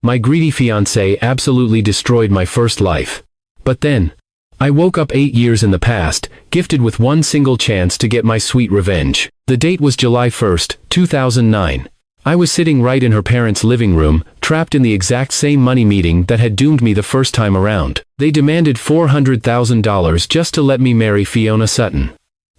My greedy fiancé absolutely destroyed my first life. But then, I woke up 8 years in the past, gifted with one single chance to get my sweet revenge. The date was July 1st, 2009. I was sitting right in her parents' living room, trapped in the exact same money meeting that had doomed me the first time around. They demanded $400,000 just to let me marry Fiona Sutton.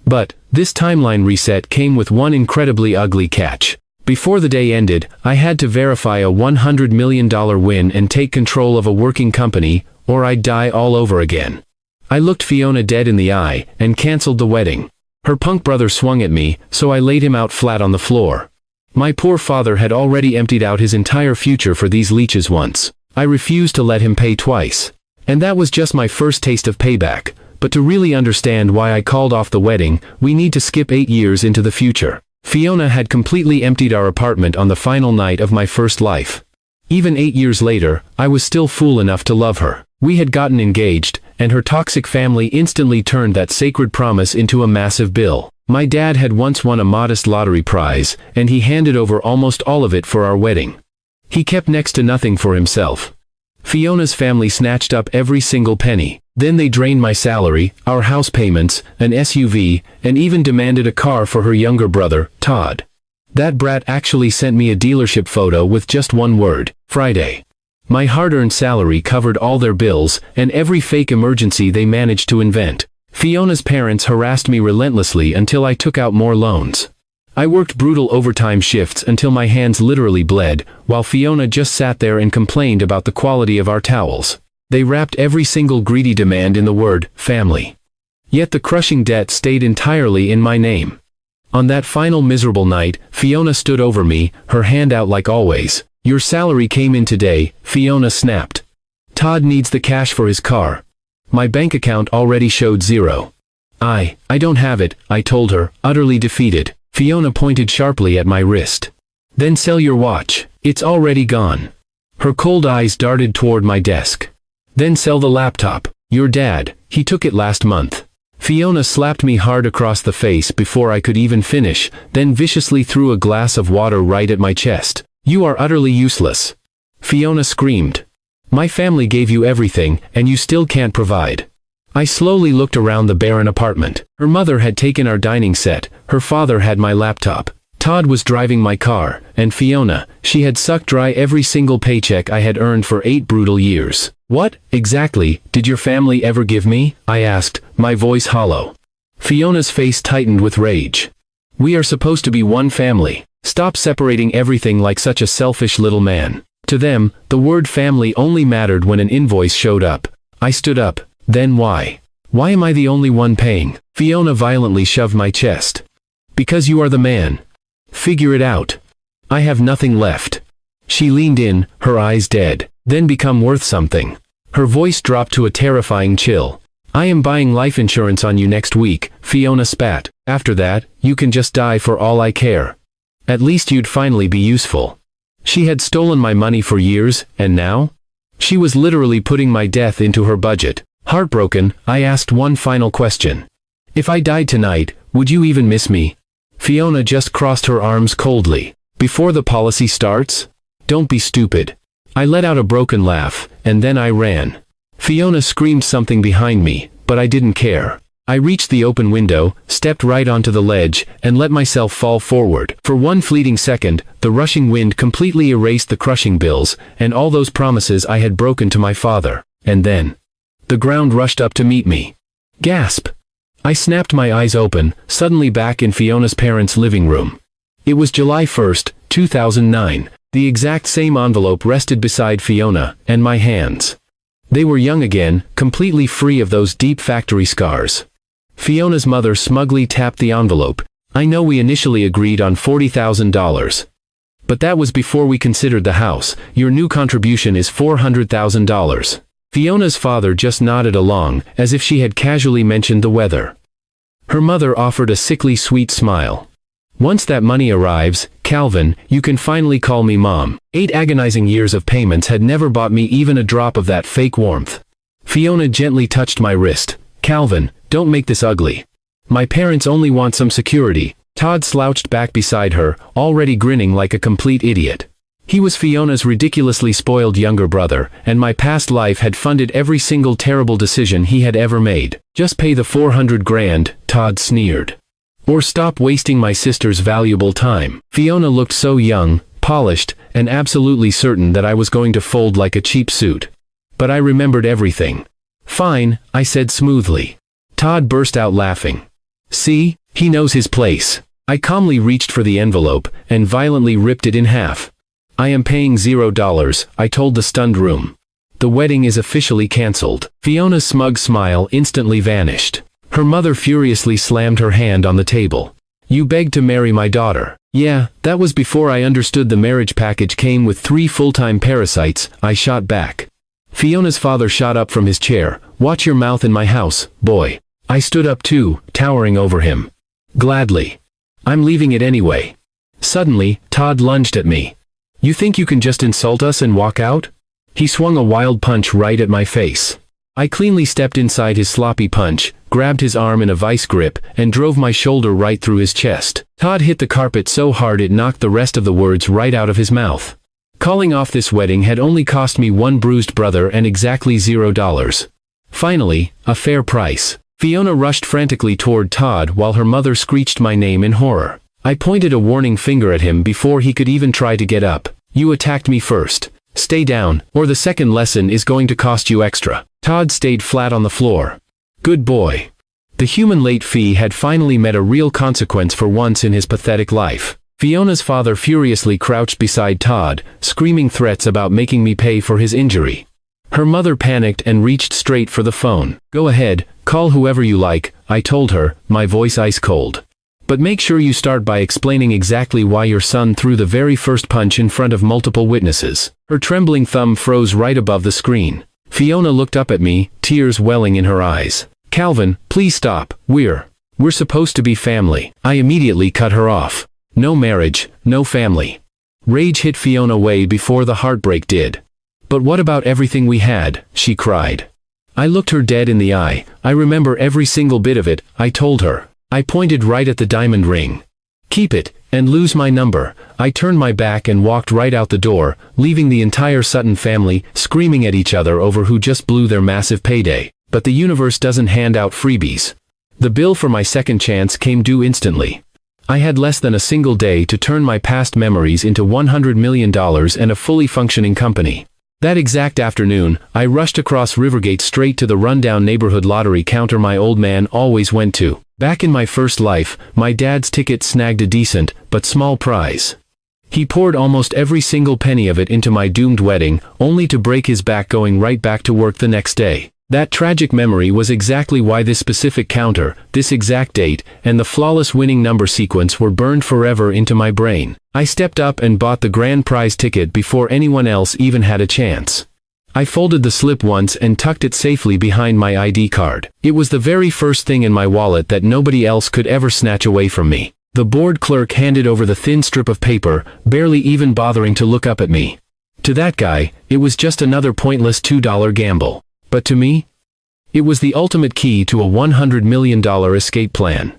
But, this timeline reset came with one incredibly ugly catch. Before the day ended, I had to verify a $100 million win and take control of a working company, or I'd die all over again. I looked Fiona dead in the eye, and cancelled the wedding. Her punk brother swung at me, so I laid him out flat on the floor. My poor father had already emptied out his entire future for these leeches once. I refused to let him pay twice. And that was just my first taste of payback. But to really understand why I called off the wedding, we need to skip 8 years into the future. Fiona had completely emptied our apartment on the final night of my first life. Even 8 years later, I was still fool enough to love her. We had gotten engaged, and her toxic family instantly turned that sacred promise into a massive bill. My dad had once won a modest lottery prize, and he handed over almost all of it for our wedding. He kept next to nothing for himself. Fiona's family snatched up every single penny. Then they drained my salary, our house payments, an SUV, and even demanded a car for her younger brother, Todd. That brat actually sent me a dealership photo with just one word: Friday. My hard-earned salary covered all their bills, and every fake emergency they managed to invent. Fiona's parents harassed me relentlessly until I took out more loans. I worked brutal overtime shifts until my hands literally bled, while Fiona just sat there and complained about the quality of our towels. They wrapped every single greedy demand in the word, family. Yet the crushing debt stayed entirely in my name. On that final miserable night, Fiona stood over me, her hand out like always. Your salary came in today, Fiona snapped. Todd needs the cash for his car. My bank account already showed zero. I don't have it, I told her, utterly defeated. Fiona pointed sharply at my wrist. Then sell your watch. It's already gone. Her cold eyes darted toward my desk. Then sell the laptop. Your dad, he took it last month. Fiona slapped me hard across the face before I could even finish, then viciously threw a glass of water right at my chest. You are utterly useless. Fiona screamed. My family gave you everything, and you still can't provide. I slowly looked around the barren apartment. Her mother had taken our dining set, her father had my laptop. Todd was driving my car, and Fiona, she had sucked dry every single paycheck I had earned for 8 brutal years. What, exactly, did your family ever give me? I asked, my voice hollow. Fiona's face tightened with rage. We are supposed to be one family. Stop separating everything like such a selfish little man. To them, the word family only mattered when an invoice showed up. I stood up. Then why? Why am I the only one paying? Fiona violently shoved my chest. Because you are the man. Figure it out. I have nothing left. She leaned in, her eyes dead. Then become worth something. Her voice dropped to a terrifying chill. I am buying life insurance on you next week, Fiona spat. After that, you can just die for all I care. At least you'd finally be useful. She had stolen my money for years, and now? She was literally putting my death into her budget. Heartbroken, I asked one final question. If I died tonight, would you even miss me? Fiona just crossed her arms coldly. Before the policy starts? Don't be stupid. I let out a broken laugh, and then I ran. Fiona screamed something behind me, but I didn't care. I reached the open window, stepped right onto the ledge, and let myself fall forward. For one fleeting second, the rushing wind completely erased the crushing bills, and all those promises I had broken to my father. And then, the ground rushed up to meet me. Gasp! I snapped my eyes open, suddenly back in Fiona's parents' living room. It was July 1st, 2009. The exact same envelope rested beside Fiona, and my hands. They were young again, completely free of those deep factory scars. Fiona's mother smugly tapped the envelope. I know we initially agreed on $40,000. But that was before we considered the house. Your new contribution is $400,000. Fiona's father just nodded along, as if she had casually mentioned the weather. Her mother offered a sickly sweet smile. Once that money arrives, Calvin, you can finally call me Mom. 8 agonizing years of payments had never bought me even a drop of that fake warmth. Fiona gently touched my wrist. Calvin, don't make this ugly. My parents only want some security. Todd slouched back beside her, already grinning like a complete idiot. He was Fiona's ridiculously spoiled younger brother, and my past life had funded every single terrible decision he had ever made. Just pay the 400 grand, Todd sneered. Or stop wasting my sister's valuable time. Fiona looked so young, polished, and absolutely certain that I was going to fold like a cheap suit. But I remembered everything. Fine, I said smoothly. Todd burst out laughing. See, he knows his place. I calmly reached for the envelope, and violently ripped it in half. I am paying $0, I told the stunned room. The wedding is officially cancelled. Fiona's smug smile instantly vanished. Her mother furiously slammed her hand on the table. You begged to marry my daughter. Yeah, that was before I understood the marriage package came with 3 full-time parasites, I shot back. Fiona's father shot up from his chair. Watch your mouth in my house, boy. I stood up too, towering over him. Gladly. I'm leaving it anyway. Suddenly, Todd lunged at me. You think you can just insult us and walk out? He swung a wild punch right at my face. I cleanly stepped inside his sloppy punch, grabbed his arm in a vice grip, and drove my shoulder right through his chest. Todd hit the carpet so hard it knocked the rest of the words right out of his mouth. Calling off this wedding had only cost me 1 bruised brother and exactly $0. Finally, a fair price. Fiona rushed frantically toward Todd while her mother screeched my name in horror. I pointed a warning finger at him before he could even try to get up. You attacked me first. Stay down, or the second lesson is going to cost you extra. Todd stayed flat on the floor. Good boy. The human late fee had finally met a real consequence for once in his pathetic life. Fiona's father furiously crouched beside Todd, screaming threats about making me pay for his injury. Her mother panicked and reached straight for the phone. Go ahead, call whoever you like, I told her, my voice ice cold. But make sure you start by explaining exactly why your son threw the very first punch in front of multiple witnesses. Her trembling thumb froze right above the screen. Fiona looked up at me, tears welling in her eyes. Calvin, please stop, we're supposed to be family. I immediately cut her off. No marriage, no family. Rage hit Fiona way before the heartbreak did. But what about everything we had, she cried. I looked her dead in the eye. I remember every single bit of it, I told her. I pointed right at the diamond ring. Keep it, and lose my number. I turned my back and walked right out the door, leaving the entire Sutton family screaming at each other over who just blew their massive payday. But the universe doesn't hand out freebies. The bill for my second chance came due instantly. I had less than a single day to turn my past memories into $100 million and a fully functioning company. That exact afternoon, I rushed across Rivergate straight to the rundown neighborhood lottery counter my old man always went to. Back in my first life, my dad's ticket snagged a decent, but small prize. He poured almost every single penny of it into my doomed wedding, only to break his back going right back to work the next day. That tragic memory was exactly why this specific counter, this exact date, and the flawless winning number sequence were burned forever into my brain. I stepped up and bought the grand prize ticket before anyone else even had a chance. I folded the slip once and tucked it safely behind my ID card. It was the very first thing in my wallet that nobody else could ever snatch away from me. The board clerk handed over the thin strip of paper, barely even bothering to look up at me. To that guy, it was just another pointless $2 gamble. But to me, it was the ultimate key to a $100 million escape plan.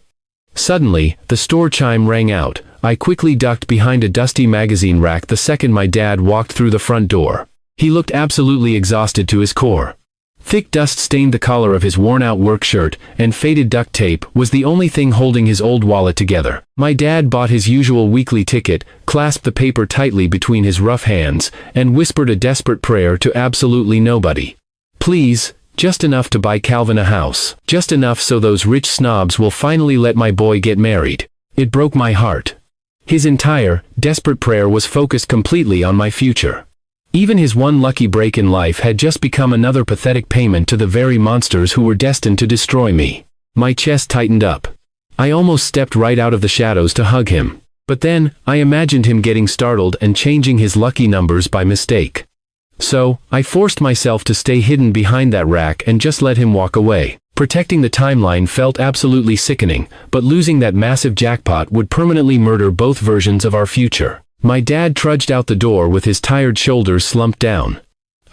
Suddenly, the store chime rang out. I quickly ducked behind a dusty magazine rack the second my dad walked through the front door. He looked absolutely exhausted to his core. Thick dust stained the collar of his worn-out work shirt, and faded duct tape was the only thing holding his old wallet together. My dad bought his usual weekly ticket, clasped the paper tightly between his rough hands, and whispered a desperate prayer to absolutely nobody. Please, just enough to buy Calvin a house. Just enough so those rich snobs will finally let my boy get married. It broke my heart. His entire, desperate prayer was focused completely on my future. Even his one lucky break in life had just become another pathetic payment to the very monsters who were destined to destroy me. My chest tightened up. I almost stepped right out of the shadows to hug him. But then, I imagined him getting startled and changing his lucky numbers by mistake. So, I forced myself to stay hidden behind that rack and just let him walk away. Protecting the timeline felt absolutely sickening, but losing that massive jackpot would permanently murder both versions of our future. My dad trudged out the door with his tired shoulders slumped down.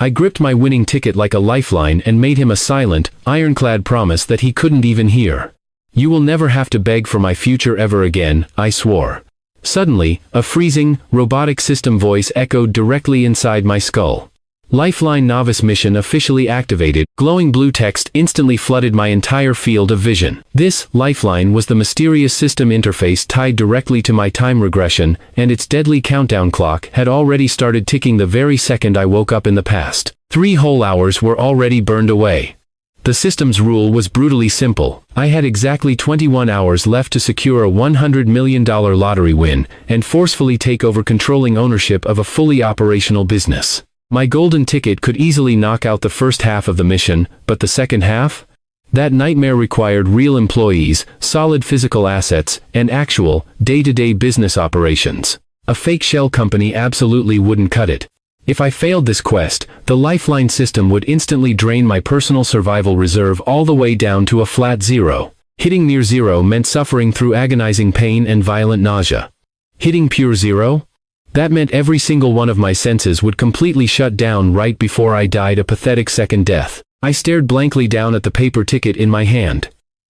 I gripped my winning ticket like a lifeline and made him a silent, ironclad promise that he couldn't even hear. You will never have to beg for my future ever again, I swore. Suddenly, a freezing, robotic system voice echoed directly inside my skull. Lifeline novice mission officially activated. Glowing blue text instantly flooded my entire field of vision. This, Lifeline, was the mysterious system interface tied directly to my time regression, and its deadly countdown clock had already started ticking the very second I woke up in the past. 3 whole hours were already burned away. The system's rule was brutally simple. I had exactly 21 hours left to secure a $100 million lottery win, and forcefully take over controlling ownership of a fully operational business. My golden ticket could easily knock out the first half of the mission, but the second half? That nightmare required real employees, solid physical assets, and actual, day-to-day business operations. A fake shell company absolutely wouldn't cut it. If I failed this quest, the Lifeline system would instantly drain my personal survival reserve all the way down to a flat zero. Hitting near zero meant suffering through agonizing pain and violent nausea. Hitting pure zero? That meant every single one of my senses would completely shut down right before I died a pathetic second death. I stared blankly down at the paper ticket in my hand.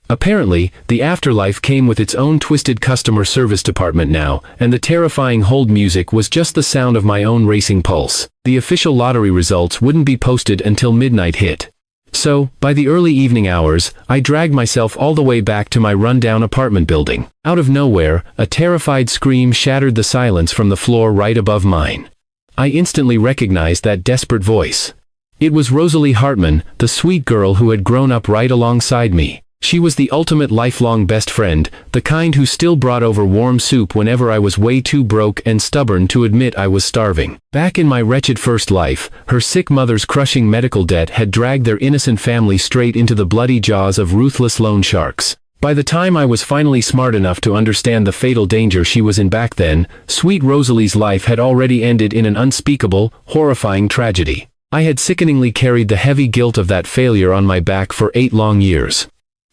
Apparently, the afterlife came with its own twisted customer service department now, and the terrifying hold music was just the sound of my own racing pulse. The official lottery results wouldn't be posted until midnight hit. So, by the early evening hours, I dragged myself all the way back to my rundown apartment building. Out of nowhere, a terrified scream shattered the silence from the floor right above mine. I instantly recognized that desperate voice. It was Rosalie Hartman, the sweet girl who had grown up right alongside me. She was the ultimate lifelong best friend, the kind who still brought over warm soup whenever I was way too broke and stubborn to admit I was starving. Back in my wretched first life, her sick mother's crushing medical debt had dragged their innocent family straight into the bloody jaws of ruthless loan sharks. By the time I was finally smart enough to understand the fatal danger she was in back then, sweet Rosalie's life had already ended in an unspeakable, horrifying tragedy. I had sickeningly carried the heavy guilt of that failure on my back for 8 long years.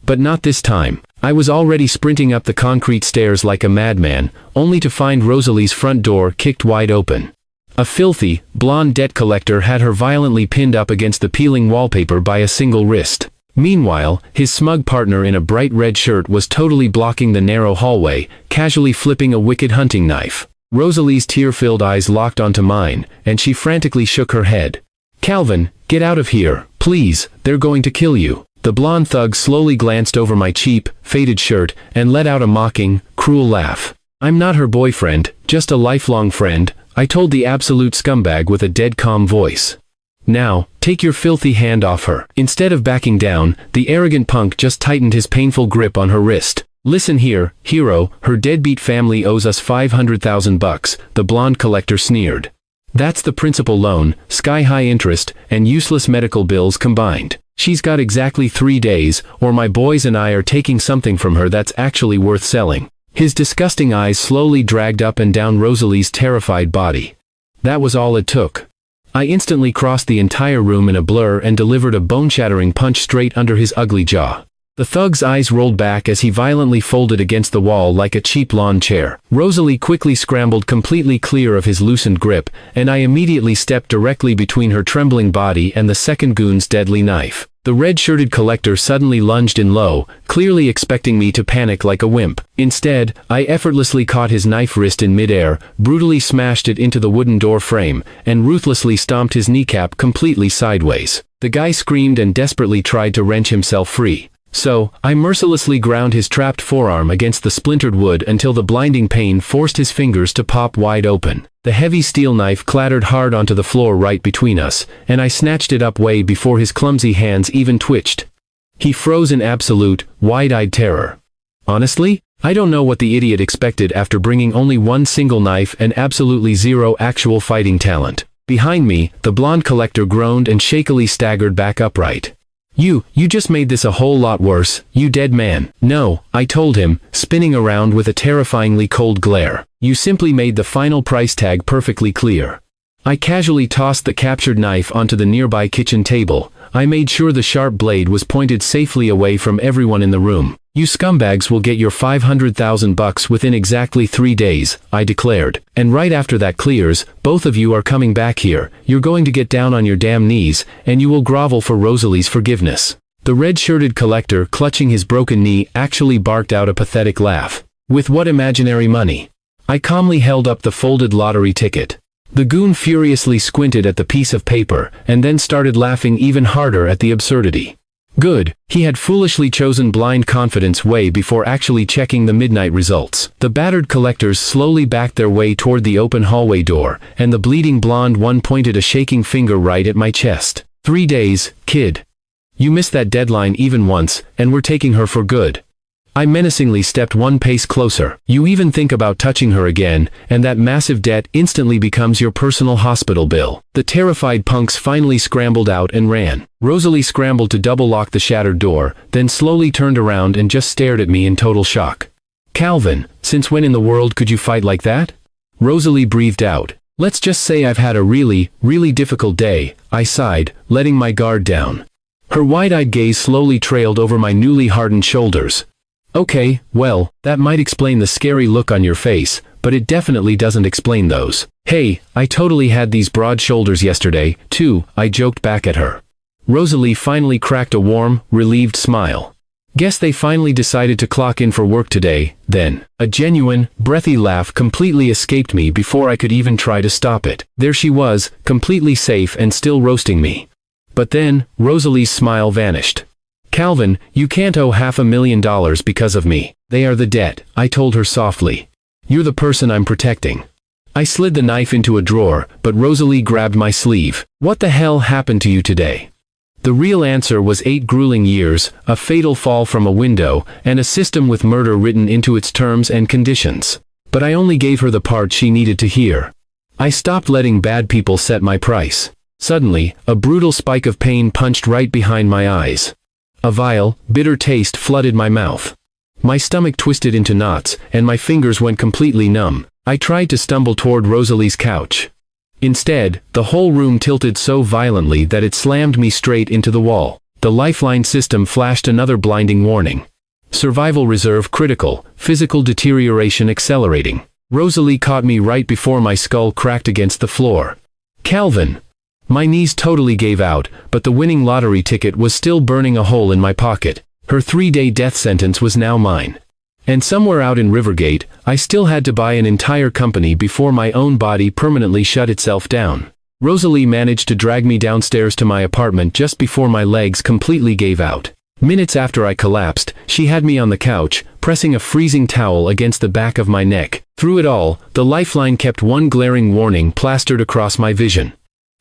But not this time. I was already sprinting up the concrete stairs like a madman, only to find Rosalie's front door kicked wide open. A filthy, blonde debt collector had her violently pinned up against the peeling wallpaper by a single wrist. Meanwhile, his smug partner in a bright red shirt was totally blocking the narrow hallway, casually flipping a wicked hunting knife. Rosalie's tear-filled eyes locked onto mine, and she frantically shook her head. "Calvin, get out of here, please, they're going to kill you." The blonde thug slowly glanced over my cheap, faded shirt, and let out a mocking, cruel laugh. "I'm not her boyfriend, just a lifelong friend," I told the absolute scumbag with a dead calm voice. "Now, take your filthy hand off her." Instead of backing down, the arrogant punk just tightened his painful grip on her wrist. "Listen here, hero, her deadbeat family owes us $500,000, the blonde collector sneered. "That's the principal loan, sky-high interest, and useless medical bills combined. She's got exactly 3 days, or my boys and I are taking something from her that's actually worth selling." His disgusting eyes slowly dragged up and down Rosalie's terrified body. That was all it took. I instantly crossed the entire room in a blur and delivered a bone-shattering punch straight under his ugly jaw. The thug's eyes rolled back as he violently folded against the wall like a cheap lawn chair. Rosalie quickly scrambled completely clear of his loosened grip, and I immediately stepped directly between her trembling body and the second goon's deadly knife. The red-shirted collector suddenly lunged in low, clearly expecting me to panic like a wimp. Instead, I effortlessly caught his knife wrist in midair, brutally smashed it into the wooden door frame, and ruthlessly stomped his kneecap completely sideways. The guy screamed and desperately tried to wrench himself free. So, I mercilessly ground his trapped forearm against the splintered wood until the blinding pain forced his fingers to pop wide open. The heavy steel knife clattered hard onto the floor right between us, and I snatched it up way before his clumsy hands even twitched. He froze in absolute, wide-eyed terror. Honestly, I don't know what the idiot expected after bringing only one single knife and absolutely zero actual fighting talent. Behind me, the blonde collector groaned and shakily staggered back upright. You just made this a whole lot worse, you dead man." "No," I told him, spinning around with a terrifyingly cold glare. "You simply made the final price tag perfectly clear." I casually tossed the captured knife onto the nearby kitchen table. I made sure the sharp blade was pointed safely away from everyone in the room. "You scumbags will get your $500,000 within exactly 3 days, I declared. "And right after that clears, both of you are coming back here. You're going to get down on your damn knees, and you will grovel for Rosalie's forgiveness." The red-shirted collector, clutching his broken knee, actually barked out a pathetic laugh. "With what imaginary money?" I calmly held up the folded lottery ticket. The goon furiously squinted at the piece of paper, and then started laughing even harder at the absurdity. Good, he had foolishly chosen blind confidence way before actually checking the midnight results. The battered collectors slowly backed their way toward the open hallway door, and the bleeding blonde one pointed a shaking finger right at my chest. 3 days, kid. You missed that deadline even once, and we're taking her for good. I menacingly stepped one pace closer. You even think about touching her again, and that massive debt instantly becomes your personal hospital bill. The terrified punks finally scrambled out and ran. Rosalie scrambled to double-lock the shattered door, then slowly turned around and just stared at me in total shock. Calvin, since when in the world could you fight like that? Rosalie breathed out. Let's just say I've had a really, really difficult day, I sighed, letting my guard down. Her wide-eyed gaze slowly trailed over my newly hardened shoulders. Okay, well, that might explain the scary look on your face, but it definitely doesn't explain those. Hey, I totally had these broad shoulders yesterday, too, I joked back at her. Rosalie finally cracked a warm, relieved smile. Guess they finally decided to clock in for work today, then. A genuine, breathy laugh completely escaped me before I could even try to stop it. There she was, completely safe and still roasting me. But then, Rosalie's smile vanished. Calvin, you can't owe $500,000 because of me. They are the debt, I told her softly. You're the person I'm protecting. I slid the knife into a drawer, but Rosalie grabbed my sleeve. What the hell happened to you today? The real answer was 8 grueling years, a fatal fall from a window, and a system with murder written into its terms and conditions. But I only gave her the part she needed to hear. I stopped letting bad people set my price. Suddenly, a brutal spike of pain punched right behind my eyes. A vile, bitter taste flooded my mouth. My stomach twisted into knots, and my fingers went completely numb. I tried to stumble toward Rosalie's couch. Instead, the whole room tilted so violently that it slammed me straight into the wall. The Lifeline system flashed another blinding warning. Survival reserve critical, physical deterioration accelerating. Rosalie caught me right before my skull cracked against the floor. Calvin! My knees totally gave out, but the winning lottery ticket was still burning a hole in my pocket. Her 3-day death sentence was now mine. And somewhere out in Rivergate, I still had to buy an entire company before my own body permanently shut itself down. Rosalie managed to drag me downstairs to my apartment just before my legs completely gave out. Minutes after I collapsed, she had me on the couch, pressing a freezing towel against the back of my neck. Through it all, the Lifeline kept one glaring warning plastered across my vision.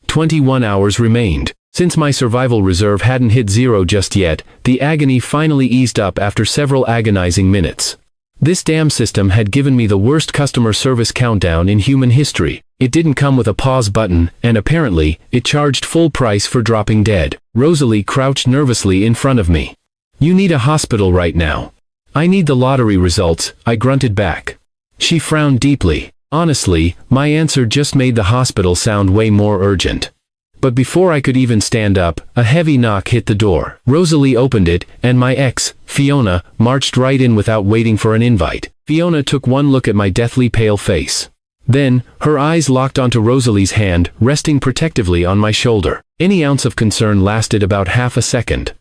21 hours remained. Since my survival reserve hadn't hit 0 just yet, the agony finally eased up after several agonizing minutes. This damn system had given me the worst customer service countdown in human history. It didn't come with a pause button, and apparently, it charged full price for dropping dead. Rosalie crouched nervously in front of me. You need a hospital right now. I need the lottery results, I grunted back. She frowned deeply. Honestly, my answer just made the hospital sound way more urgent. But before I could even stand up, a heavy knock hit the door. Rosalie opened it, and my ex, Fiona, marched right in without waiting for an invite. Fiona took one look at my deathly pale face. Then, her eyes locked onto Rosalie's hand, resting protectively on my shoulder. Any ounce of concern lasted about half a second.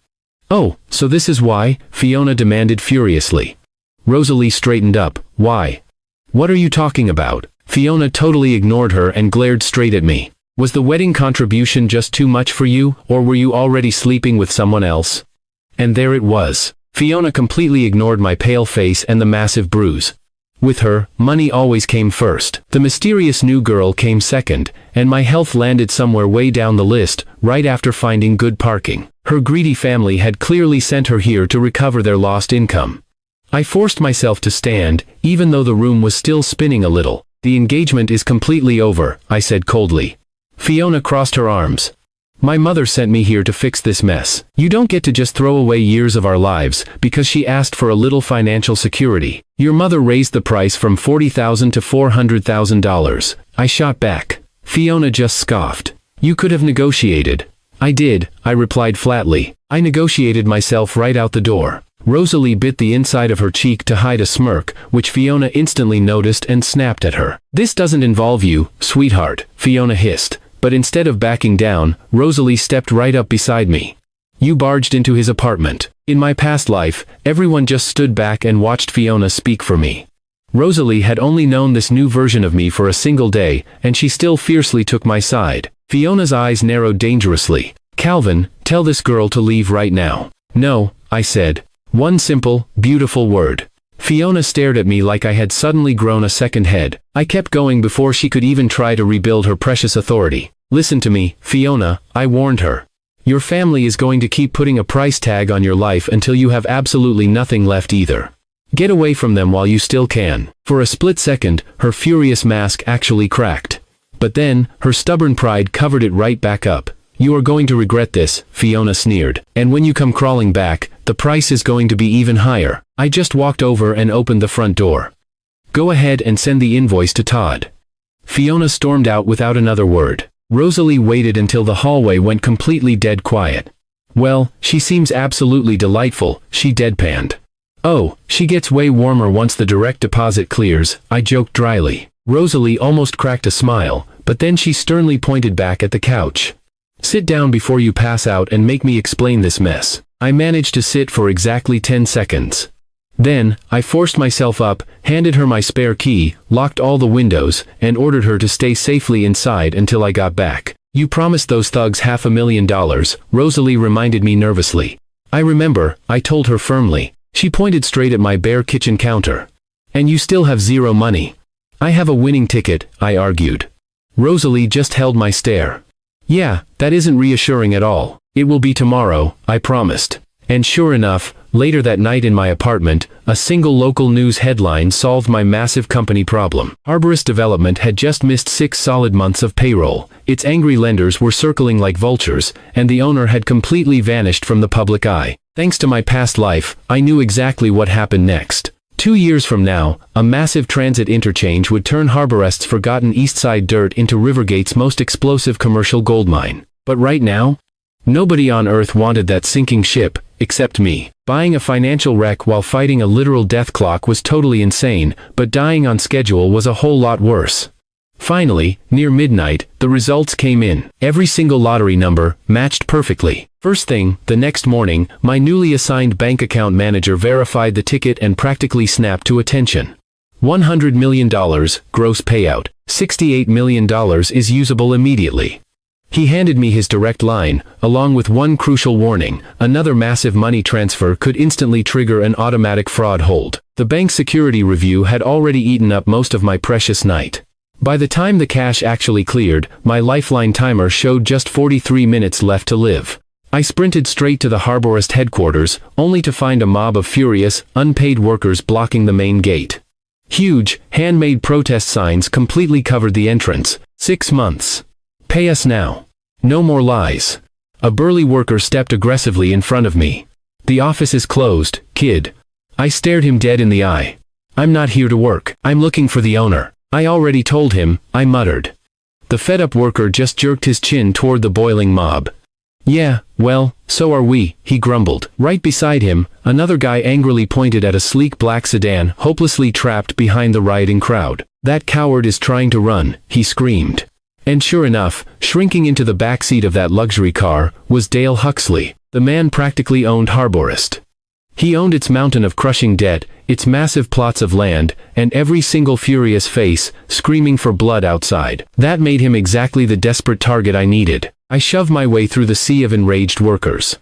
Oh, so this is why? Fiona demanded furiously. Rosalie straightened up. Why? What are you talking about? Fiona totally ignored her and glared straight at me. Was the wedding contribution just too much for you, or were you already sleeping with someone else? And there it was. Fiona completely ignored my pale face and the massive bruise. With her, money always came first. The mysterious new girl came second, and my health landed somewhere way down the list, right after finding good parking. Her greedy family had clearly sent her here to recover their lost income. I forced myself to stand, even though the room was still spinning a little. The engagement is completely over, I said coldly. Fiona crossed her arms. My mother sent me here to fix this mess. You don't get to just throw away years of our lives, because she asked for a little financial security. Your mother raised the price from $40,000 to $400,000. I shot back. Fiona just scoffed. You could have negotiated. I did, I replied flatly. I negotiated myself right out the door. Rosalie bit the inside of her cheek to hide a smirk, which Fiona instantly noticed and snapped at her. This doesn't involve you, sweetheart, Fiona hissed, but instead of backing down, Rosalie stepped right up beside me. You barged into his apartment. In my past life, everyone just stood back and watched Fiona speak for me. Rosalie had only known this new version of me for a single day, and she still fiercely took my side. Fiona's eyes narrowed dangerously. "Calvin, tell this girl to leave right now." "No," I said. One simple, beautiful word. Fiona stared at me like I had suddenly grown a second head. I kept going before she could even try to rebuild her precious authority. "Listen to me, Fiona," I warned her. "Your family is going to keep putting a price tag on your life until you have absolutely nothing left either. Get away from them while you still can." For a split second, her furious mask actually cracked. But then, her stubborn pride covered it right back up. "You are going to regret this," Fiona sneered. "And when you come crawling back, the price is going to be even higher." I just walked over and opened the front door. "Go ahead and send the invoice to Todd." Fiona stormed out without another word. Rosalie waited until the hallway went completely dead quiet. "Well, she seems absolutely delightful," she deadpanned. "Oh, she gets way warmer once the direct deposit clears," I joked dryly. Rosalie almost cracked a smile, but then she sternly pointed back at the couch. "Sit down before you pass out and make me explain this mess." I managed to sit for exactly 10 seconds. Then, I forced myself up, handed her my spare key, locked all the windows, and ordered her to stay safely inside until I got back. "You promised those thugs $500,000, Rosalie reminded me nervously. "I remember," I told her firmly. She pointed straight at my bare kitchen counter. "And you still have zero money." "I have a winning ticket," I argued. Rosalie just held my stare. "Yeah, that isn't reassuring at all. It will be tomorrow," I promised. And sure enough, later that night in my apartment, a single local news headline solved my massive company problem. Arborist Development had just missed 6 solid months of payroll, its angry lenders were circling like vultures, and the owner had completely vanished from the public eye. Thanks to my past life, I knew exactly what happened next. 2 years from now, a massive transit interchange would turn Harborist's forgotten East Side dirt into Rivergate's most explosive commercial goldmine. But right now? Nobody on Earth wanted that sinking ship, except me. Buying a financial wreck while fighting a literal death clock was totally insane, but dying on schedule was a whole lot worse. Finally, near midnight, the results came in. Every single lottery number matched perfectly. First thing, the next morning, my newly assigned bank account manager verified the ticket and practically snapped to attention. $100 million, gross payout. $68 million is usable immediately. He handed me his direct line, along with one crucial warning: another massive money transfer could instantly trigger an automatic fraud hold. The bank security review had already eaten up most of my precious night. By the time the cash actually cleared, my Lifeline timer showed just 43 minutes left to live. I sprinted straight to the Harborist headquarters, only to find a mob of furious, unpaid workers blocking the main gate. Huge, handmade protest signs completely covered the entrance. 6 months. Pay us now. No more lies. A burly worker stepped aggressively in front of me. "The office is closed, kid." I stared him dead in the eye. "I'm not here to work. I'm looking for the owner." "I already told him," I muttered. The fed-up worker just jerked his chin toward the boiling mob. "Yeah, well, so are we," he grumbled. Right beside him, another guy angrily pointed at a sleek black sedan hopelessly trapped behind the rioting crowd. "That coward is trying to run," he screamed. And sure enough, shrinking into the backseat of that luxury car, was Dale Huxley. The man practically owned Harborist. He owned its mountain of crushing debt, its massive plots of land, and every single furious face, screaming for blood outside. That made him exactly the desperate target I needed. I shoved my way through the sea of enraged workers.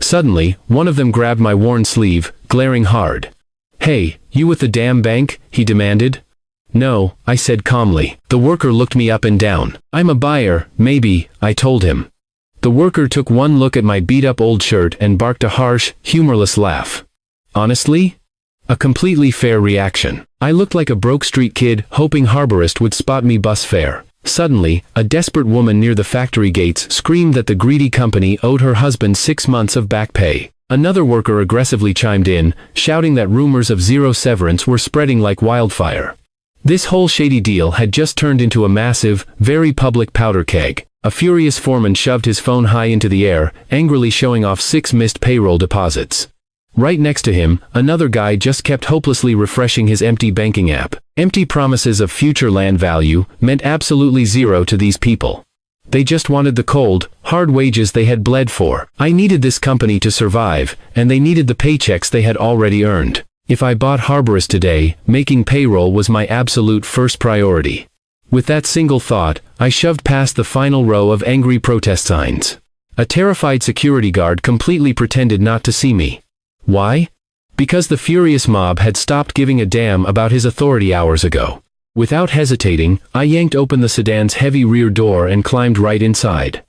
Suddenly, one of them grabbed my worn sleeve, glaring hard. "Hey, you with the damn bank?" he demanded. "No," I said calmly. The worker looked me up and down. "I'm a buyer, maybe," I told him. The worker took one look at my beat-up old shirt and barked a harsh, humorless laugh. "Honestly?" A completely fair reaction. I looked like a broke street kid, hoping Harborist would spot me bus fare. Suddenly, a desperate woman near the factory gates screamed that the greedy company owed her husband 6 months of back pay. Another worker aggressively chimed in, shouting that rumors of zero severance were spreading like wildfire. This whole shady deal had just turned into a massive, very public powder keg. A furious foreman shoved his phone high into the air, angrily showing off 6 missed payroll deposits. Right next to him, another guy just kept hopelessly refreshing his empty banking app. Empty promises of future land value meant absolutely zero to these people. They just wanted the cold, hard wages they had bled for. I needed this company to survive, and they needed the paychecks they had already earned. If I bought Harborist today, making payroll was my absolute first priority. With that single thought, I shoved past the final row of angry protest signs. A terrified security guard completely pretended not to see me. Why? Because the furious mob had stopped giving a damn about his authority hours ago. Without hesitating, I yanked open the sedan's heavy rear door and climbed right inside.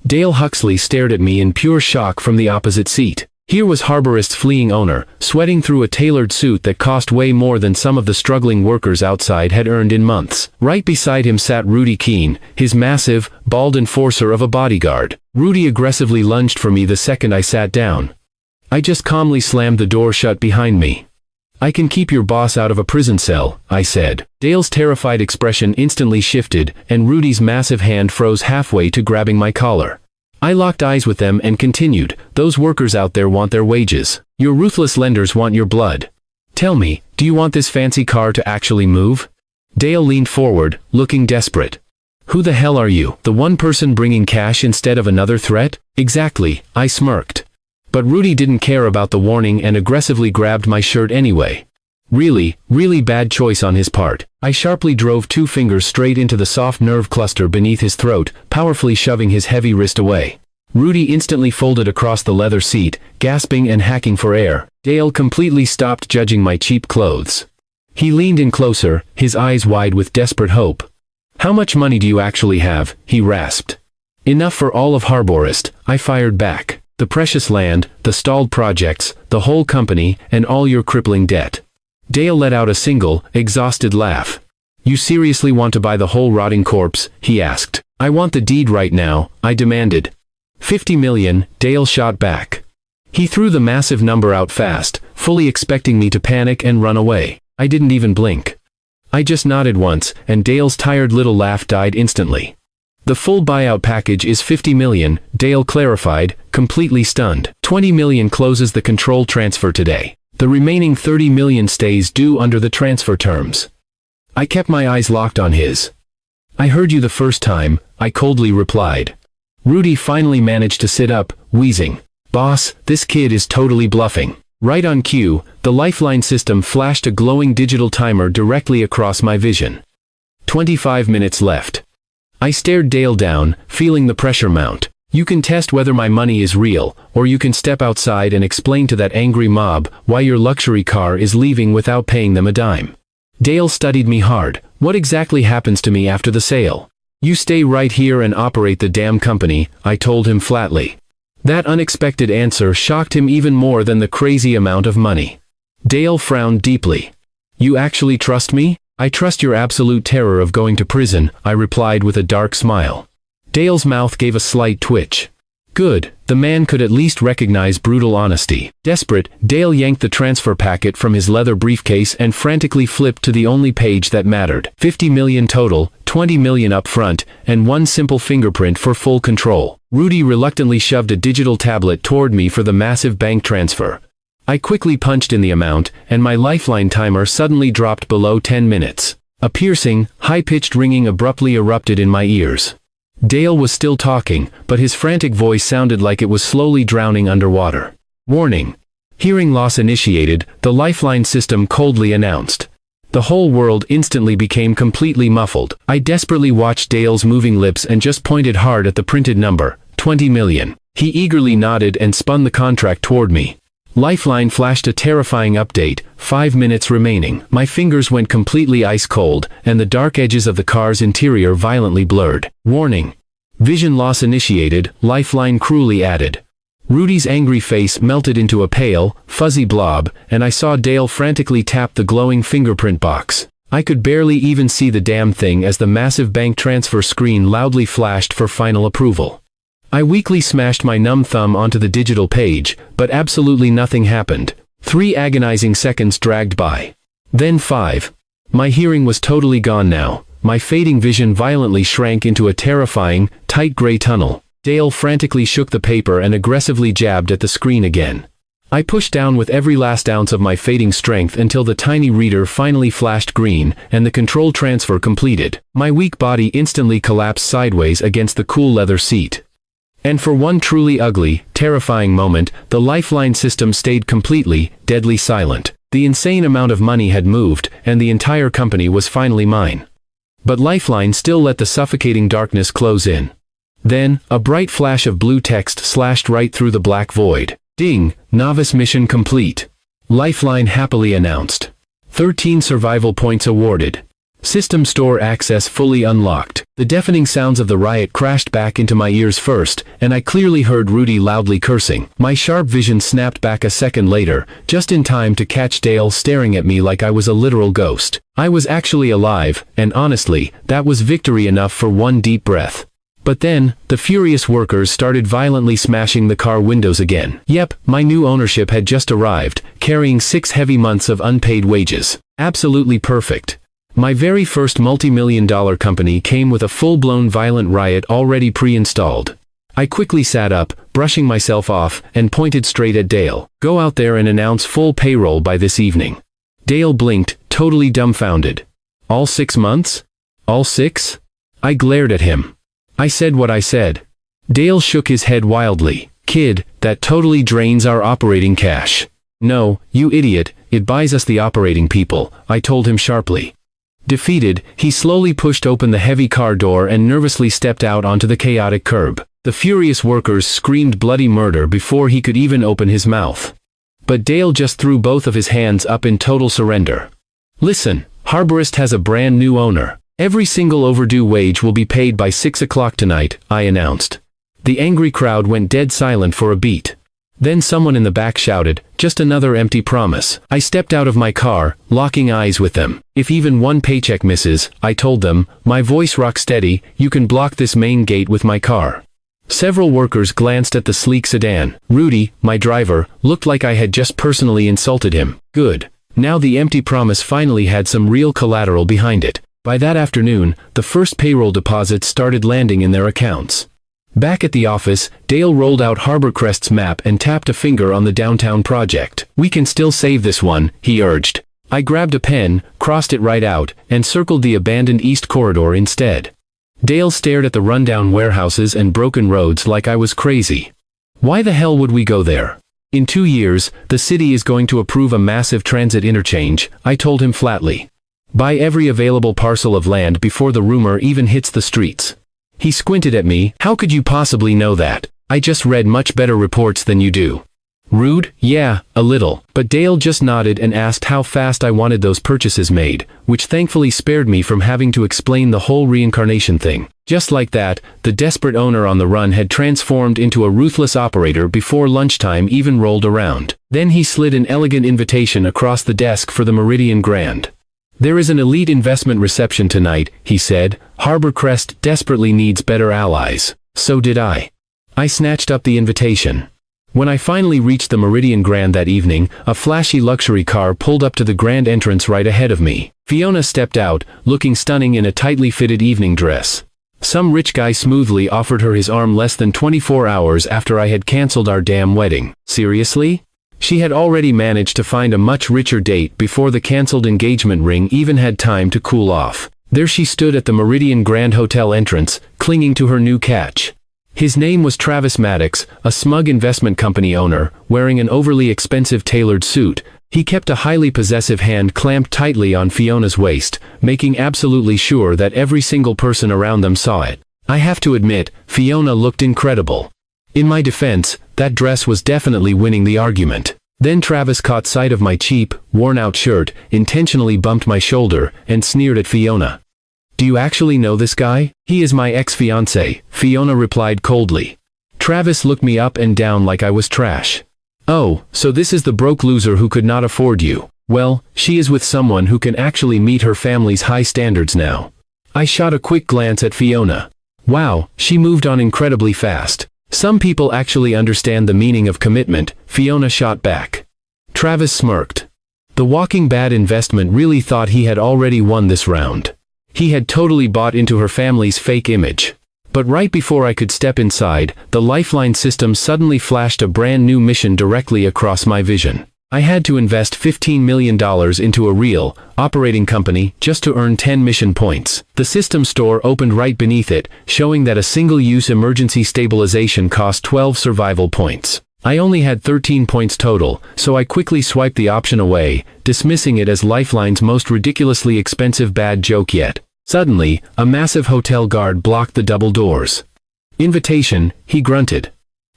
Dale Huxley stared at me in pure shock from the opposite seat. Here was Harborist's fleeing owner, sweating through a tailored suit that cost way more than some of the struggling workers outside had earned in months. Right beside him sat Rudy Keene, his massive, bald enforcer of a bodyguard. Rudy aggressively lunged for me the second I sat down. I just calmly slammed the door shut behind me. I can keep your boss out of a prison cell, I said. Dale's terrified expression instantly shifted, and Rudy's massive hand froze halfway to grabbing my collar. I locked eyes with them and continued, those workers out there want their wages. Your ruthless lenders want your blood. Tell me, do you want this fancy car to actually move? Dale leaned forward, looking desperate. Who the hell are you? The one person bringing cash instead of another threat? Exactly, I smirked. But Rudy didn't care about the warning and aggressively grabbed my shirt anyway. Really bad choice on his part. I sharply drove 2 fingers straight into the soft nerve cluster beneath his throat, powerfully shoving his heavy wrist away. Rudy instantly folded across the leather seat, gasping and hacking for air. Dale completely stopped judging my cheap clothes. He leaned in closer, his eyes wide with desperate hope. How much money do you actually have? He rasped. Enough for all of Harborist, I fired back. The precious land, the stalled projects, the whole company, and all your crippling debt. Dale let out a single, exhausted laugh. You seriously want to buy the whole rotting corpse? He asked. I want the deed right now, I demanded. 50 million, Dale shot back. He threw the massive number out fast, fully expecting me to panic and run away. I didn't even blink. I just nodded once, and Dale's tired little laugh died instantly. The full buyout package is 50 million, Dale clarified, completely stunned. 20 million closes the control transfer today. The remaining 30 million stays due under the transfer terms. I kept my eyes locked on his. I heard you the first time, I coldly replied. Rudy finally managed to sit up, wheezing. Boss, this kid is totally bluffing. Right on cue, the Lifeline system flashed a glowing digital timer directly across my vision. 25 minutes left. I stared Dale down, feeling the pressure mount. You can test whether my money is real, or you can step outside and explain to that angry mob why your luxury car is leaving without paying them a dime. Dale studied me hard. What exactly happens to me after the sale? You stay right here and operate the damn company, I told him flatly. That unexpected answer shocked him even more than the crazy amount of money. Dale frowned deeply. You actually trust me? I trust your absolute terror of going to prison, I replied with a dark smile. Dale's mouth gave a slight twitch. Good, the man could at least recognize brutal honesty. Desperate, Dale yanked the transfer packet from his leather briefcase and frantically flipped to the only page that mattered. 50 million total, 20 million up front, and 1 simple fingerprint for full control. Rudy reluctantly shoved a digital tablet toward me for the massive bank transfer. I quickly punched in the amount, and my Lifeline timer suddenly dropped below 10 minutes. A piercing, high-pitched ringing abruptly erupted in my ears. Dale was still talking, but his frantic voice sounded like it was slowly drowning underwater. Warning. Hearing loss initiated, the Lifeline system coldly announced. The whole world instantly became completely muffled. I desperately watched Dale's moving lips and just pointed hard at the printed number, 20 million. He eagerly nodded and spun the contract toward me. Lifeline flashed a terrifying update, 5 minutes remaining. My fingers went completely ice cold, and the dark edges of the car's interior violently blurred. Warning. Vision loss initiated, Lifeline cruelly added. Rudy's angry face melted into a pale, fuzzy blob, and I saw Dale frantically tap the glowing fingerprint box. I could barely even see the damn thing as the massive bank transfer screen loudly flashed for final approval. I weakly smashed my numb thumb onto the digital page, but absolutely nothing happened. 3 agonizing seconds dragged by. Then 5. My hearing was totally gone now. My fading vision violently shrank into a terrifying, tight gray tunnel. Dale frantically shook the paper and aggressively jabbed at the screen again. I pushed down with every last ounce of my fading strength until the tiny reader finally flashed green, and the control transfer completed. My weak body instantly collapsed sideways against the cool leather seat. And for one truly ugly, terrifying moment, the Lifeline system stayed completely, deadly silent. The insane amount of money had moved, and the entire company was finally mine. But Lifeline still let the suffocating darkness close in. Then, a bright flash of blue text slashed right through the black void. Ding, novice mission complete. Lifeline happily announced. 13 survival points awarded. System store access fully unlocked. The deafening sounds of the riot crashed back into my ears first, and I clearly heard Rudy loudly cursing. My sharp vision snapped back a second later, just in time to catch Dale staring at me like I was a literal ghost. I was actually alive, and honestly, that was victory enough for one deep breath. But then, the furious workers started violently smashing the car windows again. Yep, my new ownership had just arrived, carrying 6 heavy months of unpaid wages. Absolutely perfect. My very first multi-million-dollar company came with a full-blown violent riot already pre-installed. I quickly sat up, brushing myself off, and pointed straight at Dale. Go out there and announce full payroll by this evening. Dale blinked, totally dumbfounded. All 6 months? All 6? I glared at him. I said what I said. Dale shook his head wildly. Kid, that totally drains our operating cash. No, you idiot, it buys us the operating people, I told him sharply. Defeated, he slowly pushed open the heavy car door and nervously stepped out onto the chaotic curb. The furious workers screamed bloody murder before he could even open his mouth. But Dale just threw both of his hands up in total surrender. Listen, Harborist has a brand new owner. Every single overdue wage will be paid by 6 o'clock tonight, I announced. The angry crowd went dead silent for a beat. Then someone in the back shouted, just another empty promise. I stepped out of my car, locking eyes with them. If even one paycheck misses, I told them, my voice rock steady, you can block this main gate with my car. Several workers glanced at the sleek sedan. Rudy, my driver, looked like I had just personally insulted him. Good. Now the empty promise finally had some real collateral behind it. By that afternoon, the first payroll deposits started landing in their accounts. Back at the office, Dale rolled out Harborcrest's map and tapped a finger on the downtown project. We can still save this one, he urged. I grabbed a pen, crossed it right out, and circled the abandoned East Corridor instead. Dale stared at the rundown warehouses and broken roads like I was crazy. Why the hell would we go there? In 2 years, the city is going to approve a massive transit interchange, I told him flatly. Buy every available parcel of land before the rumor even hits the streets. He squinted at me. How could you possibly know that? I just read much better reports than you do. Rude? Yeah, a little. But Dale just nodded and asked how fast I wanted those purchases made, which thankfully spared me from having to explain the whole reincarnation thing. Just like that, the desperate owner on the run had transformed into a ruthless operator before lunchtime even rolled around. Then he slid an elegant invitation across the desk for the Meridian Grand. There is an elite investment reception tonight, he said. Harborcrest desperately needs better allies. So did I. I snatched up the invitation. When I finally reached the Meridian Grand that evening, a flashy luxury car pulled up to the grand entrance right ahead of me. Fiona stepped out, looking stunning in a tightly fitted evening dress. Some rich guy smoothly offered her his arm less than 24 hours after I had canceled our damn wedding. Seriously? She had already managed to find a much richer date before the cancelled engagement ring even had time to cool off. There she stood at the Meridian Grand Hotel entrance, clinging to her new catch. His name was Travis Maddox, a smug investment company owner, wearing an overly expensive tailored suit. He kept a highly possessive hand clamped tightly on Fiona's waist, making absolutely sure that every single person around them saw it. I have to admit, Fiona looked incredible. In my defense, that dress was definitely winning the argument. Then Travis caught sight of my cheap, worn-out shirt, intentionally bumped my shoulder, and sneered at Fiona. Do you actually know this guy? He is my ex-fiancé, Fiona replied coldly. Travis looked me up and down like I was trash. Oh, so this is the broke loser who could not afford you. Well, she is with someone who can actually meet her family's high standards now. I shot a quick glance at Fiona. Wow, she moved on incredibly fast. Some people actually understand the meaning of commitment, Fiona shot back. Travis smirked. The Walking Bad investment really thought he had already won this round. He had totally bought into her family's fake image. But right before I could step inside, the Lifeline system suddenly flashed a brand new mission directly across my vision. I had to invest $15 million into a real, operating company just to earn 10 mission points. The system store opened right beneath it, showing that a single-use emergency stabilization cost 12 survival points. I only had 13 points total, so I quickly swiped the option away, dismissing it as Lifeline's most ridiculously expensive bad joke yet. Suddenly, a massive hotel guard blocked the double doors. "Invitation," he grunted.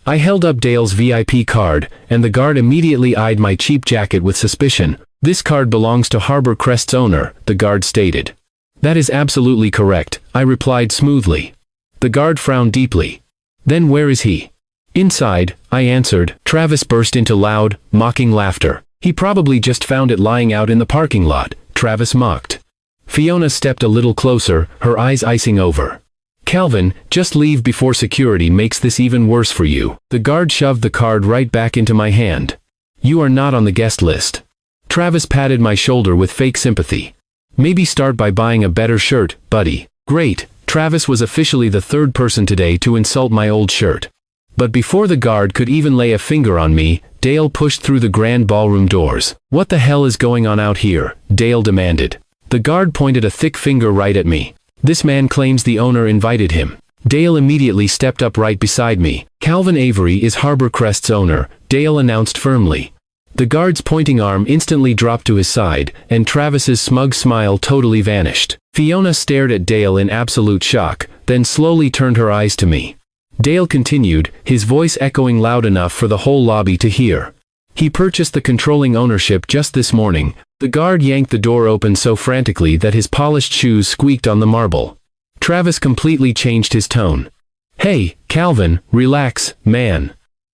I held up Dale's VIP card, and the guard immediately eyed my cheap jacket with suspicion. "This card belongs to Harbor Crest's owner," the guard stated. "That is absolutely correct," I replied smoothly. The guard frowned deeply. "Then where is he?" "Inside," I answered. Travis burst into loud, mocking laughter. "He probably just found it lying out in the parking lot," Travis mocked. Fiona stepped a little closer, her eyes icing over. "Calvin, just leave before security makes this even worse for you." The guard shoved the card right back into my hand. "You are not on the guest list." Travis patted my shoulder with fake sympathy. "Maybe start by buying a better shirt, buddy." Great, Travis was officially the third person today to insult my old shirt. But before the guard could even lay a finger on me, Dale pushed through the grand ballroom doors. "What the hell is going on out here?" Dale demanded. The guard pointed a thick finger right at me. "This man claims the owner invited him." Dale immediately stepped up right beside me. "Calvin Avery is Harbor Crest's owner," Dale announced firmly. The guard's pointing arm instantly dropped to his side, and Travis's smug smile totally vanished. Fiona stared at Dale in absolute shock, then slowly turned her eyes to me. Dale continued, his voice echoing loud enough for the whole lobby to hear. "He purchased the controlling ownership just this morning." The guard yanked the door open so frantically that his polished shoes squeaked on the marble. Travis completely changed his tone. "Hey, Calvin, relax, man.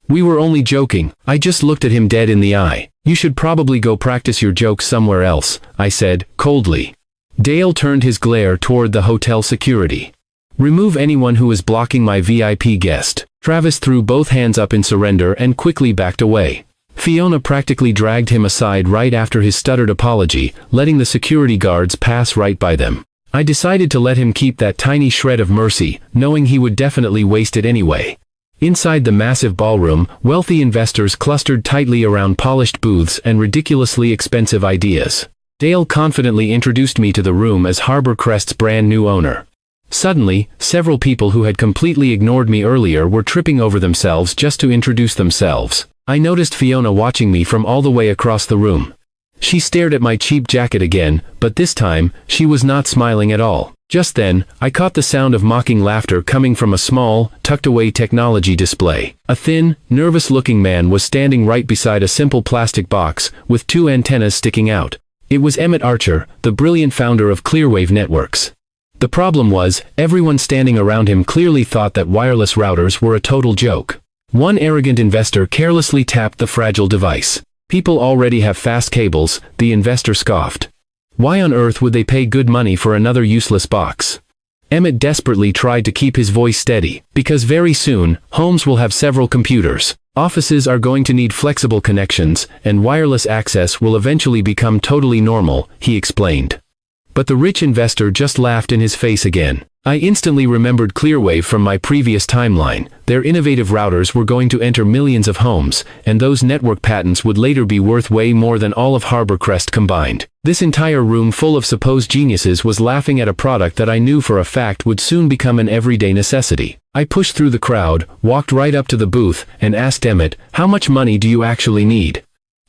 We were only joking." I just looked at him dead in the eye. "You should probably go practice your jokes somewhere else," I said, coldly. Dale turned his glare toward the hotel security. "Remove anyone who is blocking my VIP guest." Travis threw both hands up in surrender and quickly backed away. Fiona practically dragged him aside right after his stuttered apology, letting the security guards pass right by them. I decided to let him keep that tiny shred of mercy, knowing he would definitely waste it anyway. Inside the massive ballroom, wealthy investors clustered tightly around polished booths and ridiculously expensive ideas. Dale confidently introduced me to the room as Harbor Crest's brand new owner. Suddenly, several people who had completely ignored me earlier were tripping over themselves just to introduce themselves. I noticed Fiona watching me from all the way across the room. She stared at my cheap jacket again, but this time, she was not smiling at all. Just then, I caught the sound of mocking laughter coming from a small, tucked-away technology display. A thin, nervous-looking man was standing right beside a simple plastic box, with two antennas sticking out. It was Emmett Archer, the brilliant founder of Clearwave Networks. The problem was, everyone standing around him clearly thought that wireless routers were a total joke. One arrogant investor carelessly tapped the fragile device. "People already have fast cables," the investor scoffed. "Why on earth would they pay good money for another useless box?" Emmett desperately tried to keep his voice steady. "Because very soon, homes will have several computers. Offices are going to need flexible connections, and wireless access will eventually become totally normal," he explained. But the rich investor just laughed in his face again. I instantly remembered Clearwave from my previous timeline. Their innovative routers were going to enter millions of homes, and those network patents would later be worth way more than all of Harbor Crest combined. This entire room full of supposed geniuses was laughing at a product that I knew for a fact would soon become an everyday necessity. I pushed through the crowd, walked right up to the booth, and asked Emmett, "How much money do you actually need?"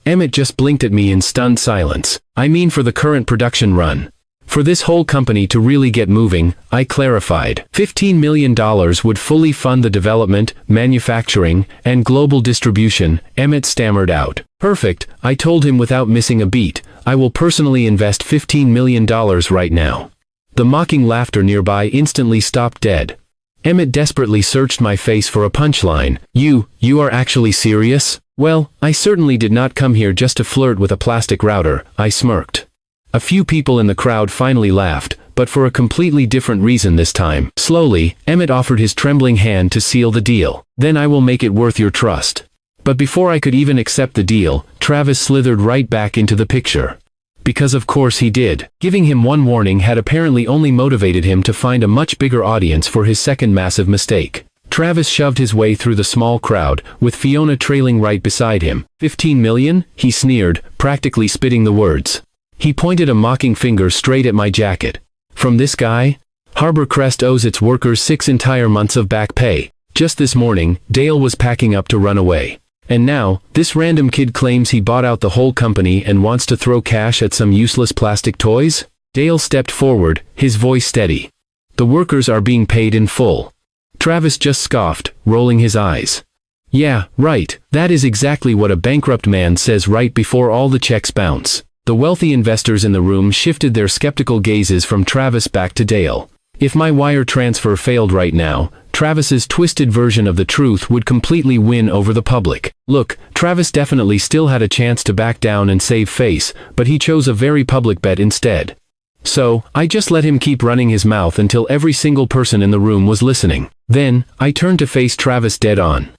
Emmett just blinked at me in stunned silence. "I mean for the current production run. For this whole company to really get moving," I clarified. $15 million would fully fund the development, manufacturing, and global distribution, Emmett stammered out. "Perfect," I told him without missing a beat. "I will personally invest $15 million right now." The mocking laughter nearby instantly stopped dead. Emmett desperately searched my face for a punchline. You are actually serious?" "Well, I certainly did not come here just to flirt with a plastic router," I smirked. A few people in the crowd finally laughed, but for a completely different reason this time. Slowly, Emmett offered his trembling hand to seal the deal. "Then I will make it worth your trust." But before I could even accept the deal, Travis slithered right back into the picture. Because of course he did. Giving him one warning had apparently only motivated him to find a much bigger audience for his second massive mistake. Travis shoved his way through the small crowd, with Fiona trailing right beside him. "$15 million?" he sneered, practically spitting the words. He pointed a mocking finger straight at my jacket. "From this guy? Harbor Crest owes its workers 6 entire months of back pay." Just this morning, Dale was packing up to run away. And now, this random kid claims he bought out the whole company and wants to throw cash at some useless plastic toys? Dale stepped forward, his voice steady. The workers are being paid in full. Travis just scoffed, rolling his eyes. Yeah, right, that is exactly what a bankrupt man says right before all the checks bounce. The wealthy investors in the room shifted their skeptical gazes from Travis back to Dale. If my wire transfer failed right now, Travis's twisted version of the truth would completely win over the public. Look, Travis definitely still had a chance to back down and save face, but he chose a very public bet instead. So, I just let him keep running his mouth until every single person in the room was listening. Then, I turned to face Travis dead on.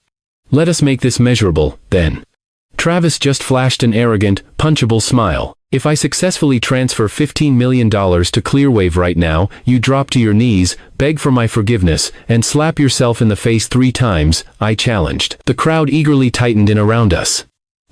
Let us make this measurable, then. Travis just flashed an arrogant, punchable smile. If I successfully transfer $15 million to Clearwave right now, you drop to your knees, beg for my forgiveness, and slap yourself in the face 3 times, I challenged. The crowd eagerly tightened in around us.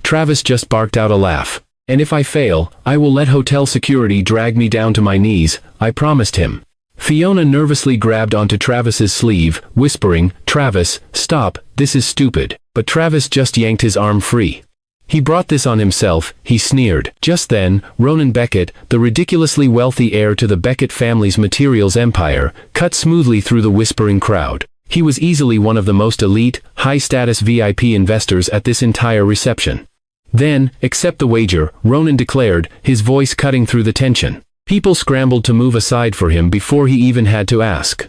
Travis just barked out a laugh. And if I fail, I will let hotel security drag me down to my knees, I promised him. Fiona nervously grabbed onto Travis's sleeve, whispering, Travis, stop, this is stupid. But Travis just yanked his arm free. He brought this on himself, he sneered. Just then, Ronan Beckett, the ridiculously wealthy heir to the Beckett family's materials empire, cut smoothly through the whispering crowd. He was easily one of the most elite, high-status VIP investors at this entire reception. Then, accept the wager, Ronan declared, his voice cutting through the tension. People scrambled to move aside for him before he even had to ask.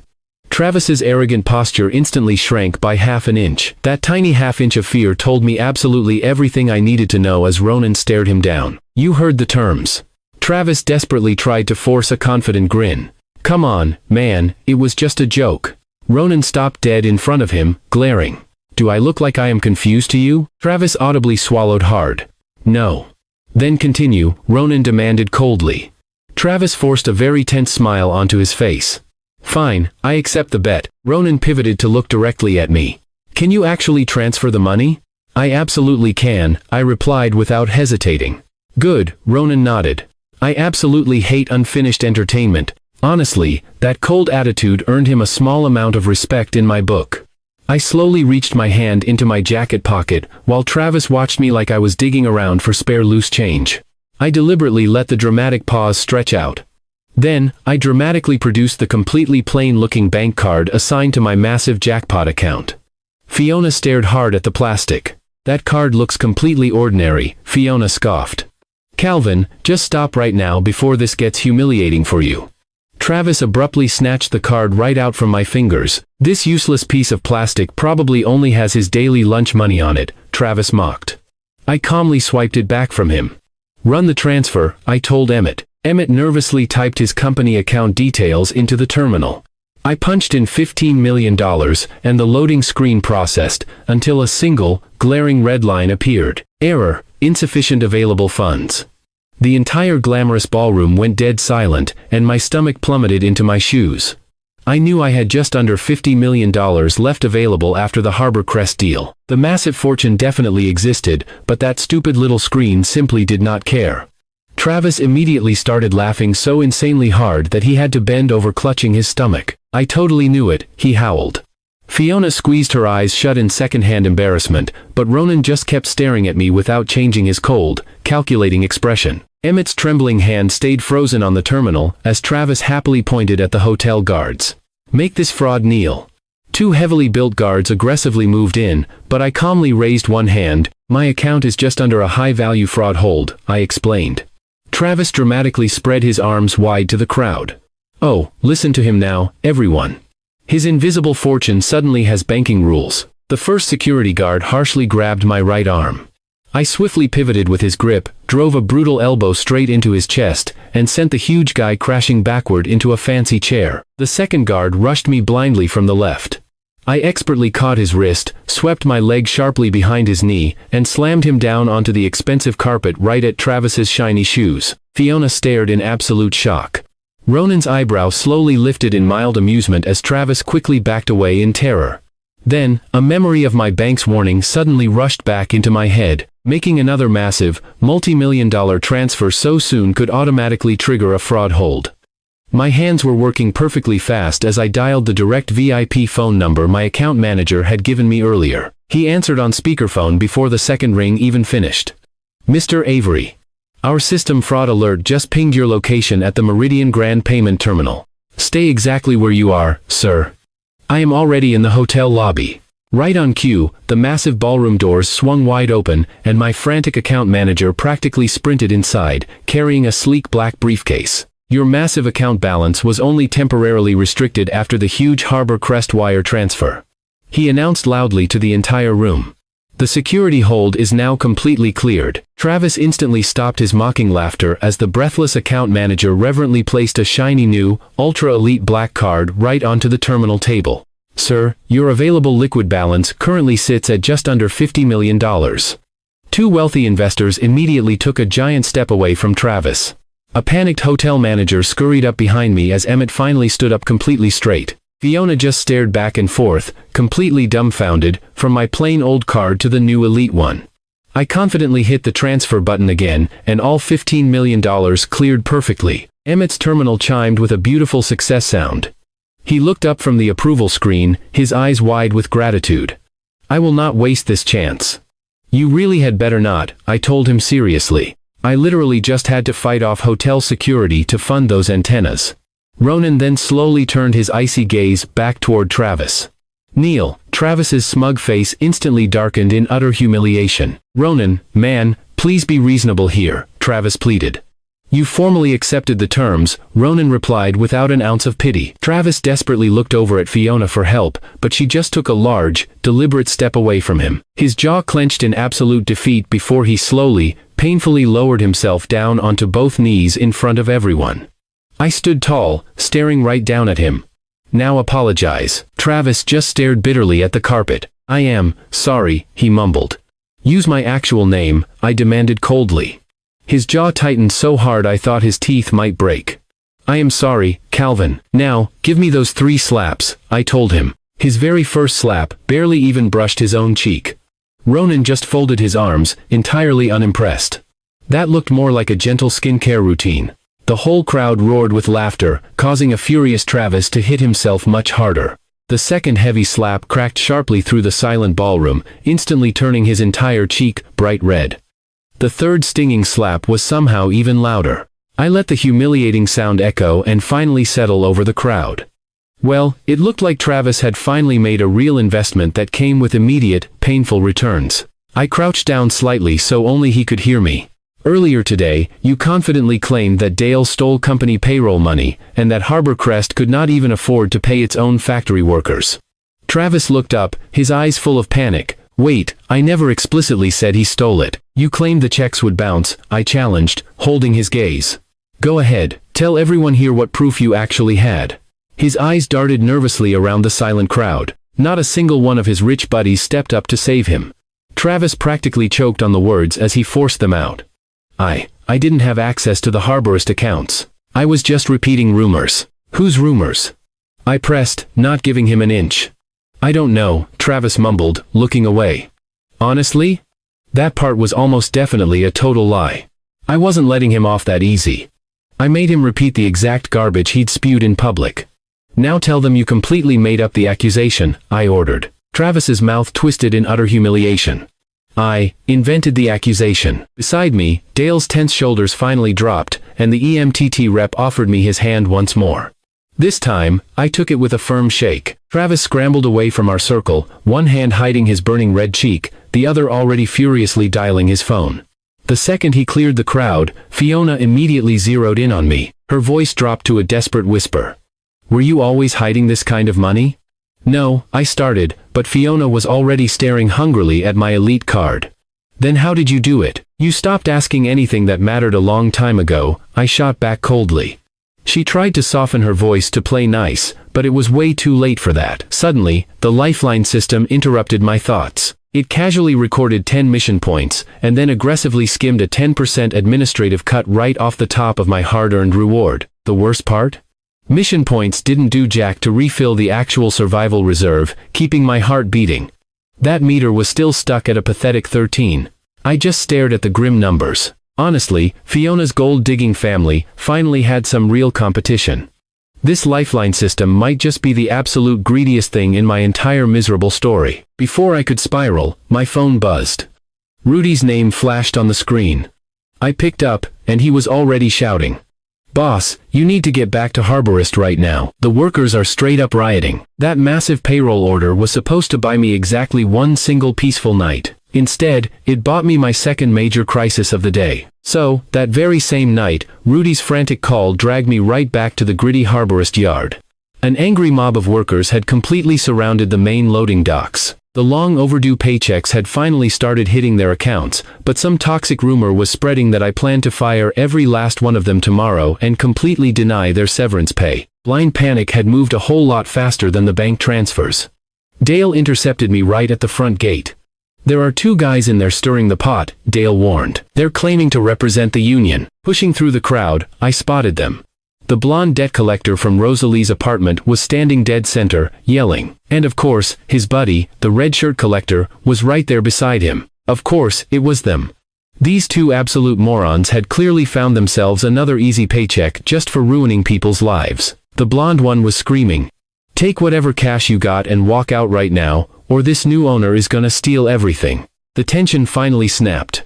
Travis's arrogant posture instantly shrank by half an inch. That tiny half-inch of fear told me absolutely everything I needed to know as Ronan stared him down. You heard the terms. Travis desperately tried to force a confident grin. Come on, man, it was just a joke. Ronan stopped dead in front of him, glaring. Do I look like I am confused to you? Travis audibly swallowed hard. No. Then continue, Ronan demanded coldly. Travis forced a very tense smile onto his face. Fine, I accept the bet. Ronan pivoted to look directly at me. Can you actually transfer the money? I absolutely can, I replied without hesitating. Good, Ronan nodded. I absolutely hate unfinished entertainment. Honestly, that cold attitude earned him a small amount of respect in my book. I slowly reached my hand into my jacket pocket, while Travis watched me like I was digging around for spare loose change. I deliberately let the dramatic pause stretch out. Then, I dramatically produced the completely plain-looking bank card assigned to my massive jackpot account. Fiona stared hard at the plastic. That card looks completely ordinary, Fiona scoffed. Calvin, just stop right now before this gets humiliating for you. Travis abruptly snatched the card right out from my fingers. This useless piece of plastic probably only has his daily lunch money on it, Travis mocked. I calmly swiped it back from him. Run the transfer, I told Emmett. Emmett nervously typed his company account details into the terminal. I punched in $15 million, and the loading screen processed, until a single, glaring red line appeared. Error, insufficient available funds. The entire glamorous ballroom went dead silent, and my stomach plummeted into my shoes. I knew I had just under $50 million left available after the Harbor Crest deal. The massive fortune definitely existed, but that stupid little screen simply did not care. Travis immediately started laughing so insanely hard that he had to bend over clutching his stomach. I totally knew it, he howled. Fiona squeezed her eyes shut in second-hand embarrassment, but Ronan just kept staring at me without changing his cold, calculating expression. Emmett's trembling hand stayed frozen on the terminal, as Travis happily pointed at the hotel guards. Make this fraud kneel. 2 heavily built guards aggressively moved in, but I calmly raised one hand. My account is just under a high-value fraud hold, I explained. Travis dramatically spread his arms wide to the crowd. Oh, listen to him now, everyone. His invisible fortune suddenly has banking rules. The first security guard harshly grabbed my right arm. I swiftly pivoted with his grip, drove a brutal elbow straight into his chest, and sent the huge guy crashing backward into a fancy chair. The second guard rushed me blindly from the left. I expertly caught his wrist, swept my leg sharply behind his knee, and slammed him down onto the expensive carpet right at Travis's shiny shoes. Fiona stared in absolute shock. Ronan's eyebrow slowly lifted in mild amusement as Travis quickly backed away in terror. Then, a memory of my bank's warning suddenly rushed back into my head. Making another massive, multi-million-dollar transfer so soon could automatically trigger a fraud hold. My hands were working perfectly fast as I dialed the direct VIP phone number my account manager had given me earlier. He answered on speakerphone before the second ring even finished. Mr. Avery. Our system fraud alert just pinged your location at the Meridian Grand Payment Terminal. Stay exactly where you are, sir. I am already in the hotel lobby. Right on cue, the massive ballroom doors swung wide open, and my frantic account manager practically sprinted inside, carrying a sleek black briefcase. Your massive account balance was only temporarily restricted after the huge Harbor Crest wire transfer. He announced loudly to the entire room. The security hold is now completely cleared. Travis instantly stopped his mocking laughter as the breathless account manager reverently placed a shiny new, ultra-elite black card right onto the terminal table. Sir, your available liquid balance currently sits at just under $50 million. Two wealthy investors immediately took a giant step away from Travis. A panicked hotel manager scurried up behind me as Emmett finally stood up completely straight. Fiona just stared back and forth, completely dumbfounded, from my plain old card to the new elite one. I confidently hit the transfer button again, and all $15 million cleared perfectly. Emmett's terminal chimed with a beautiful success sound. He looked up from the approval screen, his eyes wide with gratitude. I will not waste this chance. You really had better not, I told him seriously. I literally just had to fight off hotel security to fund those antennas. Ronan then slowly turned his icy gaze back toward Travis. Neil, Travis's smug face instantly darkened in utter humiliation. Ronan, man, please be reasonable here, Travis pleaded. You formally accepted the terms, Ronan replied without an ounce of pity. Travis desperately looked over at Fiona for help, but she just took a large, deliberate step away from him. His jaw clenched in absolute defeat before he slowly, painfully lowered himself down onto both knees in front of everyone. I stood tall, staring right down at him. Now apologize. Travis just stared bitterly at the carpet. I am sorry, he mumbled. Use my actual name, I demanded coldly. His jaw tightened so hard I thought his teeth might break. I am sorry, Calvin. Now, give me those 3 slaps, I told him. His very first slap barely even brushed his own cheek. Ronan just folded his arms, entirely unimpressed. That looked more like a gentle skincare routine. The whole crowd roared with laughter, causing a furious Travis to hit himself much harder. The second heavy slap cracked sharply through the silent ballroom, instantly turning his entire cheek bright red. The third stinging slap was somehow even louder. I let the humiliating sound echo and finally settle over the crowd. Well, it looked like Travis had finally made a real investment that came with immediate, painful returns. I crouched down slightly so only he could hear me. Earlier today, you confidently claimed that Dale stole company payroll money, and that Harbor Crest could not even afford to pay its own factory workers. Travis looked up, his eyes full of panic. Wait, I never explicitly said he stole it. You claimed the checks would bounce, I challenged, holding his gaze. Go ahead, tell everyone here what proof you actually had. His eyes darted nervously around the silent crowd. Not a single one of his rich buddies stepped up to save him. Travis practically choked on the words as he forced them out. I didn't have access to the Harborist accounts. I was just repeating rumors. Whose rumors? I pressed, not giving him an inch. I don't know, Travis mumbled, looking away. Honestly? That part was almost definitely a total lie. I wasn't letting him off that easy. I made him repeat the exact garbage he'd spewed in public. Now tell them you completely made up the accusation, I ordered. Travis's mouth twisted in utter humiliation. I invented the accusation. Beside me, Dale's tense shoulders finally dropped, and the EMTT rep offered me his hand once more. This time, I took it with a firm shake. Travis scrambled away from our circle, one hand hiding his burning red cheek, the other already furiously dialing his phone. The second he cleared the crowd, Fiona immediately zeroed in on me. Her voice dropped to a desperate whisper. Were you always hiding this kind of money? No, I started, but Fiona was already staring hungrily at my elite card. Then how did you do it? You stopped asking anything that mattered a long time ago, I shot back coldly. She tried to soften her voice to play nice, but it was way too late for that. Suddenly, the Lifeline system interrupted my thoughts. It casually recorded 10 mission points, and then aggressively skimmed a 10% administrative cut right off the top of my hard-earned reward. The worst part? Mission points didn't do jack to refill the actual survival reserve, keeping my heart beating. That meter was still stuck at a pathetic 13. I just stared at the grim numbers. Honestly, Fiona's gold-digging family finally had some real competition. This lifeline system might just be the absolute greediest thing in my entire miserable story. Before I could spiral, my phone buzzed. Rudy's name flashed on the screen. I picked up, and he was already shouting. "Boss, you need to get back to Harborist right now. The workers are straight up rioting." That massive payroll order was supposed to buy me exactly one single peaceful night. Instead, it bought me my second major crisis of the day. So, that very same night, Rudy's frantic call dragged me right back to the gritty Harborist yard. An angry mob of workers had completely surrounded the main loading docks. The long overdue paychecks had finally started hitting their accounts, but some toxic rumor was spreading that I planned to fire every last one of them tomorrow and completely deny their severance pay. Blind panic had moved a whole lot faster than the bank transfers. Dale intercepted me right at the front gate. "There are two guys in there stirring the pot," Dale warned. "They're claiming to represent the union." Pushing through the crowd, I spotted them. The blonde debt collector from Rosalie's apartment was standing dead center, yelling. And of course, his buddy, the red shirt collector, was right there beside him. Of course, it was them. These two absolute morons had clearly found themselves another easy paycheck just for ruining people's lives. The blonde one was screaming, "Take whatever cash you got and walk out right now, or this new owner is gonna steal everything." The tension finally snapped.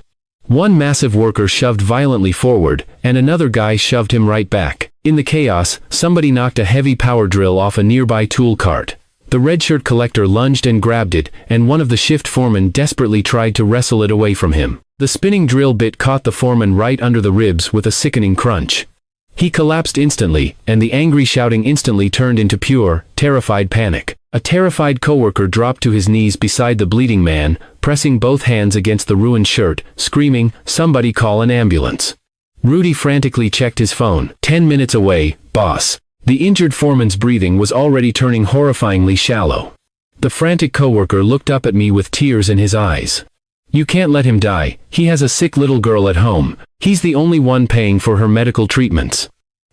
One massive worker shoved violently forward, and another guy shoved him right back. In the chaos, somebody knocked a heavy power drill off a nearby tool cart. The red shirt collector lunged and grabbed it, and one of the shift foremen desperately tried to wrestle it away from him. The spinning drill bit caught the foreman right under the ribs with a sickening crunch. He collapsed instantly, and the angry shouting instantly turned into pure, terrified panic. A terrified coworker dropped to his knees beside the bleeding man, pressing both hands against the ruined shirt, screaming, "Somebody call an ambulance." Rudy frantically checked his phone. 10 minutes away, boss. The injured foreman's breathing was already turning horrifyingly shallow. The frantic coworker looked up at me with tears in his eyes. "You can't let him die. He has a sick little girl at home. He's the only one paying for her medical treatments."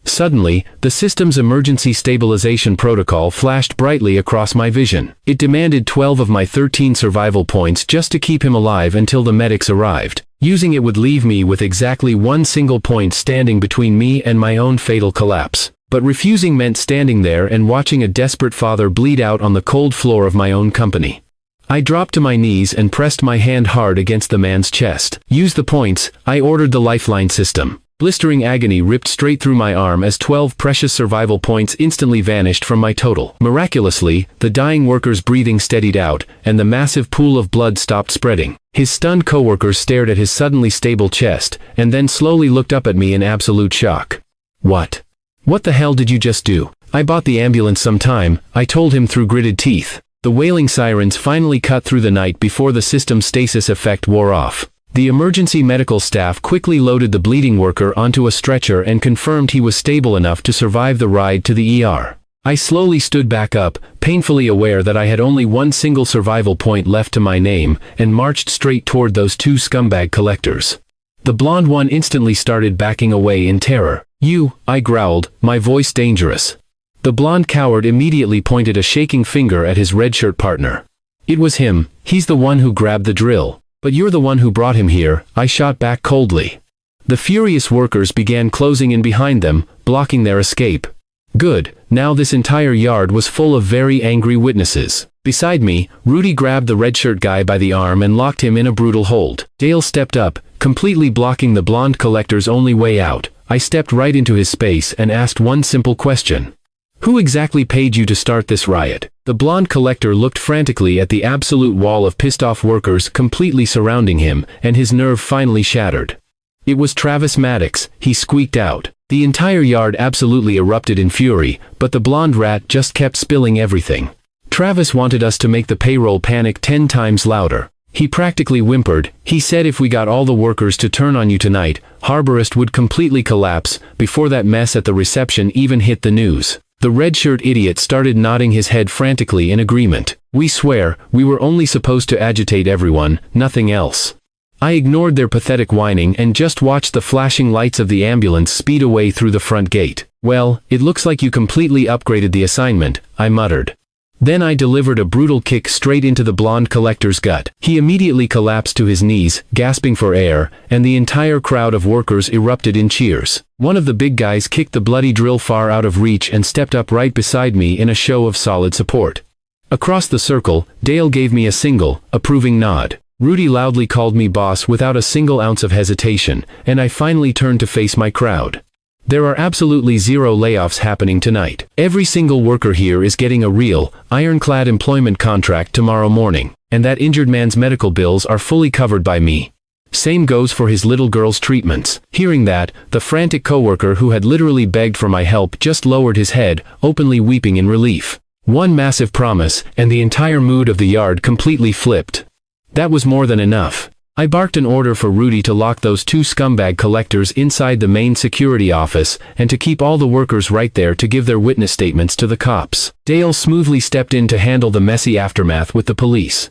Suddenly, the system's emergency stabilization protocol flashed brightly across my vision. It demanded 12 of my 13 survival points just to keep him alive until the medics arrived. Using it would leave me with exactly one single point standing between me and my own fatal collapse. But refusing meant standing there and watching a desperate father bleed out on the cold floor of my own company. I dropped to my knees and pressed my hand hard against the man's chest. "Use the points," I ordered the lifeline system. Blistering agony ripped straight through my arm as 12 precious survival points instantly vanished from my total. Miraculously, the dying worker's breathing steadied out, and the massive pool of blood stopped spreading. His stunned coworker stared at his suddenly stable chest, and then slowly looked up at me in absolute shock. "What? What the hell did you just do?" "I bought the ambulance some time," I told him through gritted teeth. The wailing sirens finally cut through the night before the system's stasis effect wore off. The emergency medical staff quickly loaded the bleeding worker onto a stretcher and confirmed he was stable enough to survive the ride to the ER. I slowly stood back up, painfully aware that I had only one single survival point left to my name, and marched straight toward those two scumbag collectors. The blonde one instantly started backing away in terror. "You," I growled, my voice dangerous. The blonde coward immediately pointed a shaking finger at his red shirt partner. "It was him. He's the one who grabbed the drill." "But you're the one who brought him here," I shot back coldly. The furious workers began closing in behind them, blocking their escape. Good, now this entire yard was full of very angry witnesses. Beside me, Rudy grabbed the red shirt guy by the arm and locked him in a brutal hold. Dale stepped up, completely blocking the blonde collector's only way out. I stepped right into his space and asked one simple question. "Who exactly paid you to start this riot?" The blonde collector looked frantically at the absolute wall of pissed-off workers completely surrounding him, and his nerve finally shattered. "It was Travis Maddox," he squeaked out. The entire yard absolutely erupted in fury, but the blonde rat just kept spilling everything. "Travis wanted us to make the payroll panic 10 times louder. He practically whimpered. He said if we got all the workers to turn on you tonight, Harborist would completely collapse, before that mess at the reception even hit the news." The red shirt idiot started nodding his head frantically in agreement. "We swear, we were only supposed to agitate everyone, nothing else." I ignored their pathetic whining and just watched the flashing lights of the ambulance speed away through the front gate. "Well, it looks like you completely upgraded the assignment," I muttered. Then I delivered a brutal kick straight into the blonde collector's gut. He immediately collapsed to his knees, gasping for air, and the entire crowd of workers erupted in cheers. One of the big guys kicked the bloody drill far out of reach and stepped up right beside me in a show of solid support. Across the circle, Dale gave me a single, approving nod. Rudy loudly called me boss without a single ounce of hesitation, and I finally turned to face my crowd. There are absolutely zero layoffs happening tonight. Every single worker here is getting a real, ironclad employment contract tomorrow morning, and that injured man's medical bills are fully covered by me. Same goes for his little girl's treatments. Hearing that, the frantic coworker who had literally begged for my help just lowered his head, openly weeping in relief. One massive promise, and the entire mood of the yard completely flipped. That was more than enough. I barked an order for Rudy to lock those two scumbag collectors inside the main security office and to keep all the workers right there to give their witness statements to the cops. Dale smoothly stepped in to handle the messy aftermath with the police.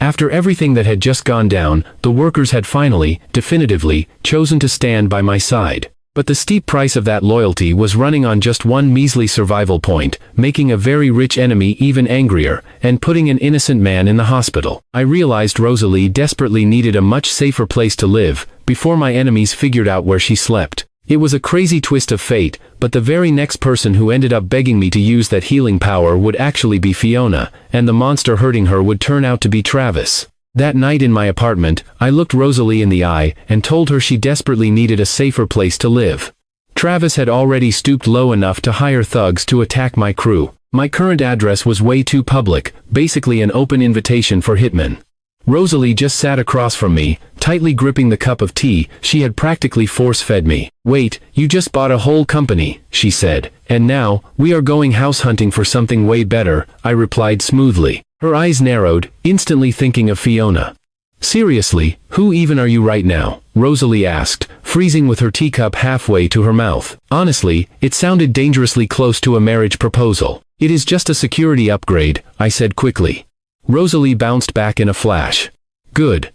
After everything that had just gone down, the workers had finally, definitively, chosen to stand by my side. But the steep price of that loyalty was running on just one measly survival point, making a very rich enemy even angrier, and putting an innocent man in the hospital. I realized Rosalie desperately needed a much safer place to live, before my enemies figured out where she slept. It was a crazy twist of fate, but the very next person who ended up begging me to use that healing power would actually be Fiona, and the monster hurting her would turn out to be Travis. That night in my apartment, I looked Rosalie in the eye and told her she desperately needed a safer place to live. Travis had already stooped low enough to hire thugs to attack my crew. My current address was way too public, basically an open invitation for hitmen. Rosalie just sat across from me, tightly gripping the cup of tea she had practically force-fed me. "Wait, you just bought a whole company," she said, "and now, we are going house hunting for something way better," I replied smoothly. Her eyes narrowed, instantly thinking of Fiona. "Seriously, who even are you right now?" Rosalie asked, freezing with her teacup halfway to her mouth. Honestly, it sounded dangerously close to a marriage proposal. "It is just a security upgrade," I said quickly. Rosalie bounced back in a flash. "Good.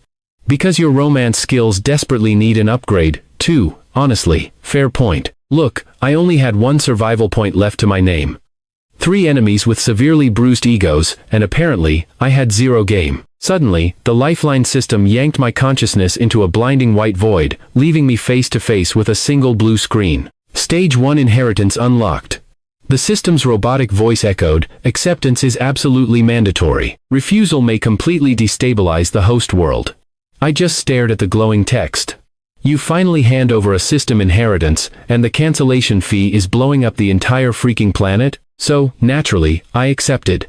Because your romance skills desperately need an upgrade, too, honestly, fair point. Look, I only had one survival point left to my name. 3 enemies with severely bruised egos, and apparently, I had 0 game." Suddenly, the Lifeline system yanked my consciousness into a blinding white void, leaving me face to face with a single blue screen. Stage 1 inheritance unlocked. The system's robotic voice echoed, "Acceptance is absolutely mandatory. Refusal may completely destabilize the host world." I just stared at the glowing text. "You finally hand over a system inheritance, and the cancellation fee is blowing up the entire freaking planet?" So, naturally, I accepted.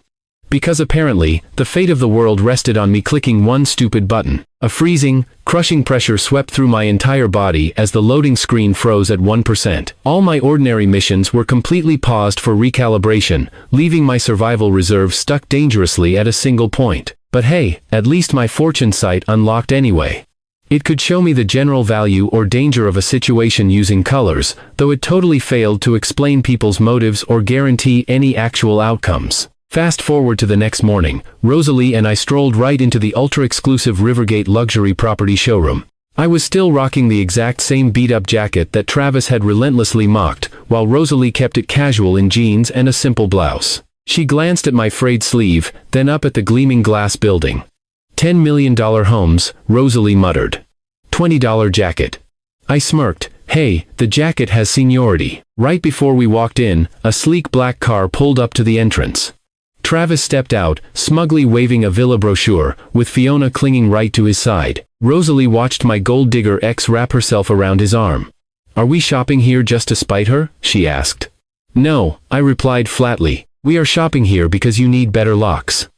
Because apparently, the fate of the world rested on me clicking one stupid button. A freezing, crushing pressure swept through my entire body as the loading screen froze at 1%. All my ordinary missions were completely paused for recalibration, leaving my survival reserve stuck dangerously at a single point. But hey, at least my fortune sight unlocked anyway. It could show me the general value or danger of a situation using colors, though it totally failed to explain people's motives or guarantee any actual outcomes. Fast forward to the next morning, Rosalie and I strolled right into the ultra-exclusive Rivergate luxury property showroom. I was still rocking the exact same beat-up jacket that Travis had relentlessly mocked, while Rosalie kept it casual in jeans and a simple blouse. She glanced at my frayed sleeve, then up at the gleaming glass building. $10 million homes, Rosalie muttered. $20 jacket. I smirked. Hey, the jacket has seniority. Right before we walked in, a sleek black car pulled up to the entrance. Travis stepped out, smugly waving a villa brochure, with Fiona clinging right to his side. Rosalie watched my gold digger ex wrap herself around his arm. "Are we shopping here just to spite her?" she asked. "No," I replied flatly. "We are shopping here because you need better locks."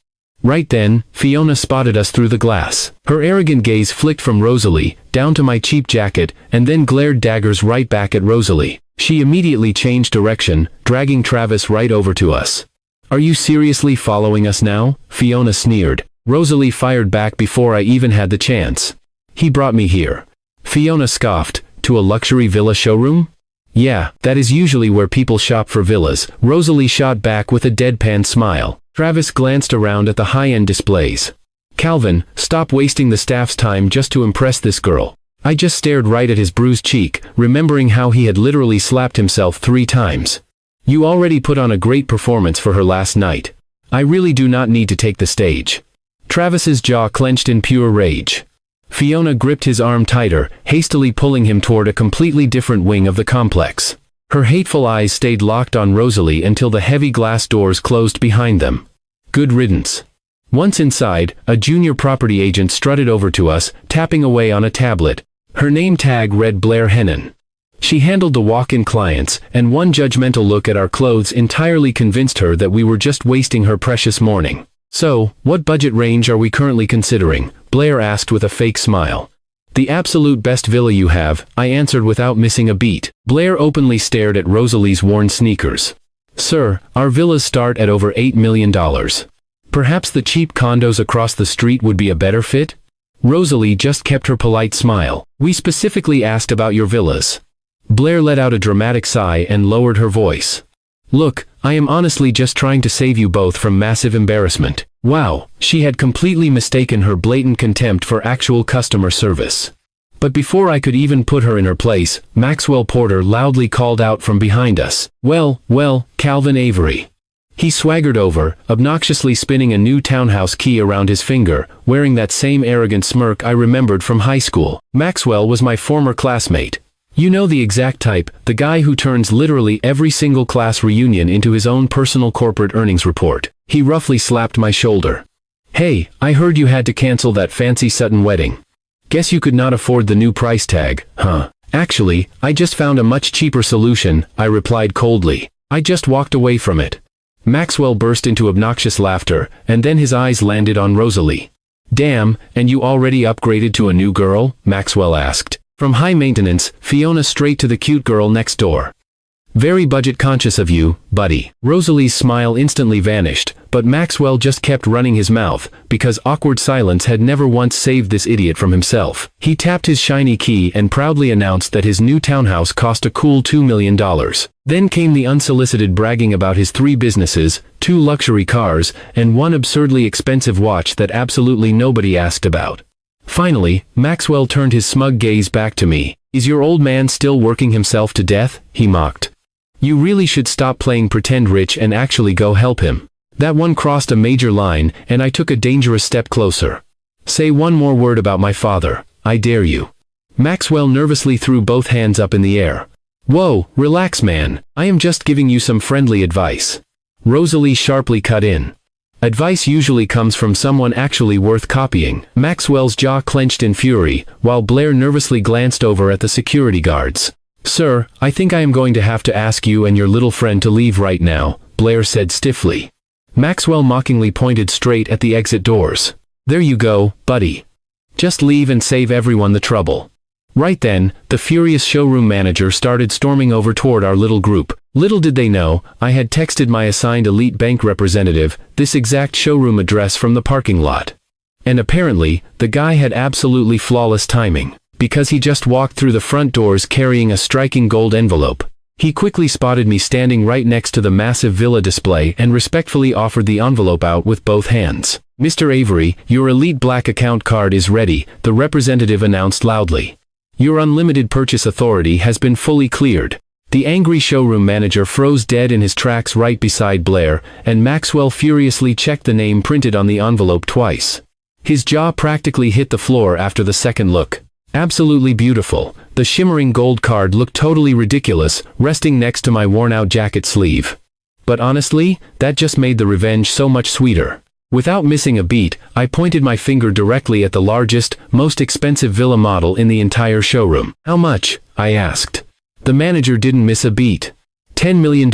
Right then, Fiona spotted us through the glass. Her arrogant gaze flicked from Rosalie, down to my cheap jacket, and then glared daggers right back at Rosalie. She immediately changed direction, dragging Travis right over to us. "Are you seriously following us now?" Fiona sneered. Rosalie fired back before I even had the chance. "He brought me here." Fiona scoffed. "To a luxury villa showroom?" "Yeah, that is usually where people shop for villas," Rosalie shot back with a deadpan smile. Travis glanced around at the high-end displays. "Calvin, stop wasting the staff's time just to impress this girl." I just stared right at his bruised cheek, remembering how he had literally slapped himself 3 times. "You already put on a great performance for her last night." I really do not need to take the stage. Travis's jaw clenched in pure rage. Fiona gripped his arm tighter, hastily pulling him toward a completely different wing of the complex. Her hateful eyes stayed locked on Rosalie until the heavy glass doors closed behind them. Good riddance. Once inside, a junior property agent strutted over to us, tapping away on a tablet. Her name tag read Blair Hennon. She handled the walk-in clients, and one judgmental look at our clothes entirely convinced her that we were just wasting her precious morning. So, what budget range are we currently considering? Blair asked with a fake smile. The absolute best villa you have, I answered without missing a beat. Blair openly stared at Rosalie's worn sneakers. Sir, our villas start at over $8 million. Perhaps the cheap condos across the street would be a better fit? Rosalie just kept her polite smile. We specifically asked about your villas. Blair let out a dramatic sigh and lowered her voice. Look, I am honestly just trying to save you both from massive embarrassment. Wow, she had completely mistaken her blatant contempt for actual customer service. But before I could even put her in her place, Maxwell Porter loudly called out from behind us. Well, Calvin Avery. He swaggered over, obnoxiously spinning a new townhouse key around his finger, wearing that same arrogant smirk I remembered from high school. Maxwell was my former classmate. You know the exact type, the guy who turns literally every single class reunion into his own personal corporate earnings report. He roughly slapped my shoulder. Hey, I heard you had to cancel that fancy Sutton wedding. Guess you could not afford the new price tag, huh? Actually, I just found a much cheaper solution, I replied coldly. I just walked away from it. Maxwell burst into obnoxious laughter, and then his eyes landed on Rosalie. Damn, and you already upgraded to a new girl? Maxwell asked. From high maintenance, Fiona straight to the cute girl next door. Very budget conscious of you, buddy. Rosalie's smile instantly vanished, but Maxwell just kept running his mouth, because awkward silence had never once saved this idiot from himself. He tapped his shiny key and proudly announced that his new townhouse cost a cool $2 million. Then came the unsolicited bragging about his 3 businesses, 2 luxury cars, and 1 absurdly expensive watch that absolutely nobody asked about. Finally, Maxwell turned his smug gaze back to me. Is your old man still working himself to death? He mocked. You really should stop playing pretend rich and actually go help him. That one crossed a major line, and I took a dangerous step closer. Say one more word about my father. I dare you. Maxwell nervously threw both hands up in the air. Whoa, relax man. I am just giving you some friendly advice. Rosalie sharply cut in. Advice usually comes from someone actually worth copying. Maxwell's jaw clenched in fury, while Blair nervously glanced over at the security guards. Sir, I think I am going to have to ask you and your little friend to leave right now, Blair said stiffly. Maxwell mockingly pointed straight at the exit doors. There you go, buddy. Just leave and save everyone the trouble. Right then, the furious showroom manager started storming over toward our little group. Little did they know, I had texted my assigned elite bank representative this exact showroom address from the parking lot. And apparently, the guy had absolutely flawless timing, because he just walked through the front doors carrying a striking gold envelope. He quickly spotted me standing right next to the massive villa display and respectfully offered the envelope out with both hands. Mr. Avery, your elite black account card is ready, the representative announced loudly. Your unlimited purchase authority has been fully cleared. The angry showroom manager froze dead in his tracks right beside Blair, and Maxwell furiously checked the name printed on the envelope twice. His jaw practically hit the floor after the second look. Absolutely beautiful, the shimmering gold card looked totally ridiculous, resting next to my worn-out jacket sleeve. But honestly, that just made the revenge so much sweeter. Without missing a beat, I pointed my finger directly at the largest, most expensive villa model in the entire showroom. How much? I asked. The manager didn't miss a beat. $10 million.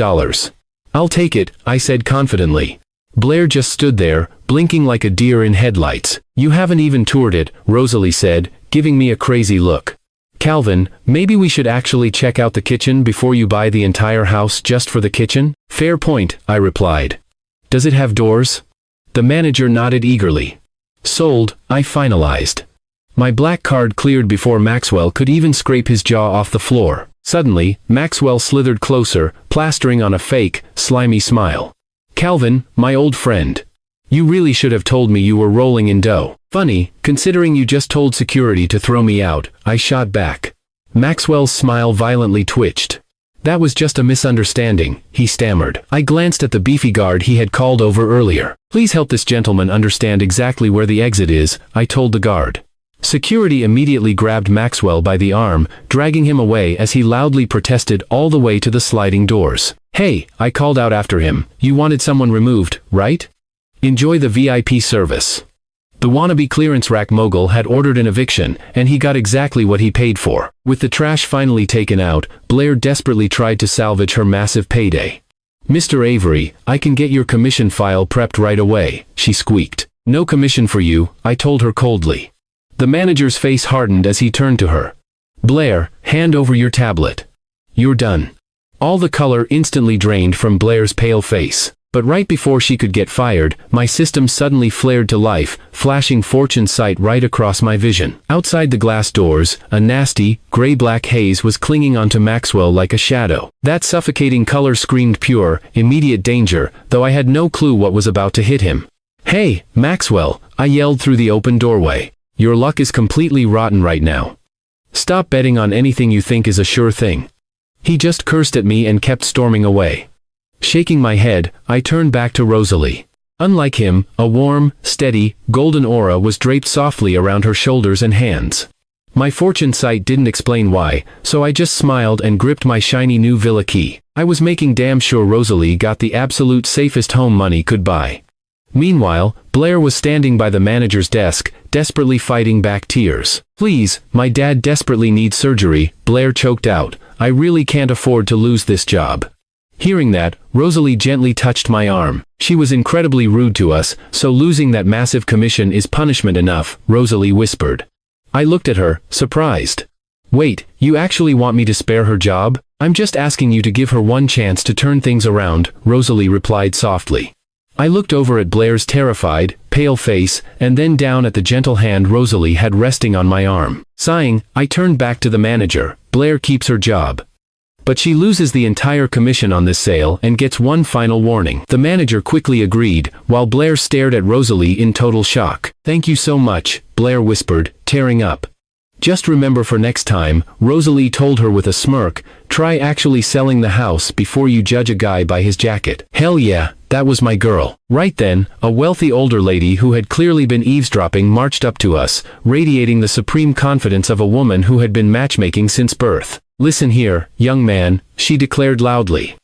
I'll take it, I said confidently. Blair just stood there, blinking like a deer in headlights. You haven't even toured it, Rosalie said, giving me a crazy look. Calvin, maybe we should actually check out the kitchen before you buy the entire house just for the kitchen? Fair point, I replied. Does it have doors? The manager nodded eagerly. Sold, I finalized. My black card cleared before Maxwell could even scrape his jaw off the floor. Suddenly, Maxwell slithered closer, plastering on a fake, slimy smile. Calvin, my old friend. You really should have told me you were rolling in dough. Funny, considering you just told security to throw me out, I shot back. Maxwell's smile violently twitched. That was just a misunderstanding, he stammered. I glanced at the beefy guard he had called over earlier. Please help this gentleman understand exactly where the exit is, I told the guard. Security immediately grabbed Maxwell by the arm, dragging him away as he loudly protested all the way to the sliding doors. Hey, I called out after him, you wanted someone removed, right? Enjoy the VIP service. The wannabe clearance rack mogul had ordered an eviction, and he got exactly what he paid for. With the trash finally taken out, Blair desperately tried to salvage her massive payday. Mr. Avery, I can get your commission file prepped right away, she squeaked. No commission for you, I told her coldly. The manager's face hardened as he turned to her. Blair, hand over your tablet. You're done. All the color instantly drained from Blair's pale face. But right before she could get fired, my system suddenly flared to life, flashing fortune sight right across my vision. Outside the glass doors, a nasty, gray-black haze was clinging onto Maxwell like a shadow. That suffocating color screamed pure, immediate danger, though I had no clue what was about to hit him. Hey, Maxwell, I yelled through the open doorway. Your luck is completely rotten right now. Stop betting on anything you think is a sure thing. He just cursed at me and kept storming away. Shaking my head, I turned back to Rosalie. Unlike him, a warm, steady, golden aura was draped softly around her shoulders and hands. My fortune sight didn't explain why, so I just smiled and gripped my shiny new villa key. I was making damn sure Rosalie got the absolute safest home money could buy. Meanwhile, Blair was standing by the manager's desk, desperately fighting back tears. Please, my dad desperately needs surgery, Blair choked out. I really can't afford to lose this job. Hearing that, Rosalie gently touched my arm. She was incredibly rude to us, so losing that massive commission is punishment enough, Rosalie whispered. I looked at her, surprised. Wait, you actually want me to spare her job? I'm just asking you to give her one chance to turn things around, Rosalie replied softly. I looked over at Blair's terrified, pale face, and then down at the gentle hand Rosalie had resting on my arm. Sighing, I turned back to the manager. Blair keeps her job. But she loses the entire commission on this sale and gets one final warning. The manager quickly agreed, while Blair stared at Rosalie in total shock. Thank you so much, Blair whispered, tearing up. Just remember for next time, Rosalie told her with a smirk, try actually selling the house before you judge a guy by his jacket. Hell yeah, that was my girl. Right then, a wealthy older lady who had clearly been eavesdropping marched up to us, radiating the supreme confidence of a woman who had been matchmaking since birth. Listen here, young man, she declared loudly.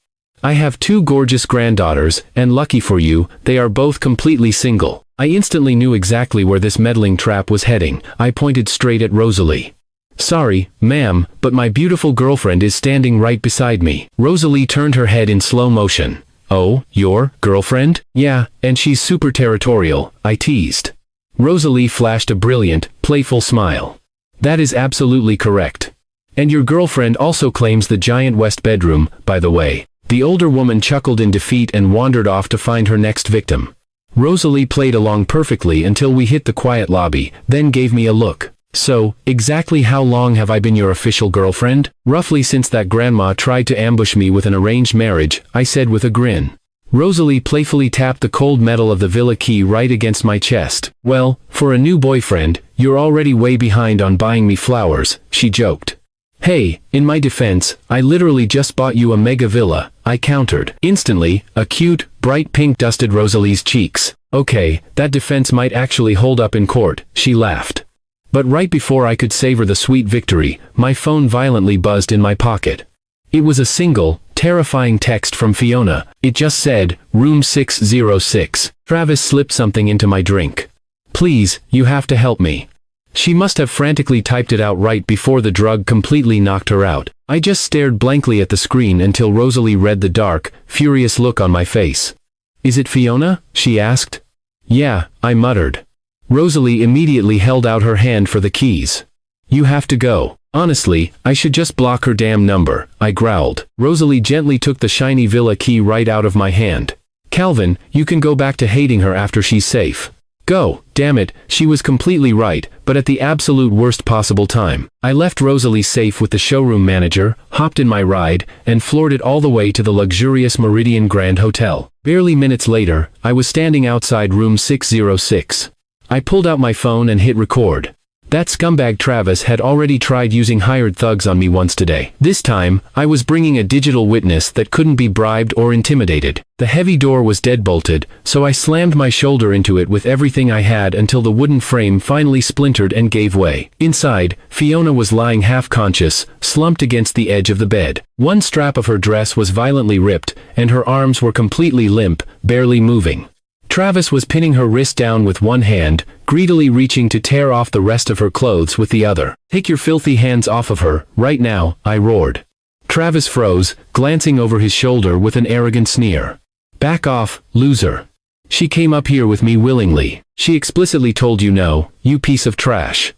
I have 2 gorgeous granddaughters, and lucky for you, they are both completely single. I instantly knew exactly where this meddling trap was heading. I pointed straight at Rosalie. Sorry, ma'am, but my beautiful girlfriend is standing right beside me. Rosalie turned her head in slow motion. Oh, your girlfriend? Yeah, and she's super territorial, I teased. Rosalie flashed a brilliant, playful smile. That is absolutely correct. And your girlfriend also claims the giant west bedroom, by the way. The older woman chuckled in defeat and wandered off to find her next victim. Rosalie played along perfectly until we hit the quiet lobby, then gave me a look. So, exactly how long have I been your official girlfriend? Roughly since that grandma tried to ambush me with an arranged marriage, I said with a grin. Rosalie playfully tapped the cold metal of the villa key right against my chest. Well, for a new boyfriend, you're already way behind on buying me flowers, she joked. Hey, in my defense, I literally just bought you a mega villa, I countered. Instantly, a cute, bright pink dusted Rosalie's cheeks. Okay, that defense might actually hold up in court, she laughed. But right before I could savor the sweet victory, my phone violently buzzed in my pocket. It was a single, terrifying text from Fiona. It just said, Room 606. Travis slipped something into my drink. Please, you have to help me. She must have frantically typed it out right before the drug completely knocked her out. I just stared blankly at the screen until Rosalie read the dark, furious look on my face. Is it Fiona? She asked. Yeah, I muttered. Rosalie immediately held out her hand for the keys. You have to go. Honestly, I should just block her damn number, I growled. Rosalie gently took the shiny villa key right out of my hand. Calvin, you can go back to hating her after she's safe. Go, damn it, she was completely right, but at the absolute worst possible time. I left Rosalie safe with the showroom manager, hopped in my ride, and floored it all the way to the luxurious Meridian Grand Hotel. Barely minutes later, I was standing outside room 606. I pulled out my phone and hit record. That scumbag Travis had already tried using hired thugs on me once today. This time, I was bringing a digital witness that couldn't be bribed or intimidated. The heavy door was deadbolted, so I slammed my shoulder into it with everything I had until the wooden frame finally splintered and gave way. Inside, Fiona was lying half-conscious, slumped against the edge of the bed. One strap of her dress was violently ripped, and her arms were completely limp, barely moving. Travis was pinning her wrist down with one hand, greedily reaching to tear off the rest of her clothes with the other. "Take your filthy hands off of her, right now," I roared. Travis froze, glancing over his shoulder with an arrogant sneer. "Back off, loser. She came up here with me willingly. She explicitly told you no, you piece of trash."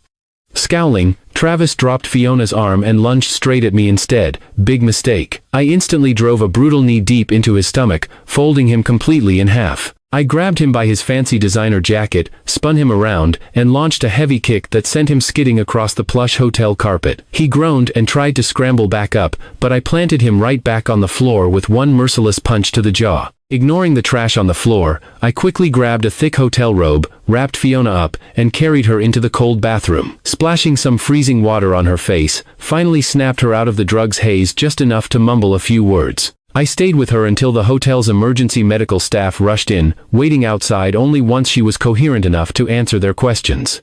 Scowling, Travis dropped Fiona's arm and lunged straight at me instead. Big mistake. I instantly drove a brutal knee deep into his stomach, folding him completely in half. I grabbed him by his fancy designer jacket, spun him around, and launched a heavy kick that sent him skidding across the plush hotel carpet. He groaned and tried to scramble back up, but I planted him right back on the floor with one merciless punch to the jaw. Ignoring the trash on the floor, I quickly grabbed a thick hotel robe, wrapped Fiona up, and carried her into the cold bathroom. Splashing some freezing water on her face, finally snapped her out of the drug's haze just enough to mumble a few words. I stayed with her until the hotel's emergency medical staff rushed in, waiting outside only once she was coherent enough to answer their questions.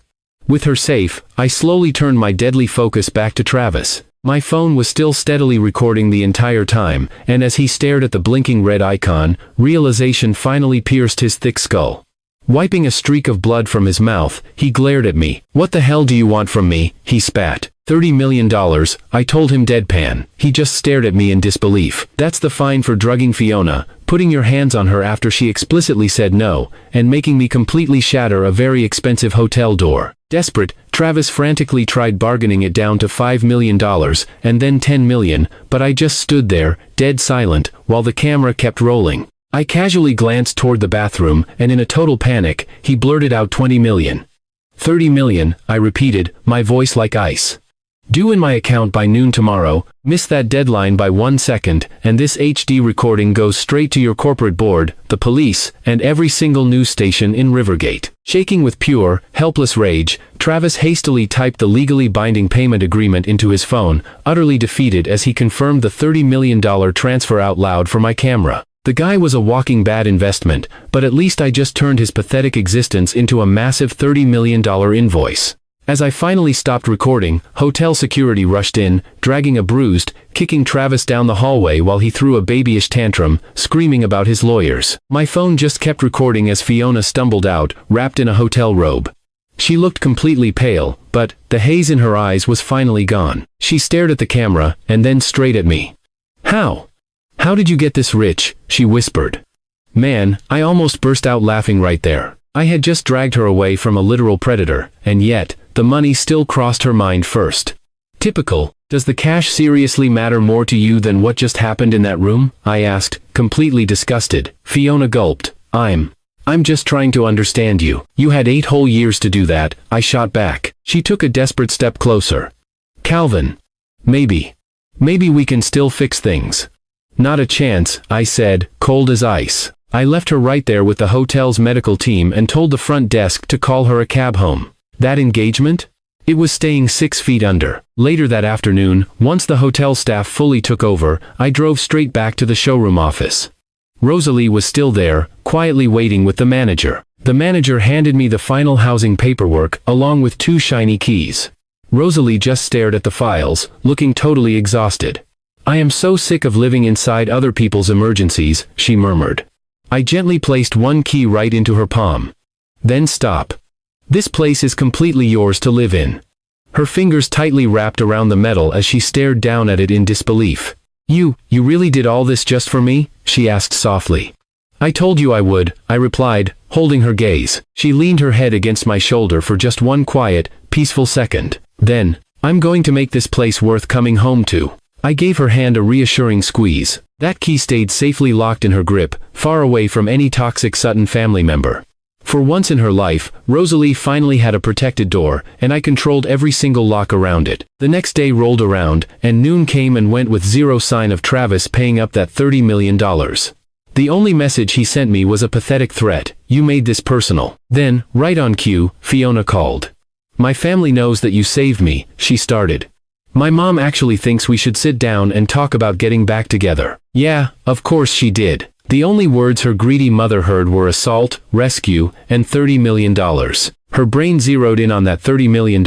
With her safe, I slowly turned my deadly focus back to Travis. My phone was still steadily recording the entire time, and as he stared at the blinking red icon, realization finally pierced his thick skull. Wiping a streak of blood from his mouth, he glared at me. "What the hell do you want from me?" he spat. $30 million, I told him deadpan. He just stared at me in disbelief. "That's the fine for drugging Fiona, putting your hands on her after she explicitly said no, and making me completely shatter a very expensive hotel door." Desperate, Travis frantically tried bargaining it down to $5 million, and then $10 million, but I just stood there, dead silent, while the camera kept rolling. I casually glanced toward the bathroom, and in a total panic, he blurted out $20 million. $30 million, I repeated, my voice like ice. "Due in my account by noon tomorrow, miss that deadline by 1 second, and this HD recording goes straight to your corporate board, the police, and every single news station in Rivergate." Shaking with pure, helpless rage, Travis hastily typed the legally binding payment agreement into his phone, utterly defeated as he confirmed the $30 million transfer out loud for my camera. The guy was a walking bad investment, but at least I just turned his pathetic existence into a massive $30 million invoice. As I finally stopped recording, hotel security rushed in, dragging a bruised, kicking Travis down the hallway while he threw a babyish tantrum, screaming about his lawyers. My phone just kept recording as Fiona stumbled out, wrapped in a hotel robe. She looked completely pale, but the haze in her eyes was finally gone. She stared at the camera, and then straight at me. How did you get this rich?" she whispered. Man, I almost burst out laughing right there. I had just dragged her away from a literal predator, and yet, the money still crossed her mind first. Typical. "Does the cash seriously matter more to you than what just happened in that room?" I asked, completely disgusted. Fiona gulped. I'm just trying to understand you. You had 8 whole years to do that," I shot back. She took a desperate step closer. "Calvin. Maybe we can still fix things." "Not a chance," I said, cold as ice. I left her right there with the hotel's medical team and told the front desk to call her a cab home. That engagement? It was staying 6 feet under. Later that afternoon, once the hotel staff fully took over, I drove straight back to the showroom office. Rosalie was still there, quietly waiting with the manager. The manager handed me the final housing paperwork, along with 2 shiny keys. Rosalie just stared at the files, looking totally exhausted. "I am so sick of living inside other people's emergencies," she murmured. I gently placed one key right into her palm. "Then stop. This place is completely yours to live in." Her fingers tightly wrapped around the metal as she stared down at it in disbelief. You really did all this just for me?" she asked softly. "I told you I would," I replied, holding her gaze. She leaned her head against my shoulder for just one quiet, peaceful second. Then, "I'm going to make this place worth coming home to." I gave her hand a reassuring squeeze. That key stayed safely locked in her grip, far away from any toxic Sutton family member. For once in her life, Rosalie finally had a protected door, and I controlled every single lock around it. The next day rolled around, and noon came and went with zero sign of Travis paying up that $30 million. The only message he sent me was a pathetic threat: "You made this personal." Then, right on cue, Fiona called. My family knows that you saved me, she started. My mom actually thinks we should sit down and talk about getting back together. Yeah, of course she did. The only words her greedy mother heard were assault, rescue, and $30 million. Her brain zeroed in on that $30 million,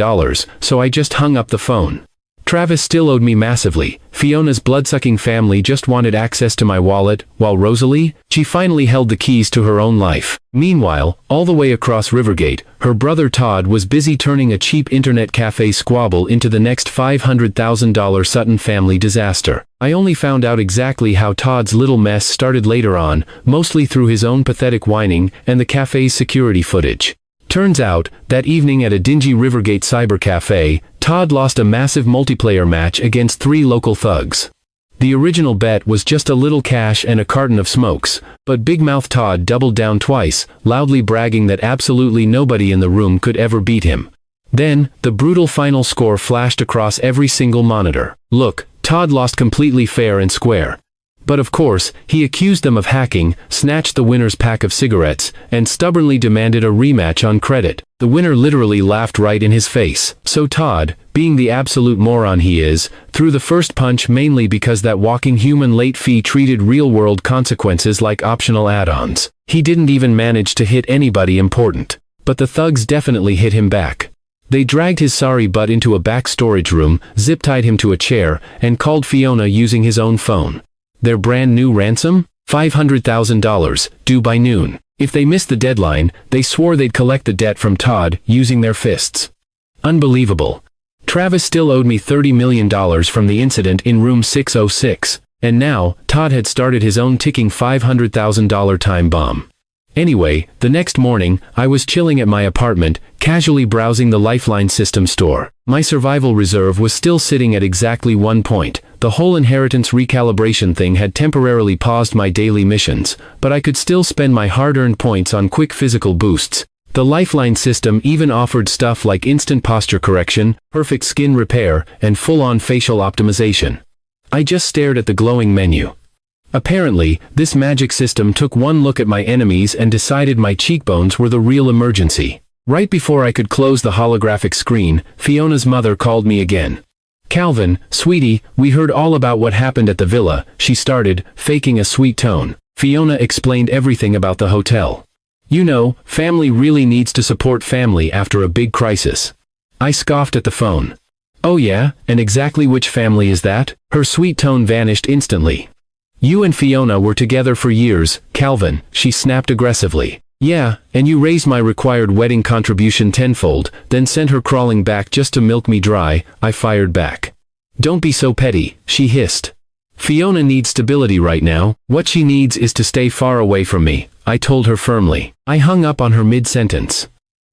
so I just hung up the phone. Travis still owed me massively. Fiona's blood-sucking family just wanted access to my wallet, while Rosalie, she finally held the keys to her own life. Meanwhile, all the way across Rivergate, her brother Todd was busy turning a cheap internet cafe squabble into the next $500,000 Sutton family disaster. I only found out exactly how Todd's little mess started later on, mostly through his own pathetic whining and the cafe's security footage. Turns out, that evening at a dingy Rivergate cyber cafe, Todd lost a massive multiplayer match against 3 local thugs. The original bet was just a little cash and a carton of smokes, but Big Mouth Todd doubled down twice, loudly bragging that absolutely nobody in the room could ever beat him. Then, the brutal final score flashed across every single monitor. Look, Todd lost completely fair and square. But of course, he accused them of hacking, snatched the winner's pack of cigarettes, and stubbornly demanded a rematch on credit. The winner literally laughed right in his face. So Todd, being the absolute moron he is, threw the first punch mainly because that walking human late fee treated real-world consequences like optional add-ons. He didn't even manage to hit anybody important. But the thugs definitely hit him back. They dragged his sorry butt into a back storage room, zip-tied him to a chair, and called Fiona using his own phone. Their brand new ransom? $500,000, due by noon. If they missed the deadline, they swore they'd collect the debt from Todd, using their fists. Unbelievable. Travis still owed me $30 million from the incident in room 606, and now, Todd had started his own ticking $500,000 time bomb. Anyway, the next morning, I was chilling at my apartment, casually browsing the Lifeline system store. My survival reserve was still sitting at exactly 1 point. The whole inheritance recalibration thing had temporarily paused my daily missions, but I could still spend my hard-earned points on quick physical boosts. The Lifeline system even offered stuff like instant posture correction, perfect skin repair, and full-on facial optimization. I just stared at the glowing menu. Apparently, this magic system took one look at my enemies and decided my cheekbones were the real emergency. Right before I could close the holographic screen, Fiona's mother called me again. "Calvin, sweetie, we heard all about what happened at the villa," she started, faking a sweet tone. Fiona explained everything about the hotel. "You know, family really needs to support family after a big crisis." I scoffed at the phone. "Oh yeah, and exactly which family is that?" Her sweet tone vanished instantly. "You and Fiona were together for years, Calvin," she snapped aggressively. "Yeah, and you raised my required wedding contribution tenfold, then sent her crawling back just to milk me dry," I fired back. "Don't be so petty," she hissed. "Fiona needs stability right now. What she needs is to stay far away from me," I told her firmly. I hung up on her mid-sentence.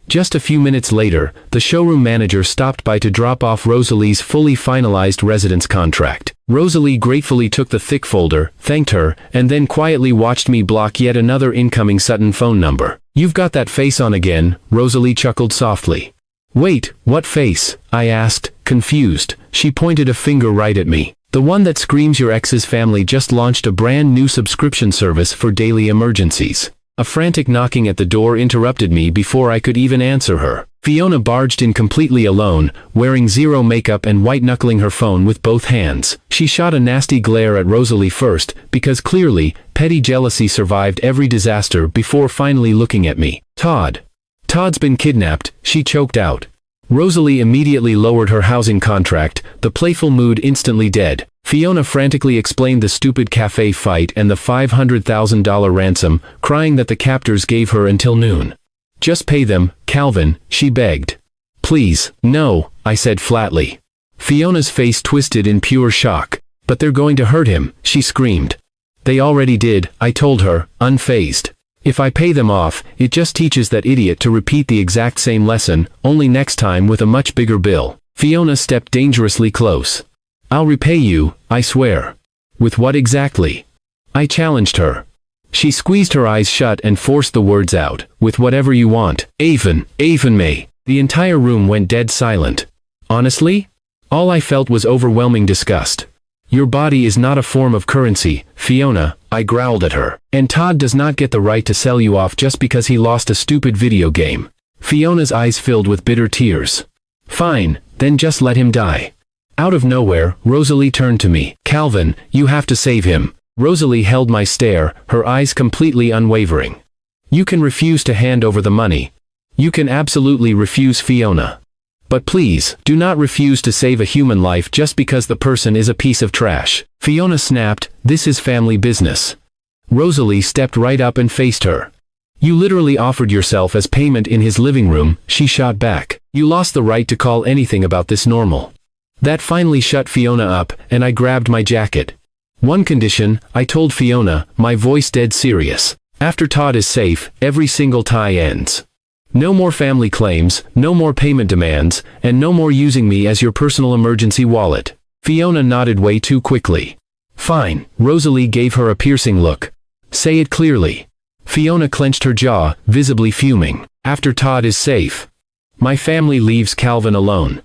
Just a few minutes later, the showroom manager stopped by to drop off Rosalie's fully finalized residence contract. Rosalie gratefully took the thick folder, thanked her, and then quietly watched me block yet another incoming Sutton phone number. "You've got that face on again," Rosalie chuckled softly. "Wait, what face?" I asked, confused. She pointed a finger right at me. "The one that screams your ex's family just launched a brand new subscription service for daily emergencies." A frantic knocking at the door interrupted me before I could even answer her. Fiona barged in completely alone, wearing zero makeup and white-knuckling her phone with both hands. She shot a nasty glare at Rosalie first, because clearly, petty jealousy survived every disaster before finally looking at me. Todd's been kidnapped," she choked out. Rosalie immediately lowered her housing contract, the playful mood instantly dead. Fiona frantically explained the stupid cafe fight and the $500,000 ransom, crying that the captors gave her until noon. "Just pay them, Calvin," she begged. "Please, no," I said flatly. Fiona's face twisted in pure shock. "But they're going to hurt him," she screamed. "They already did," I told her, unfazed. "If I pay them off, it just teaches that idiot to repeat the exact same lesson, only next time with a much bigger bill." Fiona stepped dangerously close. "I'll repay you, I swear." "With what exactly?" I challenged her. She squeezed her eyes shut and forced the words out. "With whatever you want. Even me." The entire room went dead silent. Honestly? All I felt was overwhelming disgust. "Your body is not a form of currency, Fiona," I growled at her. "And Todd does not get the right to sell you off just because he lost a stupid video game. Fiona's eyes filled with bitter tears. Fine, then just let him die. Out of nowhere, Rosalie turned to me. Calvin, you have to save him. Rosalie held my stare, her eyes completely unwavering. You can refuse to hand over the money. You can absolutely refuse Fiona. But please, do not refuse to save a human life just because the person is a piece of trash. Fiona snapped, this is family business. Rosalie stepped right up and faced her. You literally offered yourself as payment in his living room, she shot back. You lost the right to call anything about this normal. That finally shut Fiona up, and I grabbed my jacket. One condition, I told Fiona, my voice dead serious. After Todd is safe, every single tie ends. No more family claims, no more payment demands, and no more using me as your personal emergency wallet. Fiona nodded way too quickly. Fine, Rosalie gave her a piercing look. Say it clearly. Fiona clenched her jaw, visibly fuming. After Todd is safe. My family leaves Calvin alone.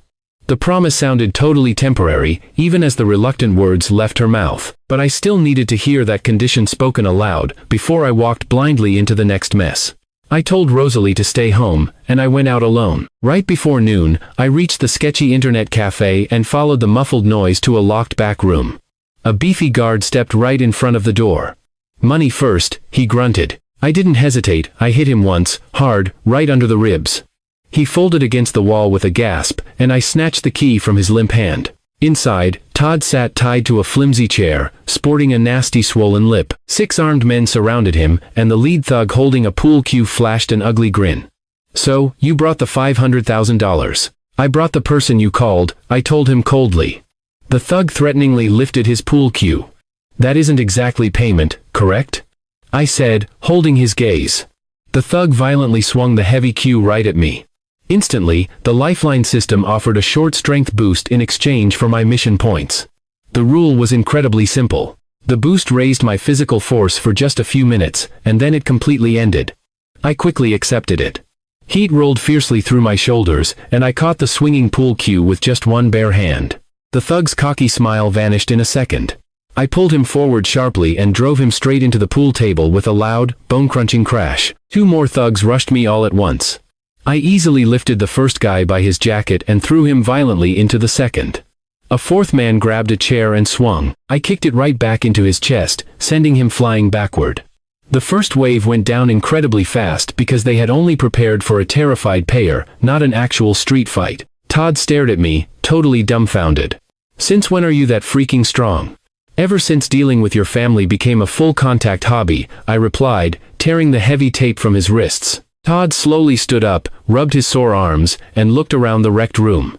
The promise sounded totally temporary, even as the reluctant words left her mouth, but I still needed to hear that condition spoken aloud, before I walked blindly into the next mess. I told Rosalie to stay home, and I went out alone. Right before noon, I reached the sketchy internet cafe and followed the muffled noise to a locked back room. A beefy guard stepped right in front of the door. Money first, he grunted. I didn't hesitate, I hit him once, hard, right under the ribs. He folded against the wall with a gasp, and I snatched the key from his limp hand. Inside, Todd sat tied to a flimsy chair, sporting a nasty swollen lip. 6 armed men surrounded him, and the lead thug holding a pool cue flashed an ugly grin. So, you brought the $500,000. I brought the person you called, I told him coldly. The thug threateningly lifted his pool cue. That isn't exactly payment, correct? I said, holding his gaze. The thug violently swung the heavy cue right at me. Instantly, the Lifeline system offered a short strength boost in exchange for my mission points. The rule was incredibly simple. The boost raised my physical force for just a few minutes, and then it completely ended. I quickly accepted it. Heat rolled fiercely through my shoulders, and I caught the swinging pool cue with just one bare hand. The thug's cocky smile vanished in a second. I pulled him forward sharply and drove him straight into the pool table with a loud, bone-crunching crash. 2 more thugs rushed me all at once. I easily lifted the first guy by his jacket and threw him violently into the second. A 4th man grabbed a chair and swung. I kicked it right back into his chest, sending him flying backward. The first wave went down incredibly fast because they had only prepared for a terrified payer, not an actual street fight. Todd stared at me, totally dumbfounded. Since when are you that freaking strong? Ever since dealing with your family became a full-contact hobby, I replied, tearing the heavy tape from his wrists. Todd slowly stood up, rubbed his sore arms, and looked around the wrecked room.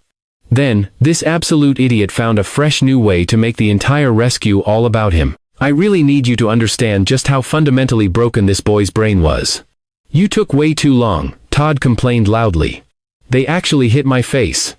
Then, this absolute idiot found a fresh new way to make the entire rescue all about him. I really need you to understand just how fundamentally broken this boy's brain was. You took way too long, Todd complained loudly. They actually hit my face.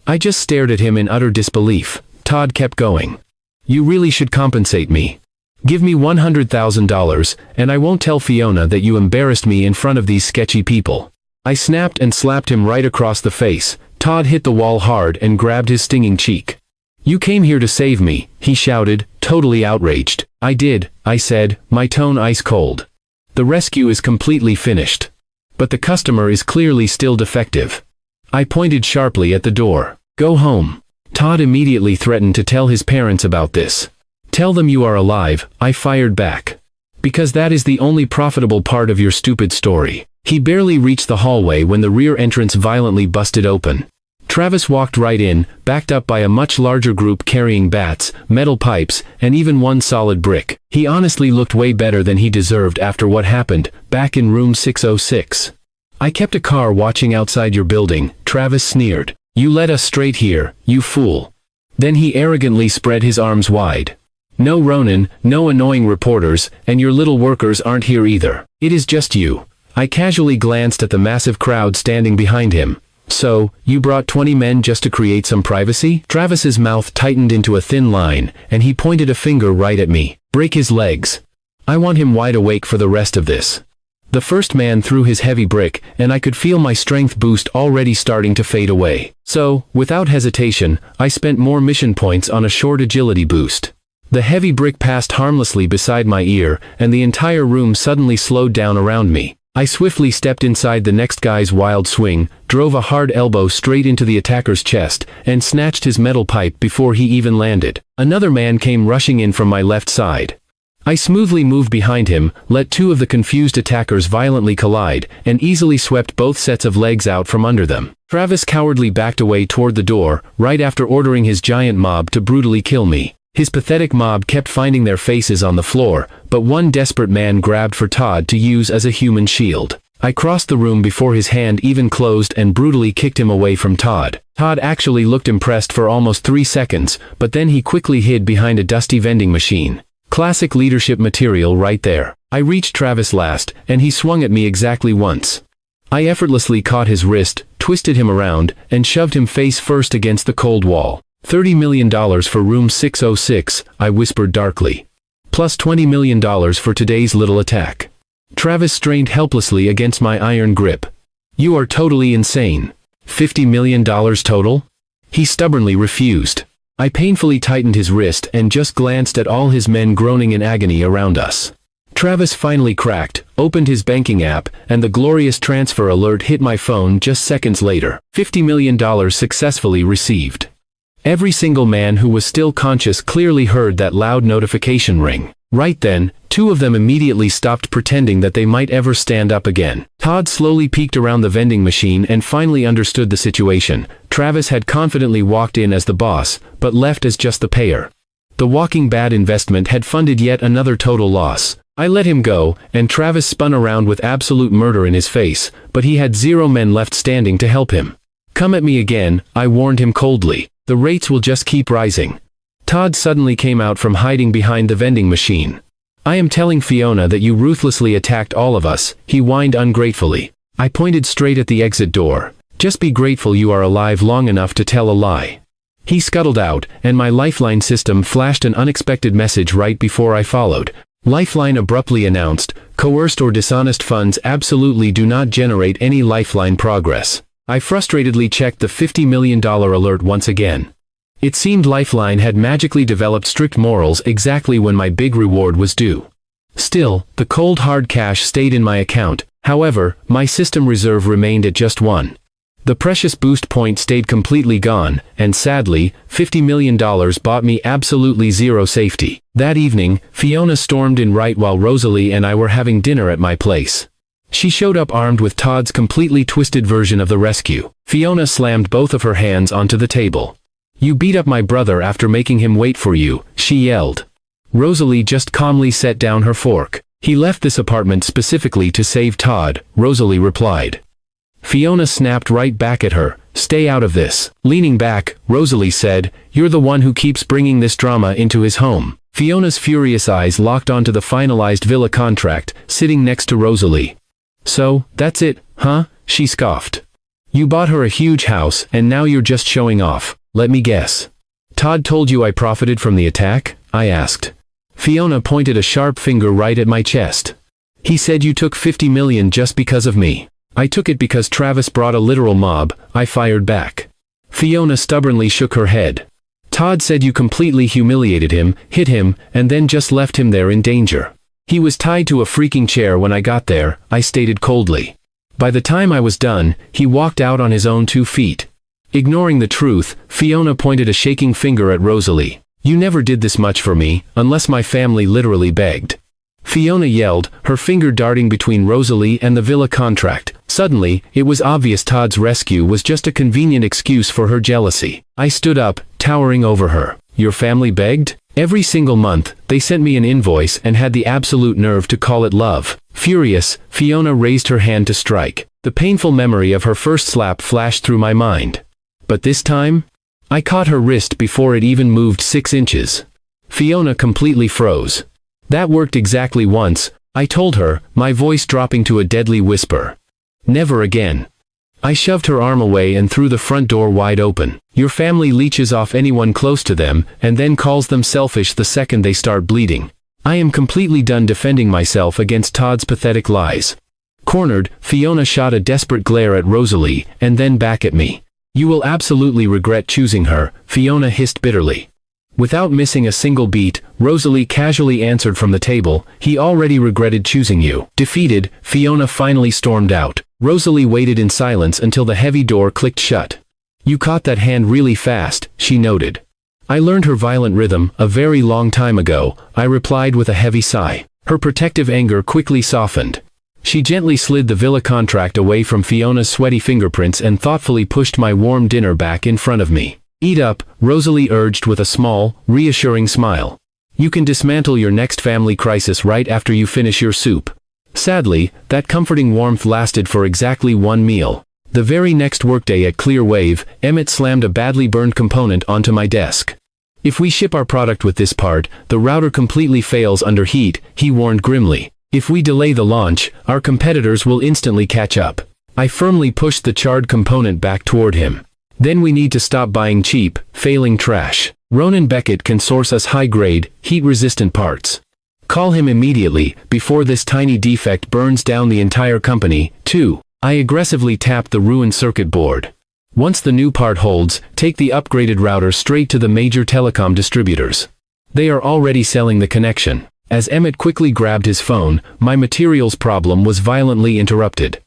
I just stared at him in utter disbelief. Todd kept going. You really should compensate me. Give me $100,000, and I won't tell Fiona that you embarrassed me in front of these sketchy people. I snapped and slapped him right across the face. Todd hit the wall hard and grabbed his stinging cheek. You came here to save me, he shouted, totally outraged. I did, I said, my tone ice cold. The rescue is completely finished. But the customer is clearly still defective. I pointed sharply at the door. Go home. Todd immediately threatened to tell his parents about this. Tell them you are alive, I fired back. Because that is the only profitable part of your stupid story. He barely reached the hallway when the rear entrance violently busted open. Travis walked right in, backed up by a much larger group carrying bats, metal pipes, and even one solid brick. He honestly looked way better than he deserved after what happened, back in room 606. I kept a car watching outside your building, Travis sneered. You led us straight here, you fool. Then he arrogantly spread his arms wide. No Ronan, no annoying reporters, and your little workers aren't here either. It is just you. I casually glanced at the massive crowd standing behind him. So, you brought 20 men just to create some privacy? Travis's mouth tightened into a thin line, and he pointed a finger right at me. Break his legs. I want him wide awake for the rest of this. The first man threw his heavy brick, and I could feel my strength boost already starting to fade away. So, without hesitation, I spent more mission points on a short agility boost. The heavy brick passed harmlessly beside my ear, and the entire room suddenly slowed down around me. I swiftly stepped inside the next guy's wild swing, drove a hard elbow straight into the attacker's chest, and snatched his metal pipe before he even landed. Another man came rushing in from my left side. I smoothly moved behind him, let two of the confused attackers violently collide, and easily swept both sets of legs out from under them. Travis cowardly backed away toward the door, right after ordering his giant mob to brutally kill me. His pathetic mob kept finding their faces on the floor, but one desperate man grabbed for Todd to use as a human shield. I crossed the room before his hand even closed and brutally kicked him away from Todd. Todd actually looked impressed for almost 3 seconds, but then he quickly hid behind a dusty vending machine. Classic leadership material right there. I reached Travis last, and he swung at me exactly once. I effortlessly caught his wrist, twisted him around, and shoved him face first against the cold wall. $30 million for room 606, I whispered darkly. Plus $20 million for today's little attack. Travis strained helplessly against my iron grip. You are totally insane. $50 million total? He stubbornly refused. I painfully tightened his wrist and just glanced at all his men groaning in agony around us. Travis finally cracked, opened his banking app, and the glorious transfer alert hit my phone just seconds later. $50 million successfully received. Every single man who was still conscious clearly heard that loud notification ring. Right then, two of them immediately stopped pretending that they might ever stand up again. Todd slowly peeked around the vending machine and finally understood the situation. Travis had confidently walked in as the boss, but left as just the payer. The Walking Bad investment had funded yet another total loss. I let him go, and Travis spun around with absolute murder in his face, but he had 0 men left standing to help him. Come at me again, I warned him coldly. The rates will just keep rising. Todd suddenly came out from hiding behind the vending machine. I am telling Fiona that you ruthlessly attacked all of us, he whined ungratefully. I pointed straight at the exit door. Just be grateful you are alive long enough to tell a lie. He scuttled out, and my Lifeline system flashed an unexpected message right before I followed. Lifeline abruptly announced, coerced or dishonest funds absolutely do not generate any Lifeline progress. I frustratedly checked the $50 million alert once again. It seemed Lifeline had magically developed strict morals exactly when my big reward was due. Still, the cold hard cash stayed in my account. However, my system reserve remained at just 1. The precious boost point stayed completely gone, and sadly, $50 million bought me absolutely 0 safety. That evening, Fiona stormed in right while Rosalie and I were having dinner at my place. She showed up armed with Todd's completely twisted version of the rescue. Fiona slammed both of her hands onto the table. You beat up my brother after making him wait for you, she yelled. Rosalie just calmly set down her fork. He left this apartment specifically to save Todd, Rosalie replied. Fiona snapped right back at her, stay out of this. Leaning back, Rosalie said, you're the one who keeps bringing this drama into his home. Fiona's furious eyes locked onto the finalized villa contract, sitting next to Rosalie. So, that's it, huh? She scoffed. You bought her a huge house, and now you're just showing off. Let me guess. Todd told you I profited from the attack? I asked. Fiona pointed a sharp finger right at my chest. He said you took $50 million just because of me. I took it because Travis brought a literal mob, I fired back. Fiona stubbornly shook her head. Todd said you completely humiliated him, hit him, and then just left him there in danger. He was tied to a freaking chair when I got there, I stated coldly. By the time I was done, he walked out on his own 2 feet. Ignoring the truth, Fiona pointed a shaking finger at Rosalie. You never did this much for me, unless my family literally begged. Fiona yelled, her finger darting between Rosalie and the villa contract. Suddenly, it was obvious Todd's rescue was just a convenient excuse for her jealousy. I stood up, towering over her. Your family begged? Every single month, they sent me an invoice and had the absolute nerve to call it love. Furious, Fiona raised her hand to strike. The painful memory of her first slap flashed through my mind. But this time? I caught her wrist before it even moved 6 inches. Fiona completely froze. That worked exactly once, I told her, my voice dropping to a deadly whisper. Never again. I shoved her arm away and threw the front door wide open. Your family leeches off anyone close to them, and then calls them selfish the second they start bleeding. I am completely done defending myself against Todd's pathetic lies. Cornered, Fiona shot a desperate glare at Rosalie, and then back at me. You will absolutely regret choosing her, Fiona hissed bitterly. Without missing a single beat, Rosalie casually answered from the table, "He already regretted choosing you." Defeated, Fiona finally stormed out. Rosalie waited in silence until the heavy door clicked shut. "You caught that hand really fast," she noted. "I learned her violent rhythm a very long time ago," I replied with a heavy sigh. Her protective anger quickly softened. She gently slid the villa contract away from Fiona's sweaty fingerprints and thoughtfully pushed my warm dinner back in front of me. "Eat up," Rosalie urged with a small, reassuring smile. "You can dismantle your next family crisis right after you finish your soup." Sadly, that comforting warmth lasted for exactly one meal. The very next workday at Clear Wave, Emmett slammed a badly burned component onto my desk. "If we ship our product with this part, the router completely fails under heat," he warned grimly. "If we delay the launch, our competitors will instantly catch up." I firmly pushed the charred component back toward him. "Then we need to stop buying cheap, failing trash. Ronan Beckett can source us high-grade, heat-resistant parts. Call him immediately, before this tiny defect burns down the entire company, too." I aggressively tapped the ruined circuit board. "Once the new part holds, take the upgraded router straight to the major telecom distributors. They are already selling the connection." As Emmett quickly grabbed his phone, my materials problem was violently interrupted.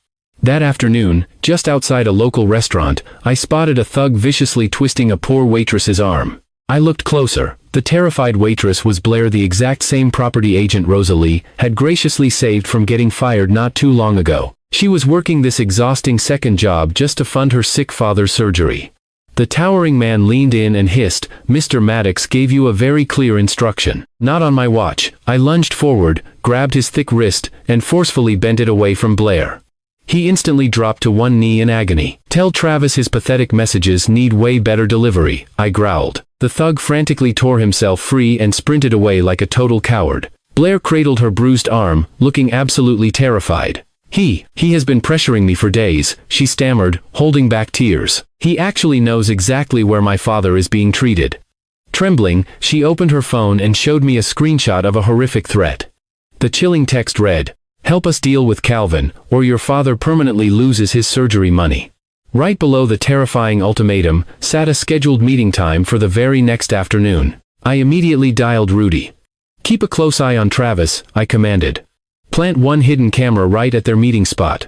That afternoon, just outside a local restaurant, I spotted a thug viciously twisting a poor waitress's arm. I looked closer. The terrified waitress was Blair, the exact same property agent Rosalie had graciously saved from getting fired not too long ago. She was working this exhausting second job just to fund her sick father's surgery. The towering man leaned in and hissed, "Mr. Maddox gave you a very clear instruction." "Not on my watch." I lunged forward, grabbed his thick wrist, and forcefully bent it away from Blair. He instantly dropped to one knee in agony. "Tell Travis his pathetic messages need way better delivery," I growled. The thug frantically tore himself free and sprinted away like a total coward. Blair cradled her bruised arm, looking absolutely terrified. He has been pressuring me for days," she stammered, holding back tears. "He actually knows exactly where my father is being treated." Trembling, she opened her phone and showed me a screenshot of a horrific threat. The chilling text read, "Help us deal with Calvin, or your father permanently loses his surgery money." Right below the terrifying ultimatum sat a scheduled meeting time for the very next afternoon. I immediately dialed Rudy. "Keep a close eye on Travis," I commanded. "Plant one hidden camera right at their meeting spot.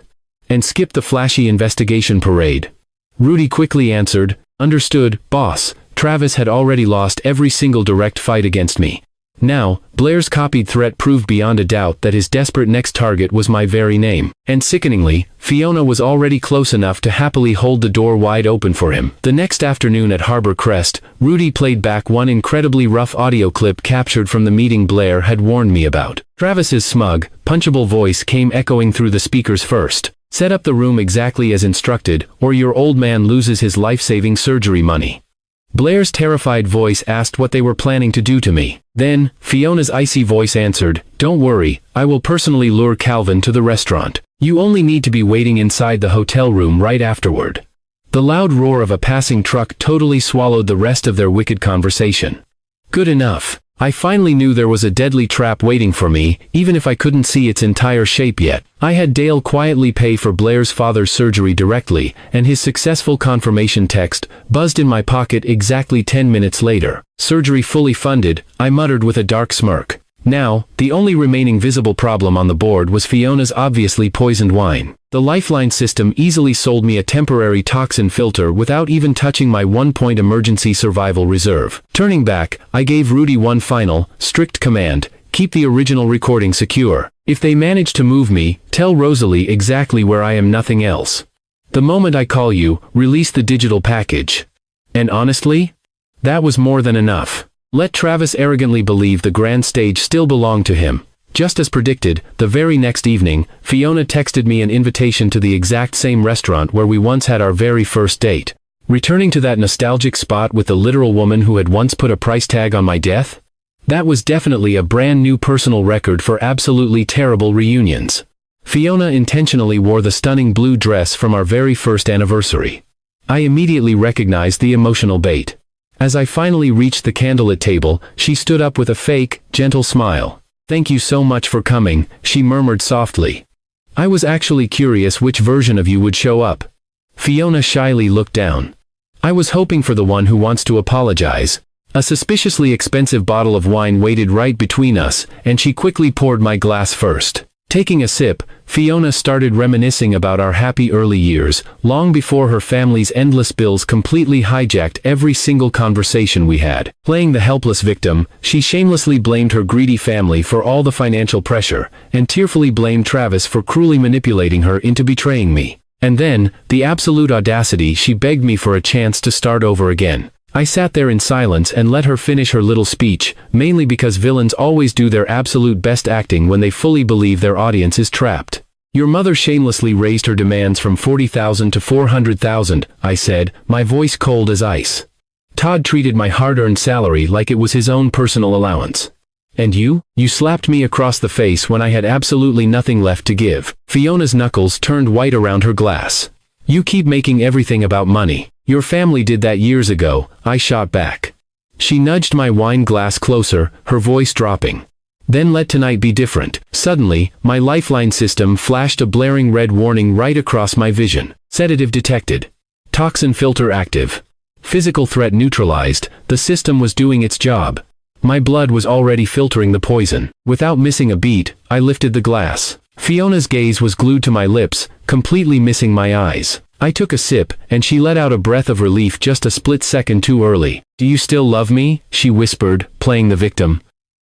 And skip the flashy investigation parade." Rudy quickly answered, "Understood, boss." Travis had already lost every single direct fight against me. Now, Blair's copied threat proved beyond a doubt that his desperate next target was my very name. And sickeningly, Fiona was already close enough to happily hold the door wide open for him. The next afternoon at Harbor Crest, Rudy played back one incredibly rough audio clip captured from the meeting Blair had warned me about. Travis's smug, punchable voice came echoing through the speakers first. "Set up the room exactly as instructed, or your old man loses his life-saving surgery money." Blair's terrified voice asked what they were planning to do to me. Then, Fiona's icy voice answered, "Don't worry, I will personally lure Calvin to the restaurant. You only need to be waiting inside the hotel room right afterward." The loud roar of a passing truck totally swallowed the rest of their wicked conversation. Good enough. I finally knew there was a deadly trap waiting for me, even if I couldn't see its entire shape yet. I had Dale quietly pay for Blair's father's surgery directly, and his successful confirmation text buzzed in my pocket exactly 10 minutes later. "Surgery fully funded," I muttered with a dark smirk. Now, the only remaining visible problem on the board was Fiona's obviously poisoned wine. The Lifeline system easily sold me a temporary toxin filter without even touching my 1-point emergency survival reserve. Turning back, I gave Rudy one final, strict command: keep the original recording secure. If they manage to move me, tell Rosalie exactly where I am, nothing else. The moment I call you, release the digital package. And honestly, that was more than enough. Let Travis arrogantly believe the grand stage still belonged to him. Just as predicted, the very next evening, Fiona texted me an invitation to the exact same restaurant where we once had our very first date. Returning to that nostalgic spot with the literal woman who had once put a price tag on my death? That was definitely a brand new personal record for absolutely terrible reunions. Fiona intentionally wore the stunning blue dress from our very first anniversary. I immediately recognized the emotional bait. As I finally reached the candlelit table, she stood up with a fake, gentle smile. "Thank you so much for coming," she murmured softly. "I was actually curious which version of you would show up." Fiona shyly looked down. "I was hoping for the one who wants to apologize." A suspiciously expensive bottle of wine waited right between us, and she quickly poured my glass first. Taking a sip, Fiona started reminiscing about our happy early years, long before her family's endless bills completely hijacked every single conversation we had. Playing the helpless victim, she shamelessly blamed her greedy family for all the financial pressure, and tearfully blamed Travis for cruelly manipulating her into betraying me. And then, the absolute audacity, she begged me for a chance to start over again. I sat there in silence and let her finish her little speech, mainly because villains always do their absolute best acting when they fully believe their audience is trapped. Your mother shamelessly raised her demands from $40,000 to $400,000, I said, my voice cold as ice. Todd treated my hard-earned salary like it was his own personal allowance. And you? You slapped me across the face when I had absolutely nothing left to give. Fiona's knuckles turned white around her glass. You keep making everything about money. Your family did that years ago, I shot back. She nudged my wine glass closer, her voice dropping. Then let tonight be different. Suddenly, my Lifeline system flashed a blaring red warning right across my vision. Sedative detected. Toxin filter active. Physical threat neutralized. The system was doing its job. My blood was already filtering the poison. Without missing a beat, I lifted the glass. Fiona's gaze was glued to my lips, completely missing my eyes. I took a sip, and she let out a breath of relief just a split second too early. Do you still love me? She whispered, playing the victim.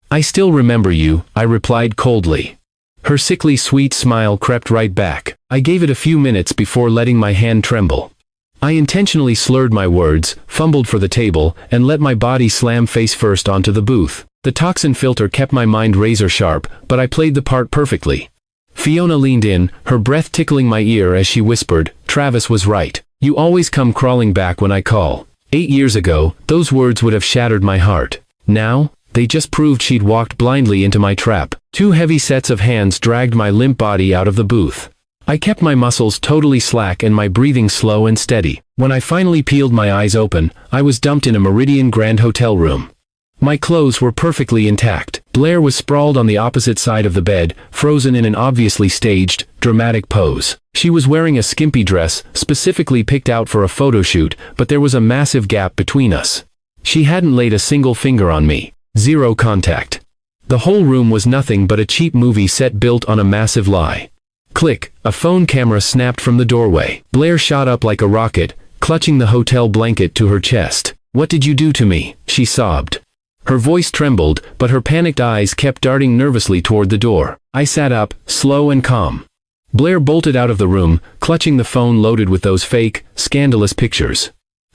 I still remember you, I replied coldly. Her sickly sweet smile crept right back. I gave it a few minutes before letting my hand tremble. I intentionally slurred my words, fumbled for the table, and let my body slam face first onto the booth. The toxin filter kept my mind razor sharp, but I played the part perfectly. Fiona leaned in, her breath tickling my ear as she whispered, Travis was right. You always come crawling back when I call. 8 years ago, those words would have shattered my heart. Now, they just proved she'd walked blindly into my trap. 2 heavy sets of hands dragged my limp body out of the booth. I kept my muscles totally slack and my breathing slow and steady. When I finally peeled my eyes open, I was dumped in a Meridian Grand hotel room. My clothes were perfectly intact. Blair was sprawled on the opposite side of the bed, frozen in an obviously staged, dramatic pose. She was wearing a skimpy dress, specifically picked out for a photo shoot, but there was a massive gap between us. She hadn't laid a single finger on me. Zero contact. The whole room was nothing but a cheap movie set built on a massive lie. Click, a phone camera snapped from the doorway. Blair shot up like a rocket, clutching the hotel blanket to her chest. What did you do to me? She sobbed. Her voice trembled, but her panicked eyes kept darting nervously toward the door. I sat up, slow and calm. Blair bolted out of the room, clutching the phone loaded with those fake, scandalous pictures.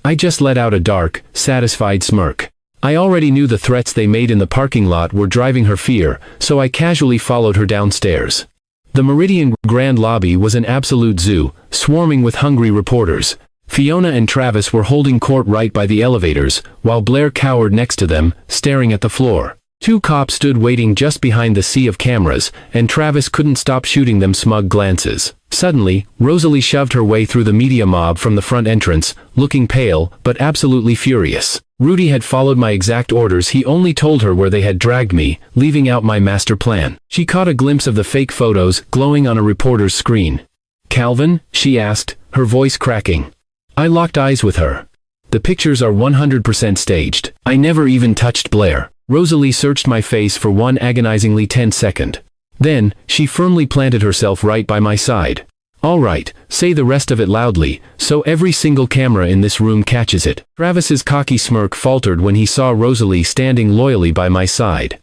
I just let out a dark, satisfied smirk. I already knew the threats they made in the parking lot were driving her fear, so I casually followed her downstairs. The Meridian Grand lobby was an absolute zoo, swarming with hungry reporters. Fiona and Travis were holding court right by the elevators, while Blair cowered next to them, staring at the floor. 2 cops stood waiting just behind the sea of cameras, and Travis couldn't stop shooting them smug glances. Suddenly, Rosalie shoved her way through the media mob from the front entrance, looking pale, but absolutely furious. Rudy had followed my exact orders. He only told her where they had dragged me, leaving out my master plan. She caught a glimpse of the fake photos glowing on a reporter's screen. Calvin? She asked, her voice cracking. I locked eyes with her. The pictures are 100% staged. I never even touched Blair. Rosalie searched my face for one agonizingly tense second. Then, she firmly planted herself right by my side. All right, say the rest of it loudly, so every single camera in this room catches it. Travis's cocky smirk faltered when he saw Rosalie standing loyally by my side.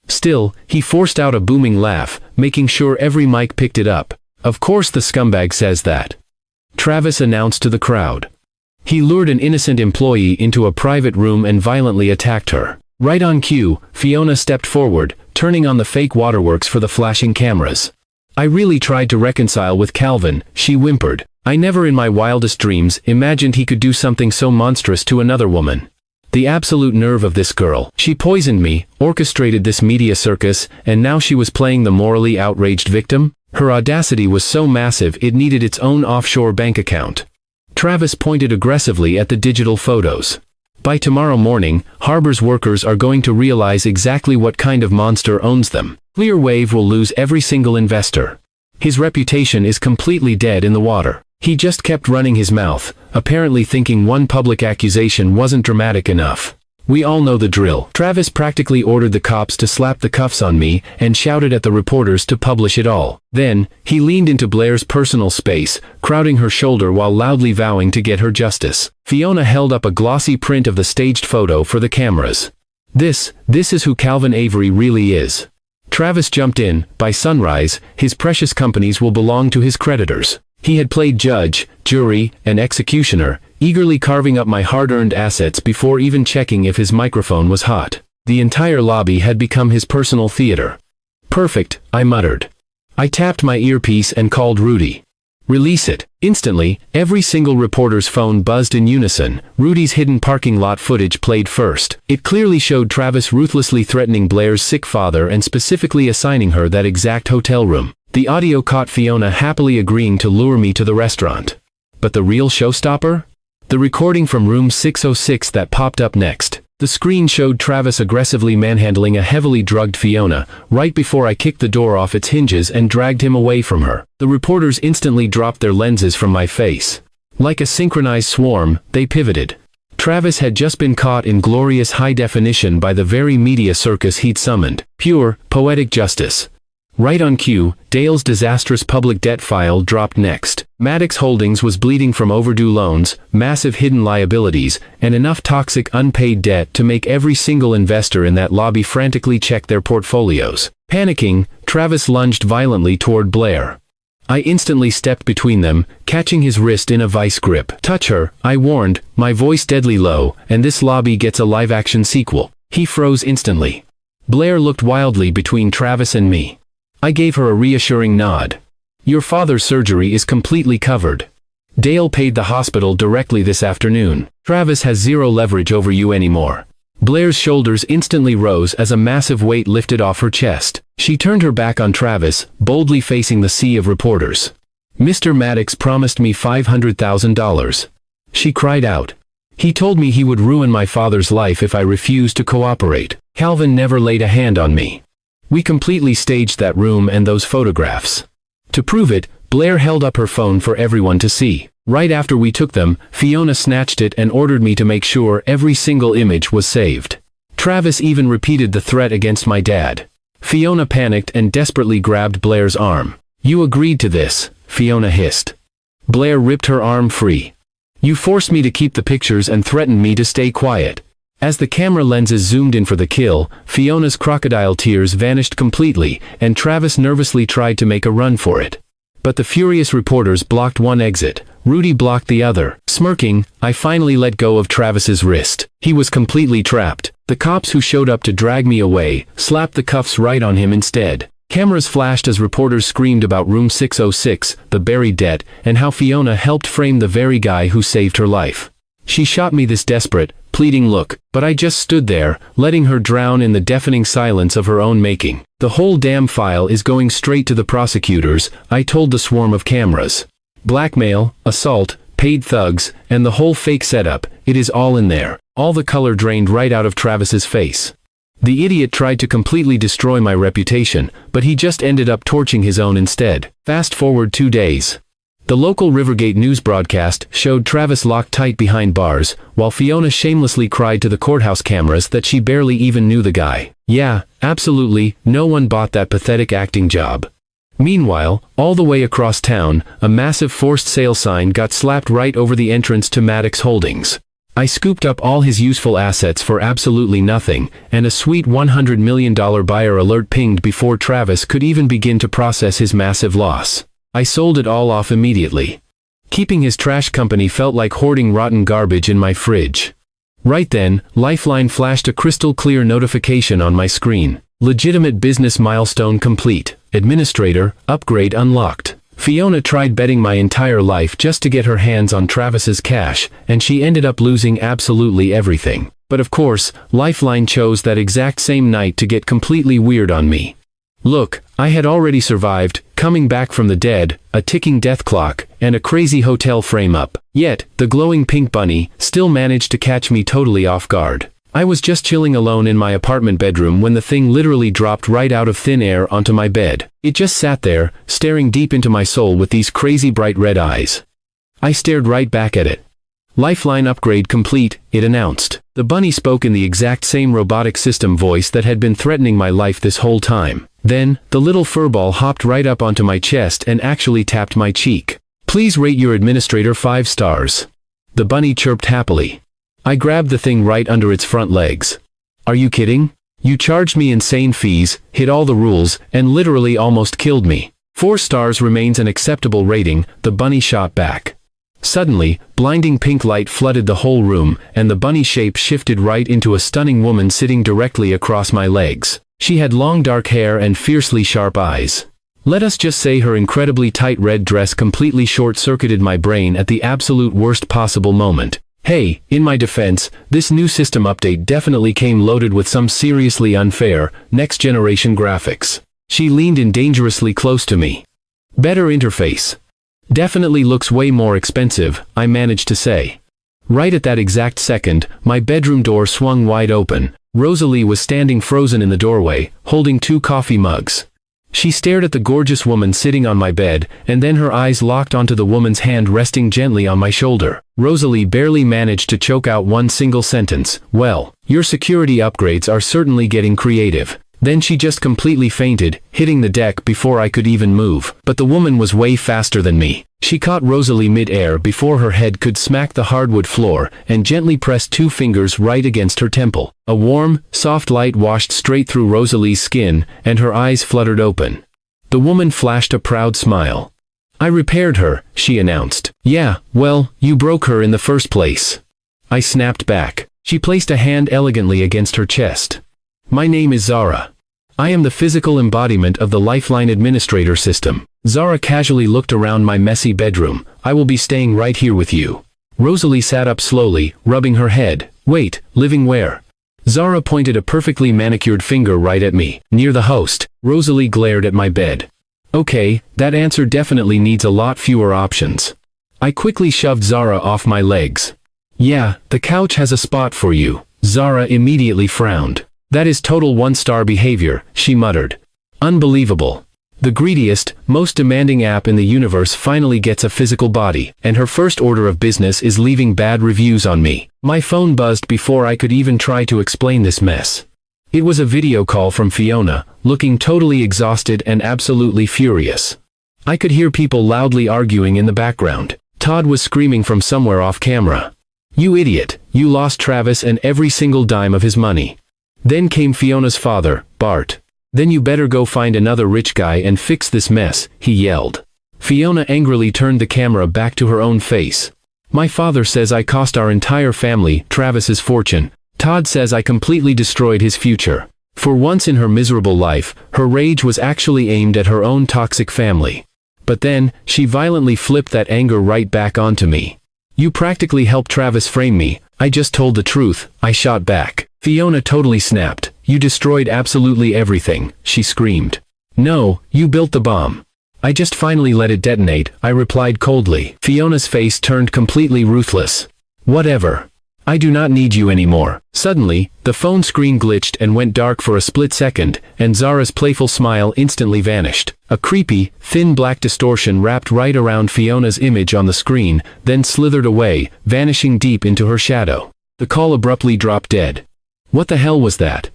Still, he forced out a booming laugh, making sure every mic picked it up. Of course the scumbag says that, Travis announced to the crowd. He lured an innocent employee into a private room and violently attacked her. Right on cue, Fiona stepped forward, turning on the fake waterworks for the flashing cameras. I really tried to reconcile with Calvin, she whimpered. I never in my wildest dreams imagined he could do something so monstrous to another woman. The absolute nerve of this girl. She poisoned me, orchestrated this media circus, and now she was playing the morally outraged victim? Her audacity was so massive it needed its own offshore bank account. Travis pointed aggressively at the digital photos. By tomorrow morning, Harbor's workers are going to realize exactly what kind of monster owns them. Clearwave will lose every single investor. His reputation is completely dead in the water. He just kept running his mouth, apparently thinking one public accusation wasn't dramatic enough. We all know the drill. Travis practically ordered the cops to slap the cuffs on me and shouted at the reporters to publish it all. Then, he leaned into Blair's personal space, crowding her shoulder while loudly vowing to get her justice. Fiona held up a glossy print of the staged photo for the cameras. This is who Calvin Avery really is. Travis jumped in. By sunrise, his precious companies will belong to his creditors. He had played judge, jury, and executioner, eagerly carving up my hard-earned assets before even checking if his microphone was hot. The entire lobby had become his personal theater. Perfect, I muttered. I tapped my earpiece and called Rudy. Release it. Instantly, every single reporter's phone buzzed in unison. Rudy's hidden parking lot footage played first. It clearly showed Travis ruthlessly threatening Blair's sick father and specifically assigning her that exact hotel room. The audio caught Fiona happily agreeing to lure me to the restaurant. But the real showstopper? The recording from room 606 that popped up next. The screen showed Travis aggressively manhandling a heavily drugged Fiona, right before I kicked the door off its hinges and dragged him away from her. The reporters instantly dropped their lenses from my face. Like a synchronized swarm, they pivoted. Travis had just been caught in glorious high definition by the very media circus he'd summoned. Pure, poetic justice. Right on cue, Dale's disastrous public debt file dropped next. Maddox Holdings was bleeding from overdue loans, massive hidden liabilities, and enough toxic unpaid debt to make every single investor in that lobby frantically check their portfolios. Panicking, Travis lunged violently toward Blair. I instantly stepped between them, catching his wrist in a vice grip. Touch her, I warned, my voice deadly low, and this lobby gets a live-action sequel. He froze instantly. Blair looked wildly between Travis and me. I gave her a reassuring nod. Your father's surgery is completely covered. Dale paid the hospital directly this afternoon. Travis has zero leverage over you anymore. Blair's shoulders instantly rose as a massive weight lifted off her chest. She turned her back on Travis, boldly facing the sea of reporters. Mr. Maddox promised me $500,000. She cried out. He told me he would ruin my father's life if I refused to cooperate. Calvin never laid a hand on me. We completely staged that room and those photographs. To prove it, Blair held up her phone for everyone to see. Right after we took them, Fiona snatched it and ordered me to make sure every single image was saved. Travis even repeated the threat against my dad. Fiona panicked and desperately grabbed Blair's arm. You agreed to this, Fiona hissed. Blair ripped her arm free. You forced me to keep the pictures and threatened me to stay quiet. As the camera lenses zoomed in for the kill, Fiona's crocodile tears vanished completely, and Travis nervously tried to make a run for it. But the furious reporters blocked one exit. Rudy blocked the other. Smirking, I finally let go of Travis's wrist. He was completely trapped. The cops who showed up to drag me away slapped the cuffs right on him instead. Cameras flashed as reporters screamed about room 606, the buried debt, and how Fiona helped frame the very guy who saved her life. She shot me this desperate, pleading look, but I just stood there, letting her drown in the deafening silence of her own making. The whole damn file is going straight to the prosecutors, I told the swarm of cameras. Blackmail, assault, paid thugs, and the whole fake setup, it is all in there. All the color drained right out of Travis's face. The idiot tried to completely destroy my reputation, but he just ended up torching his own instead. Fast forward 2 days. The local Rivergate news broadcast showed Travis locked tight behind bars, while Fiona shamelessly cried to the courthouse cameras that she barely even knew the guy. Yeah, absolutely, no one bought that pathetic acting job. Meanwhile, all the way across town, a massive forced sale sign got slapped right over the entrance to Maddox Holdings. I scooped up all his useful assets for absolutely nothing, and a sweet $100 million buyer alert pinged before Travis could even begin to process his massive loss. I sold it all off immediately. Keeping his trash company felt like hoarding rotten garbage in my fridge. Right then, Lifeline flashed a crystal clear notification on my screen. Legitimate business milestone complete. Administrator, upgrade unlocked. Fiona tried betting my entire life just to get her hands on Travis's cash, and she ended up losing absolutely everything. But of course, Lifeline chose that exact same night to get completely weird on me. Look, I had already survived, coming back from the dead, a ticking death clock, and a crazy hotel frame-up. Yet, the glowing pink bunny still managed to catch me totally off guard. I was just chilling alone in my apartment bedroom when the thing literally dropped right out of thin air onto my bed. It just sat there, staring deep into my soul with these crazy bright red eyes. I stared right back at it. Lifeline upgrade complete, it announced. The bunny spoke in the exact same robotic system voice that had been threatening my life this whole time. Then, the little furball hopped right up onto my chest and actually tapped my cheek. Please rate your administrator 5 stars. The bunny chirped happily. I grabbed the thing right under its front legs. Are you kidding? You charged me insane fees, hit all the rules, and literally almost killed me. 4 stars remains an acceptable rating, the bunny shot back. Suddenly, blinding pink light flooded the whole room, and the bunny shape shifted right into a stunning woman sitting directly across my legs. She had long dark hair and fiercely sharp eyes. Let us just say her incredibly tight red dress completely short-circuited my brain at the absolute worst possible moment. Hey, in my defense, this new system update definitely came loaded with some seriously unfair, next-generation graphics. She leaned in dangerously close to me. Better interface. Definitely looks way more expensive, I managed to say. Right at that exact second, my bedroom door swung wide open. Rosalie was standing frozen in the doorway, holding 2 coffee mugs. She stared at the gorgeous woman sitting on my bed, and then her eyes locked onto the woman's hand resting gently on my shoulder. Rosalie barely managed to choke out one single sentence. Well, your security upgrades are certainly getting creative. Then she just completely fainted, hitting the deck before I could even move. But the woman was way faster than me. She caught Rosalie mid-air before her head could smack the hardwood floor, and gently pressed 2 fingers right against her temple. A warm, soft light washed straight through Rosalie's skin, and her eyes fluttered open. The woman flashed a proud smile. I repaired her, she announced. Yeah, well, you broke her in the first place. I snapped back. She placed a hand elegantly against her chest. My name is Zara. I am the physical embodiment of the Lifeline administrator system. Zara casually looked around my messy bedroom. I will be staying right here with you. Rosalie sat up slowly, rubbing her head. Wait, living where? Zara pointed a perfectly manicured finger right at me. Near the host. Rosalie glared at my bed. Okay, that answer definitely needs a lot fewer options. I quickly shoved Zara off my legs. Yeah, the couch has a spot for you. Zara immediately frowned. That is total 1-star behavior, she muttered. Unbelievable. The greediest, most demanding app in the universe finally gets a physical body, and her first order of business is leaving bad reviews on me. My phone buzzed before I could even try to explain this mess. It was a video call from Fiona, looking totally exhausted and absolutely furious. I could hear people loudly arguing in the background. Todd was screaming from somewhere off camera. You idiot, you lost Travis and every single dime of his money. Then came Fiona's father, Bart. Then you better go find another rich guy and fix this mess, he yelled. Fiona angrily turned the camera back to her own face. My father says I cost our entire family, Travis's fortune. Todd says I completely destroyed his future. For once in her miserable life, her rage was actually aimed at her own toxic family. But then, she violently flipped that anger right back onto me. You practically helped Travis frame me. I just told the truth, I shot back. Fiona totally snapped. You destroyed absolutely everything, she screamed. No, you built the bomb. I just finally let it detonate, I replied coldly. Fiona's face turned completely ruthless. Whatever. I do not need you anymore. Suddenly, the phone screen glitched and went dark for a split second, and Zara's playful smile instantly vanished. A creepy, thin black distortion wrapped right around Fiona's image on the screen, then slithered away, vanishing deep into her shadow. The call abruptly dropped dead. What the hell was that?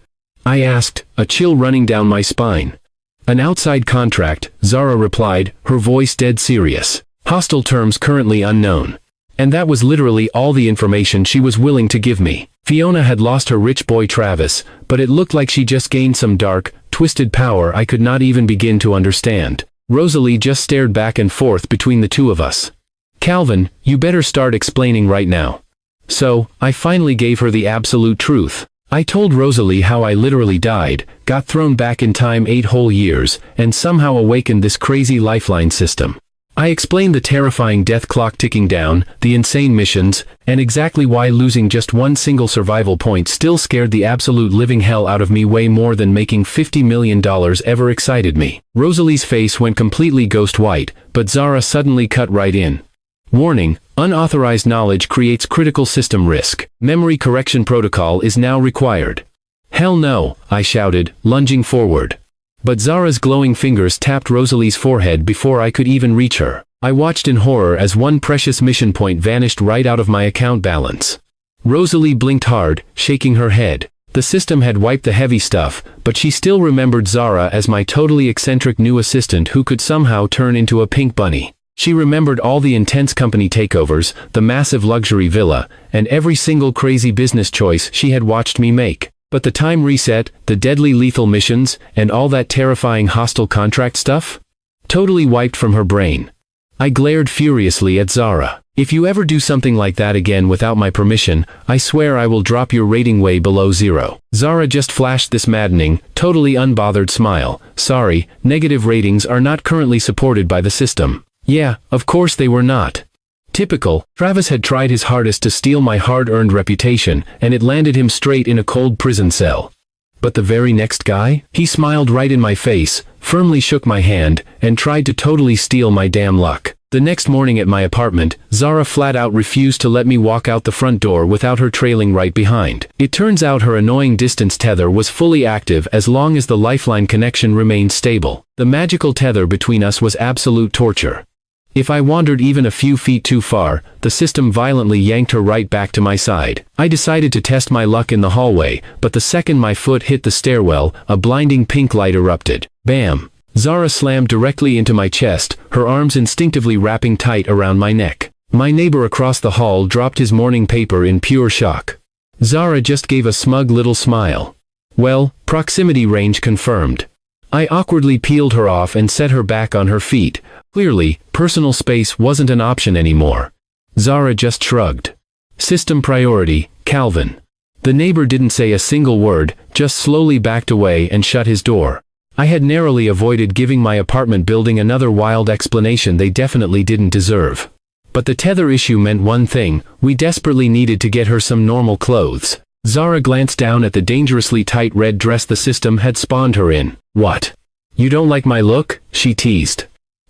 I asked, a chill running down my spine. An outside contract, Zara replied, her voice dead serious. Hostile terms currently unknown. And that was literally all the information she was willing to give me. Fiona had lost her rich boy Travis, but it looked like she just gained some dark, twisted power I could not even begin to understand. Rosalie just stared back and forth between the two of us. Calvin, you better start explaining right now. So, I finally gave her the absolute truth. I told Rosalie how I literally died, got thrown back in time 8 whole years, and somehow awakened this crazy Lifeline system. I explained the terrifying death clock ticking down, the insane missions, and exactly why losing just one single survival point still scared the absolute living hell out of me way more than making $50 million ever excited me. Rosalie's face went completely ghost white, but Zara suddenly cut right in. Warning, unauthorized knowledge creates critical system risk. Memory correction protocol is now required. Hell no, I shouted, lunging forward. But Zara's glowing fingers tapped Rosalie's forehead before I could even reach her. I watched in horror as one precious mission point vanished right out of my account balance. Rosalie blinked hard, shaking her head. The system had wiped the heavy stuff, but she still remembered Zara as my totally eccentric new assistant who could somehow turn into a pink bunny. She remembered all the intense company takeovers, the massive luxury villa, and every single crazy business choice she had watched me make. But the time reset, the deadly lethal missions, and all that terrifying hostile contract stuff? Totally wiped from her brain. I glared furiously at Zara. If you ever do something like that again without my permission, I swear I will drop your rating way below 0. Zara just flashed this maddening, totally unbothered smile. Sorry, negative ratings are not currently supported by the system. Yeah, of course they were not. Typical. Travis had tried his hardest to steal my hard-earned reputation, and it landed him straight in a cold prison cell. But the very next guy? He smiled right in my face, firmly shook my hand, and tried to totally steal my damn luck. The next morning at my apartment, Zara flat out refused to let me walk out the front door without her trailing right behind. It turns out her annoying distance tether was fully active as long as the Lifeline connection remained stable. The magical tether between us was absolute torture. If I wandered even a few feet too far, the system violently yanked her right back to my side. I decided to test my luck in the hallway, but the second my foot hit the stairwell, a blinding pink light erupted. Bam! Zara slammed directly into my chest, her arms instinctively wrapping tight around my neck. My neighbor across the hall dropped his morning paper in pure shock. Zara just gave a smug little smile. Well, proximity range confirmed. I awkwardly peeled her off and set her back on her feet. Clearly, personal space wasn't an option anymore. Zara just shrugged. System priority, Calvin. The neighbor didn't say a single word, just slowly backed away and shut his door. I had narrowly avoided giving my apartment building another wild explanation they definitely didn't deserve. But the tether issue meant one thing: we desperately needed to get her some normal clothes. Zara glanced down at the dangerously tight red dress the system had spawned her in. What? You don't like my look? She teased.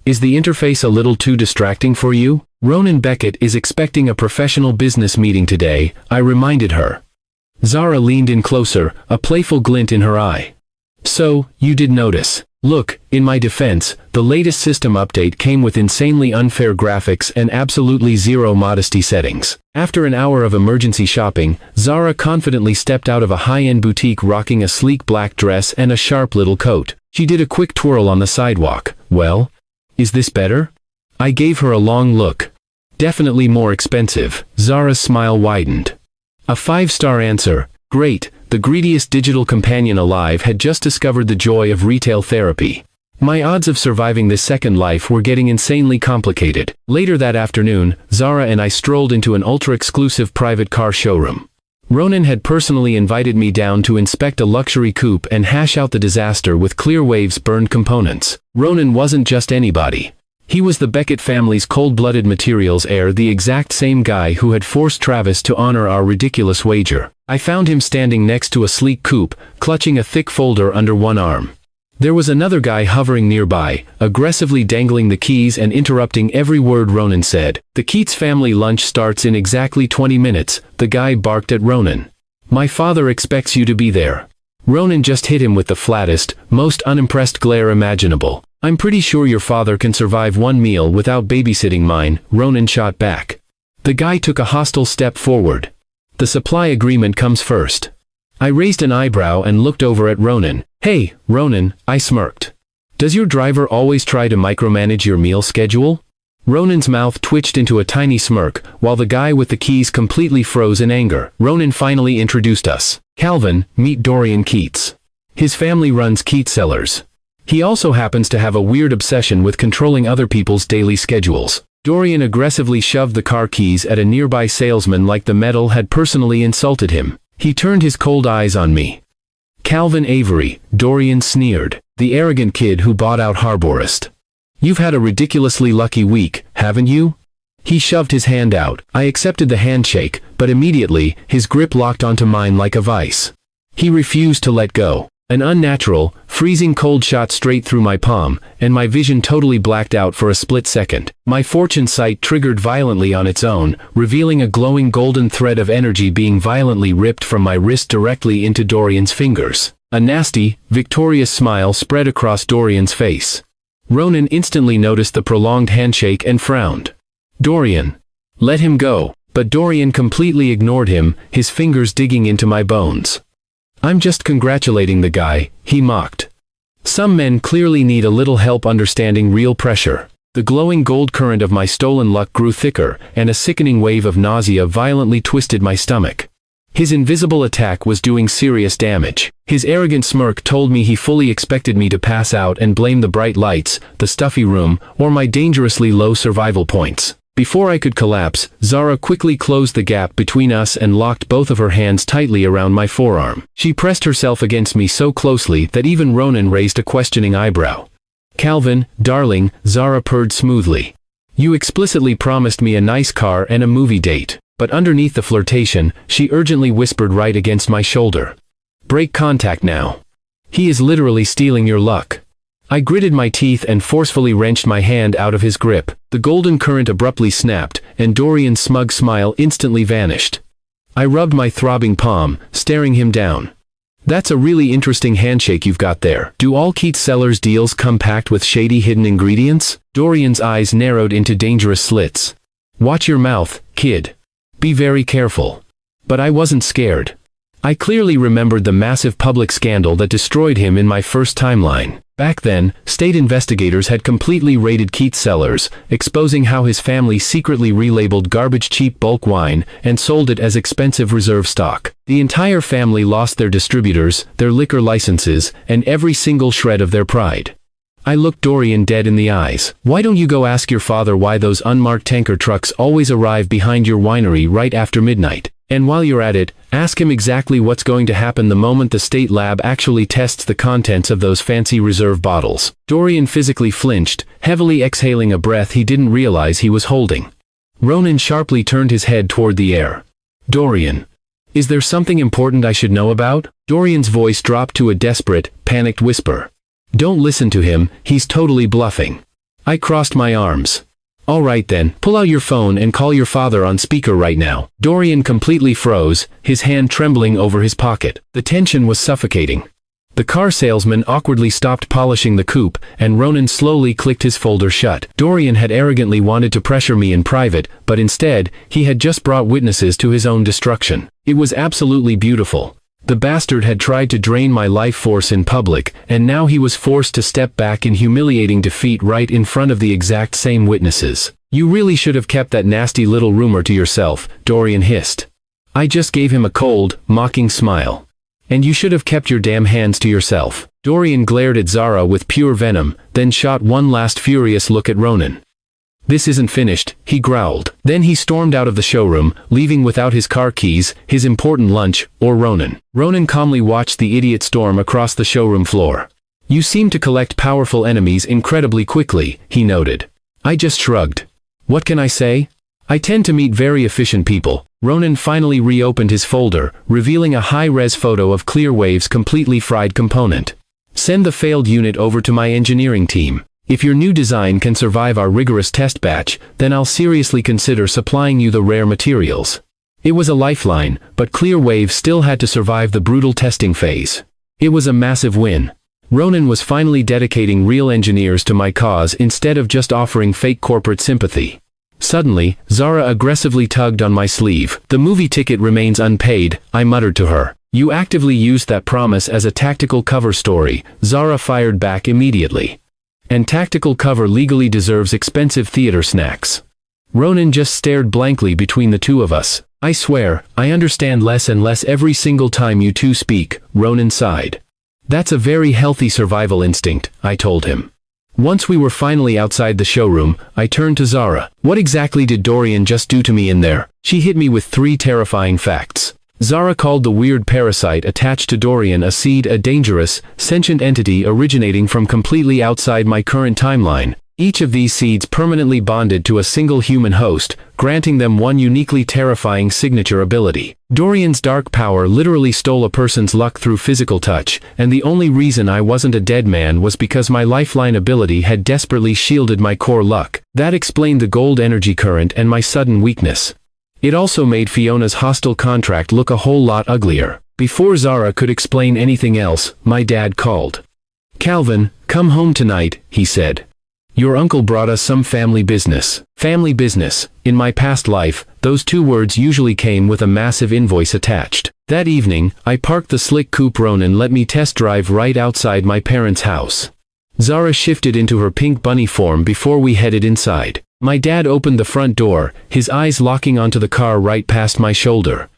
Is the interface a little too distracting for you? Ronan Beckett is expecting a professional business meeting today, I reminded her. Zara leaned in closer, a playful glint in her eye. So, you did notice. Look, in my defense, the latest system update came with insanely unfair graphics and absolutely zero modesty settings. After an hour of emergency shopping, Zara confidently stepped out of a high-end boutique rocking a sleek black dress and a sharp little coat. She did a quick twirl on the sidewalk. Well, is this better? I gave her a long look. Definitely more expensive. Zara's smile widened. A 5-star answer. Great. The greediest digital companion alive had just discovered the joy of retail therapy. My odds of surviving this second life were getting insanely complicated. Later that afternoon, Zara and I strolled into an ultra-exclusive private car showroom. Ronan had personally invited me down to inspect a luxury coupe and hash out the disaster with Clearwave's burned components. Ronan wasn't just anybody. He was the Beckett family's cold-blooded materials heir, the exact same guy who had forced Travis to honor our ridiculous wager. I found him standing next to a sleek coupe, clutching a thick folder under one arm. There was another guy hovering nearby, aggressively dangling the keys and interrupting every word Ronan said. The Keats family lunch starts in exactly 20 minutes, the guy barked at Ronan. My father expects you to be there. Ronan just hit him with the flattest, most unimpressed glare imaginable. I'm pretty sure your father can survive one meal without babysitting mine, Ronan shot back. The guy took a hostile step forward. The supply agreement comes first. I raised an eyebrow and looked over at Ronan. Hey, Ronan, I smirked. Does your driver always try to micromanage your meal schedule? Ronan's mouth twitched into a tiny smirk, while the guy with the keys completely froze in anger. Ronan finally introduced us. Calvin, meet Dorian Keats. His family runs Keats Cellars. He also happens to have a weird obsession with controlling other people's daily schedules. Dorian aggressively shoved the car keys at a nearby salesman like the metal had personally insulted him. He turned his cold eyes on me. Calvin Avery, Dorian sneered. The arrogant kid who bought out Harborist. You've had a ridiculously lucky week, haven't you? He shoved his hand out. I accepted the handshake, but immediately, his grip locked onto mine like a vice. He refused to let go. An unnatural, freezing cold shot straight through my palm, and my vision totally blacked out for a split second. My fortune sight triggered violently on its own, revealing a glowing golden thread of energy being violently ripped from my wrist directly into Dorian's fingers. A nasty, victorious smile spread across Dorian's face. Ronan instantly noticed the prolonged handshake and frowned. Dorian. Let him go. But Dorian completely ignored him, his fingers digging into my bones. I'm just congratulating the guy, he mocked. Some men clearly need a little help understanding real pressure. The glowing gold current of my stolen luck grew thicker, and a sickening wave of nausea violently twisted my stomach. His invisible attack was doing serious damage. His arrogant smirk told me he fully expected me to pass out and blame the bright lights, the stuffy room, or my dangerously low survival points. Before I could collapse, Zara quickly closed the gap between us and locked both of her hands tightly around my forearm. She pressed herself against me so closely that even Ronan raised a questioning eyebrow. Calvin, darling, Zara purred smoothly. You explicitly promised me a nice car and a movie date. But underneath the flirtation, she urgently whispered right against my shoulder. Break contact now. He is literally stealing your luck. I gritted my teeth and forcefully wrenched my hand out of his grip. The golden current abruptly snapped, and Dorian's smug smile instantly vanished. I rubbed my throbbing palm, staring him down. That's a really interesting handshake you've got there. Do all Keats Sellers deals come packed with shady hidden ingredients? Dorian's eyes narrowed into dangerous slits. Watch your mouth, kid. Be very careful. But I wasn't scared. I clearly remembered the massive public scandal that destroyed him in my first timeline. Back then, state investigators had completely raided Keats Sellers, exposing how his family secretly relabeled garbage cheap bulk wine and sold it as expensive reserve stock. The entire family lost their distributors, their liquor licenses, and every single shred of their pride. I looked Dorian dead in the eyes. Why don't you go ask your father why those unmarked tanker trucks always arrive behind your winery right after midnight? And while you're at it, ask him exactly what's going to happen the moment the state lab actually tests the contents of those fancy reserve bottles. Dorian physically flinched, heavily exhaling a breath he didn't realize he was holding. Ronan sharply turned his head toward the air. Dorian. Is there something important I should know about? Dorian's voice dropped to a desperate, panicked whisper. Don't listen to him, he's totally bluffing. I crossed my arms. All right then, pull out your phone and call your father on speaker right now. Dorian completely froze, his hand trembling over his pocket. The tension was suffocating. The car salesman awkwardly stopped polishing the coupe, and Ronan slowly clicked his folder shut. Dorian had arrogantly wanted to pressure me in private, but instead, he had just brought witnesses to his own destruction. It was absolutely beautiful. The bastard had tried to drain my life force in public, and now he was forced to step back in humiliating defeat right in front of the exact same witnesses. You really should have kept that nasty little rumor to yourself, Dorian hissed. I just gave him a cold, mocking smile. And you should have kept your damn hands to yourself. Dorian glared at Zara with pure venom, then shot one last furious look at Ronan. This isn't finished, he growled. Then he stormed out of the showroom, leaving without his car keys, his important lunch, or Ronan. Ronan calmly watched the idiot storm across the showroom floor. You seem to collect powerful enemies incredibly quickly, he noted. I just shrugged. What can I say? I tend to meet very efficient people. Ronan finally reopened his folder, revealing a high-res photo of Clearwave's completely fried component. Send the failed unit over to my engineering team. If your new design can survive our rigorous test batch, then I'll seriously consider supplying you the rare materials. It was a lifeline, but Clearwave still had to survive the brutal testing phase. It was a massive win. Ronan was finally dedicating real engineers to my cause instead of just offering fake corporate sympathy. Suddenly, Zara aggressively tugged on my sleeve. The movie ticket remains unpaid, I muttered to her. You actively used that promise as a tactical cover story, Zara fired back immediately. And tactical cover legally deserves expensive theater snacks. Ronan just stared blankly between the two of us. I swear, I understand less and less every single time you two speak, Ronan sighed. That's a very healthy survival instinct, I told him. Once we were finally outside the showroom, I turned to Zara. What exactly did Dorian just do to me in there? She hit me with 3 terrifying facts. Zara called the weird parasite attached to Dorian a seed, a dangerous, sentient entity originating from completely outside my current timeline. Each of these seeds permanently bonded to a single human host, granting them one uniquely terrifying signature ability. Dorian's dark power literally stole a person's luck through physical touch, and the only reason I wasn't a dead man was because my lifeline ability had desperately shielded my core luck. That explained the gold energy current and my sudden weakness. It also made Fiona's hostile contract look a whole lot uglier. Before Zara could explain anything else, my dad called. Calvin, come home tonight, he said. Your uncle brought us some family business. Family business. In my past life, those two words usually came with a massive invoice attached. That evening, I parked the slick coupe and let me test drive right outside my parents' house. Zara shifted into her pink bunny form before we headed inside. My dad opened the front door, his eyes locking onto the car right past my shoulder.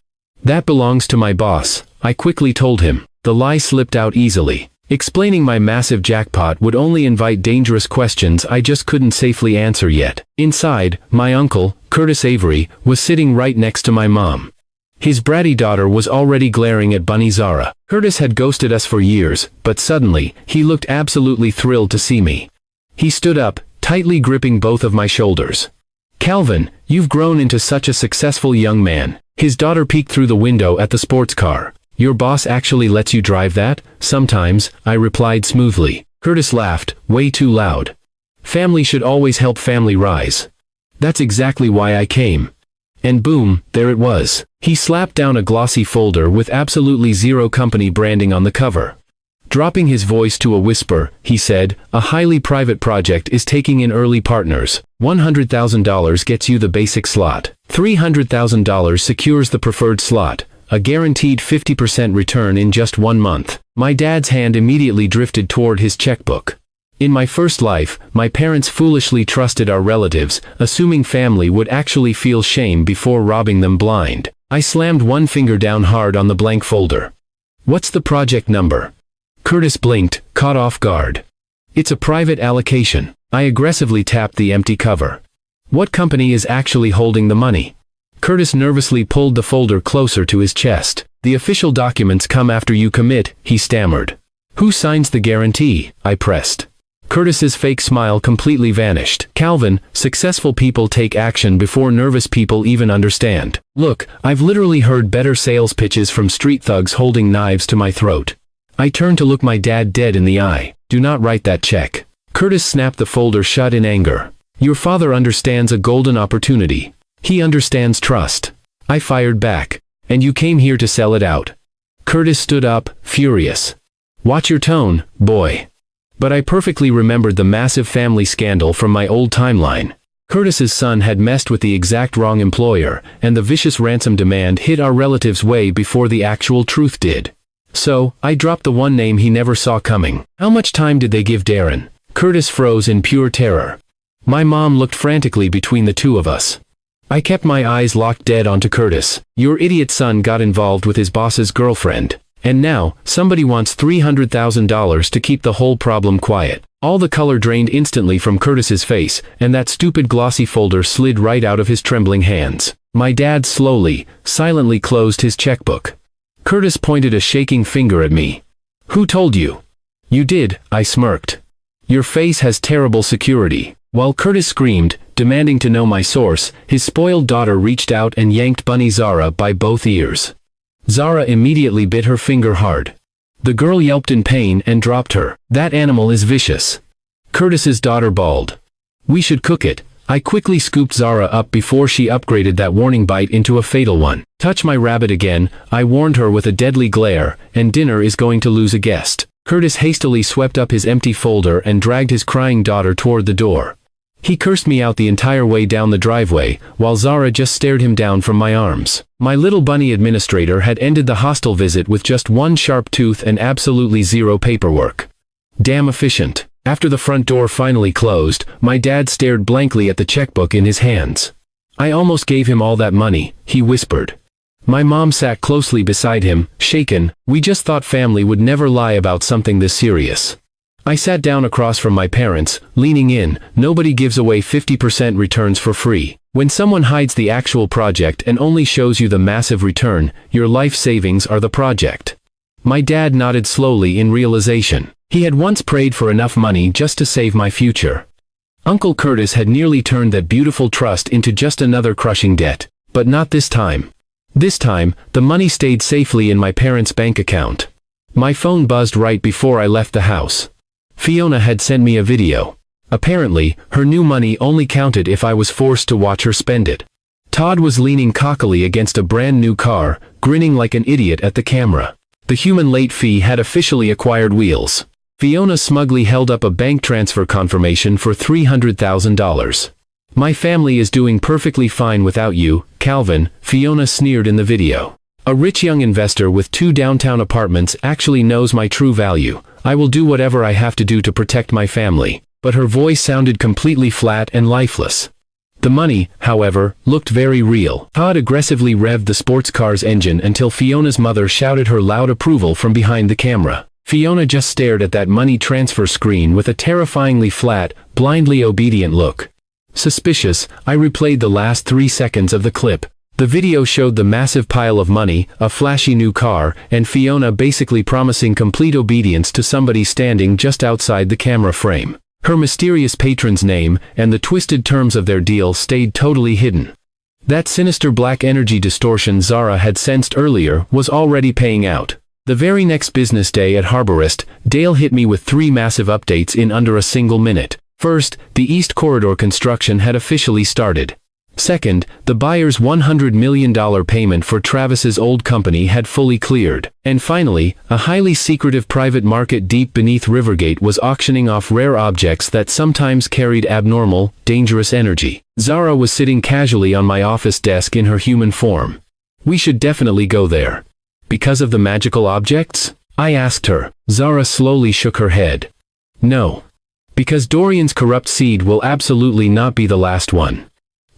That belongs to my boss, I quickly told him. The lie slipped out easily. Explaining my massive jackpot would only invite dangerous questions I just couldn't safely answer yet. Inside, my uncle, Curtis Avery, was sitting right next to my mom. His bratty daughter was already glaring at Bunny Zara. Curtis had ghosted us for years, but suddenly, he looked absolutely thrilled to see me. He stood up, tightly gripping both of my shoulders. Calvin, you've grown into such a successful young man. His daughter peeked through the window at the sports car. Your boss actually lets you drive that? Sometimes, I replied smoothly. Curtis laughed, way too loud. Family should always help family rise. That's exactly why I came. And boom, there it was. He slapped down a glossy folder with absolutely zero company branding on the cover. Dropping his voice to a whisper, he said, a highly private project is taking in early partners. $100,000 gets you the basic slot. $300,000 secures the preferred slot. A guaranteed 50% return in just 1 month. My dad's hand immediately drifted toward his checkbook. In my first life, my parents foolishly trusted our relatives, assuming family would actually feel shame before robbing them blind. I slammed one finger down hard on the blank folder. What's the project number? Curtis blinked, caught off guard. It's a private allocation. I aggressively tapped the empty cover. What company is actually holding the money? Curtis nervously pulled the folder closer to his chest. The official documents come after you commit, he stammered. Who signs the guarantee? I pressed. Curtis's fake smile completely vanished. Calvin, successful people take action before nervous people even understand. Look, I've literally heard better sales pitches from street thugs holding knives to my throat. I turned to look my dad dead in the eye. Do not write that check. Curtis snapped the folder shut in anger. Your father understands a golden opportunity. He understands trust. I fired back. And you came here to sell it out. Curtis stood up, furious. Watch your tone, boy. But I perfectly remembered the massive family scandal from my old timeline. Curtis's son had messed with the exact wrong employer, and the vicious ransom demand hit our relatives way before the actual truth did. So, I dropped the one name he never saw coming. How much time did they give Darren? Curtis froze in pure terror. My mom looked frantically between the two of us. I kept my eyes locked dead onto Curtis. Your idiot son got involved with his boss's girlfriend. And now, somebody wants $300,000 to keep the whole problem quiet. All the color drained instantly from Curtis's face, and that stupid glossy folder slid right out of his trembling hands. My dad slowly, silently closed his checkbook. Curtis pointed a shaking finger at me. Who told you? You did, I smirked. Your face has terrible security. While Curtis screamed, demanding to know my source, his spoiled daughter reached out and yanked Bunny Zara by both ears. Zara immediately bit her finger hard. The girl yelped in pain and dropped her. That animal is vicious. Curtis's daughter bawled. We should cook it. I quickly scooped Zara up before she upgraded that warning bite into a fatal one. Touch my rabbit again, I warned her with a deadly glare, and dinner is going to lose a guest. Curtis hastily swept up his empty folder and dragged his crying daughter toward the door. He cursed me out the entire way down the driveway, while Zara just stared him down from my arms. My little bunny administrator had ended the hostel visit with just one sharp tooth and absolutely zero paperwork. Damn efficient. After the front door finally closed, my dad stared blankly at the checkbook in his hands. I almost gave him all that money, he whispered. My mom sat closely beside him, shaken. We just thought family would never lie about something this serious. I sat down across from my parents, leaning in. Nobody gives away 50% returns for free. When someone hides the actual project and only shows you the massive return, your life savings are the project. My dad nodded slowly in realization. He had once prayed for enough money just to save my future. Uncle Curtis had nearly turned that beautiful trust into just another crushing debt. But not this time. This time, the money stayed safely in my parents' bank account. My phone buzzed right before I left the house. Fiona had sent me a video. Apparently, her new money only counted if I was forced to watch her spend it. Todd was leaning cockily against a brand new car, grinning like an idiot at the camera. The human late fee had officially acquired wheels. Fiona smugly held up a bank transfer confirmation for $300,000. My family is doing perfectly fine without you, Calvin, Fiona sneered in the video. A rich young investor with 2 downtown apartments actually knows my true value. I will do whatever I have to do to protect my family. But her voice sounded completely flat and lifeless. The money, however, looked very real. Todd aggressively revved the sports car's engine until Fiona's mother shouted her loud approval from behind the camera. Fiona just stared at that money transfer screen with a terrifyingly flat, blindly obedient look. Suspicious, I replayed the last 3 seconds of the clip. The video showed the massive pile of money, a flashy new car, and Fiona basically promising complete obedience to somebody standing just outside the camera frame. Her mysterious patron's name and the twisted terms of their deal stayed totally hidden. That sinister black energy distortion Zara had sensed earlier was already paying out. The very next business day at Harborist, Dale hit me with 3 massive updates in under a single minute. First, the East Corridor construction had officially started. Second, the buyer's $100 million payment for Travis's old company had fully cleared. And finally, a highly secretive private market deep beneath Rivergate was auctioning off rare objects that sometimes carried abnormal, dangerous energy. Zara was sitting casually on my office desk in her human form. We should definitely go there. Because of the magical objects? I asked her. Zara slowly shook her head. No. Because Dorian's corrupt seed will absolutely not be the last one.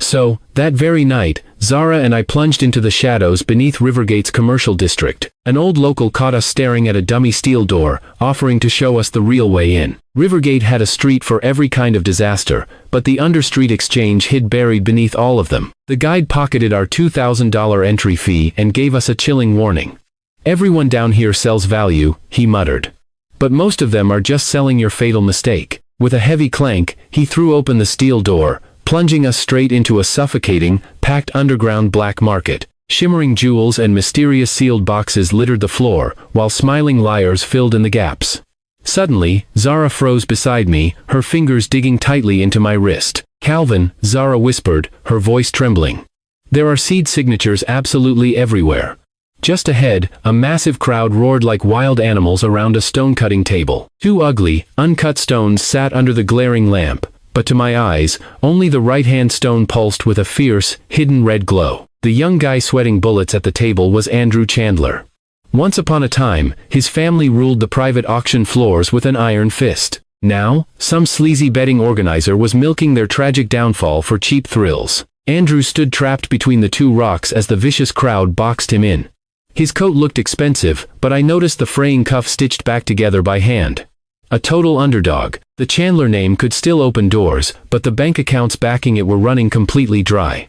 So, that very night, Zara and I plunged into the shadows beneath Rivergate's commercial district. An old local caught us staring at a dummy steel door, offering to show us the real way in. Rivergate had a street for every kind of disaster, but the understreet exchange hid buried beneath all of them. The guide pocketed our $2,000 entry fee and gave us a chilling warning. Everyone down here sells value, he muttered. But most of them are just selling your fatal mistake. With a heavy clank, he threw open the steel door, plunging us straight into a suffocating, packed underground black market. Shimmering jewels and mysterious sealed boxes littered the floor, while smiling liars filled in the gaps. Suddenly, Zara froze beside me, her fingers digging tightly into my wrist. Calvin, Zara whispered, her voice trembling. There are seed signatures absolutely everywhere. Just ahead, a massive crowd roared like wild animals around a stone-cutting table. 2 ugly, uncut stones sat under the glaring lamp. But to my eyes, only the right-hand stone pulsed with a fierce, hidden red glow. The young guy sweating bullets at the table was Andrew Chandler. Once upon a time, his family ruled the private auction floors with an iron fist. Now, some sleazy betting organizer was milking their tragic downfall for cheap thrills. Andrew stood trapped between the 2 rocks as the vicious crowd boxed him in. His coat looked expensive, but I noticed the fraying cuff stitched back together by hand. A total underdog, the Chandler name could still open doors, but the bank accounts backing it were running completely dry.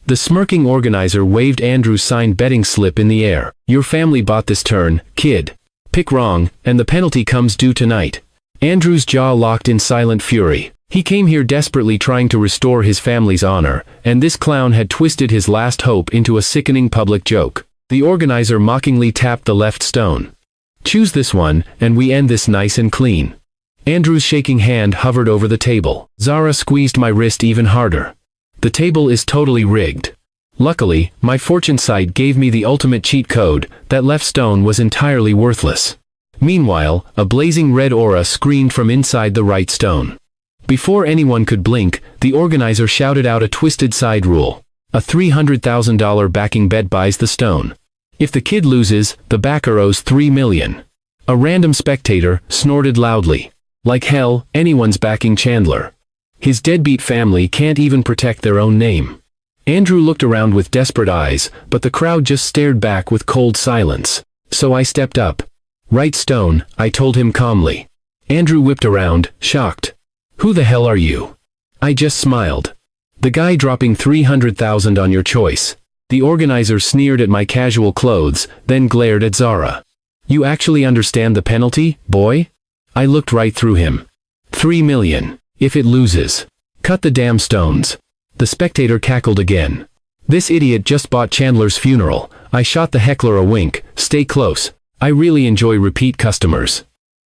The smirking organizer waved Andrew's signed betting slip in the air. Your family bought this turn, kid. Pick wrong, and the penalty comes due tonight. Andrew's jaw locked in silent fury. He came here desperately trying to restore his family's honor, and this clown had twisted his last hope into a sickening public joke. The organizer mockingly tapped the left stone. Choose this one, and we end this nice and clean. Andrew's shaking hand hovered over the table. Zara squeezed my wrist even harder. The table is totally rigged. Luckily, my fortune sight gave me the ultimate cheat code. That left stone was entirely worthless. Meanwhile, a blazing red aura screened from inside the right stone. Before anyone could blink, the organizer shouted out a twisted side rule. A $300,000 backing bet buys the stone. If the kid loses, the backer owes $3 million. A random spectator snorted loudly. Like hell, anyone's backing Chandler. His deadbeat family can't even protect their own name. Andrew looked around with desperate eyes, but the crowd just stared back with cold silence. So I stepped up. Right stone, I told him calmly. Andrew whipped around, shocked. Who the hell are you? I just smiled. The guy dropping $300,000 on your choice. The organizer sneered at my casual clothes, then glared at Zara. You actually understand the penalty, boy? I looked right through him. $3 million. If it loses. Cut the damn stones. The spectator cackled again. This idiot just bought Chandler's funeral. I shot the heckler a wink. Stay close. I really enjoy repeat customers.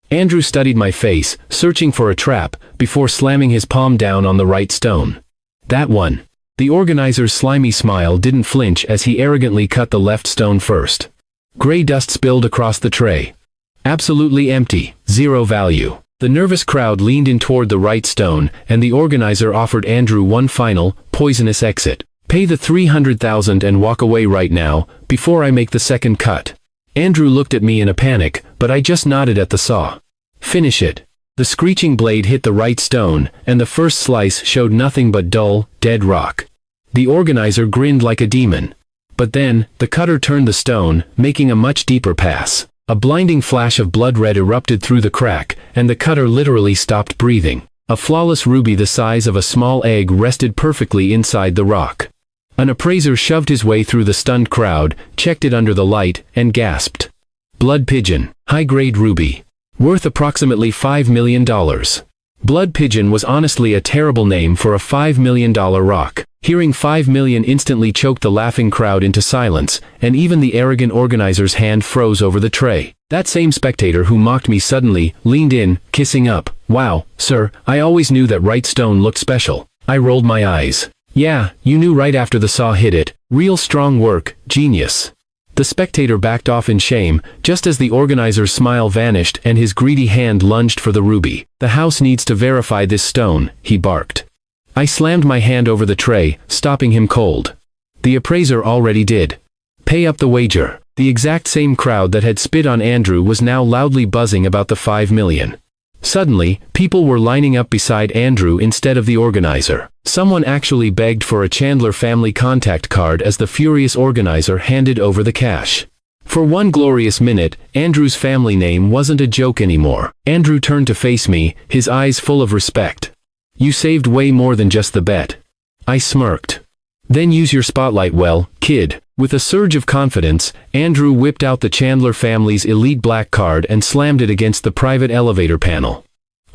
Andrew studied my face, searching for a trap, before slamming his palm down on the right stone. That one. The organizer's slimy smile didn't flinch as he arrogantly cut the left stone first. Gray dust spilled across the tray. Absolutely empty, zero value. The nervous crowd leaned in toward the right stone, and the organizer offered Andrew one final, poisonous exit. Pay the 300,000 and walk away right now, before I make the second cut. Andrew looked at me in a panic, but I just nodded at the saw. Finish it. The screeching blade hit the right stone, and the first slice showed nothing but dull, dead rock. The organizer grinned like a demon. But then, the cutter turned the stone, making a much deeper pass. A blinding flash of blood red erupted through the crack, and the cutter literally stopped breathing. A flawless ruby the size of a small egg rested perfectly inside the rock. An appraiser shoved his way through the stunned crowd, checked it under the light, and gasped. Blood pigeon, high-grade ruby. Worth approximately $5 million. Blood pigeon was honestly a terrible name for a $5 million rock. Hearing 5 million instantly choked the laughing crowd into silence, and even the arrogant organizer's hand froze over the tray. That same spectator who mocked me suddenly leaned in, kissing up. Wow, sir, I always knew that right stone looked special. I rolled my eyes. Yeah, you knew right after the saw hit it. Real strong work, genius. The spectator backed off in shame, just as the organizer's smile vanished and his greedy hand lunged for the ruby. The house needs to verify this stone, he barked. I slammed my hand over the tray, stopping him cold. The appraiser already did. Pay up the wager. The exact same crowd that had spit on Andrew was now loudly buzzing about the 5 million. Suddenly, people were lining up beside Andrew instead of the organizer. Someone actually begged for a Chandler family contact card as the furious organizer handed over the cash. For one glorious minute, Andrew's family name wasn't a joke anymore. Andrew turned to face me, his eyes full of respect. You saved way more than just the bet. I smirked. Then use your spotlight well, kid. With a surge of confidence, Andrew whipped out the Chandler family's elite black card and slammed it against the private elevator panel.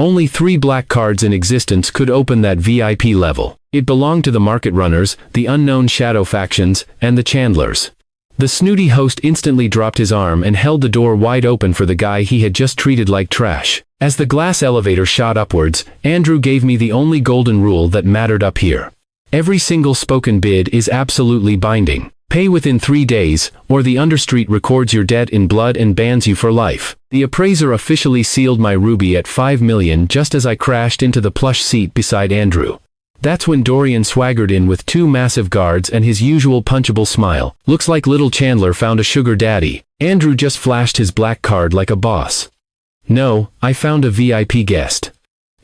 Only 3 black cards in existence could open that VIP level. It belonged to the market runners, the unknown shadow factions, and the Chandlers. The snooty host instantly dropped his arm and held the door wide open for the guy he had just treated like trash. As the glass elevator shot upwards, Andrew gave me the only golden rule that mattered up here. Every single spoken bid is absolutely binding. Pay within 3 days, or the understreet records your debt in blood and bans you for life. The appraiser officially sealed my ruby at 5 million just as I crashed into the plush seat beside Andrew. That's when Dorian swaggered in with 2 massive guards and his usual punchable smile. Looks like little Chandler found a sugar daddy. Andrew just flashed his black card like a boss. No, I found a VIP guest.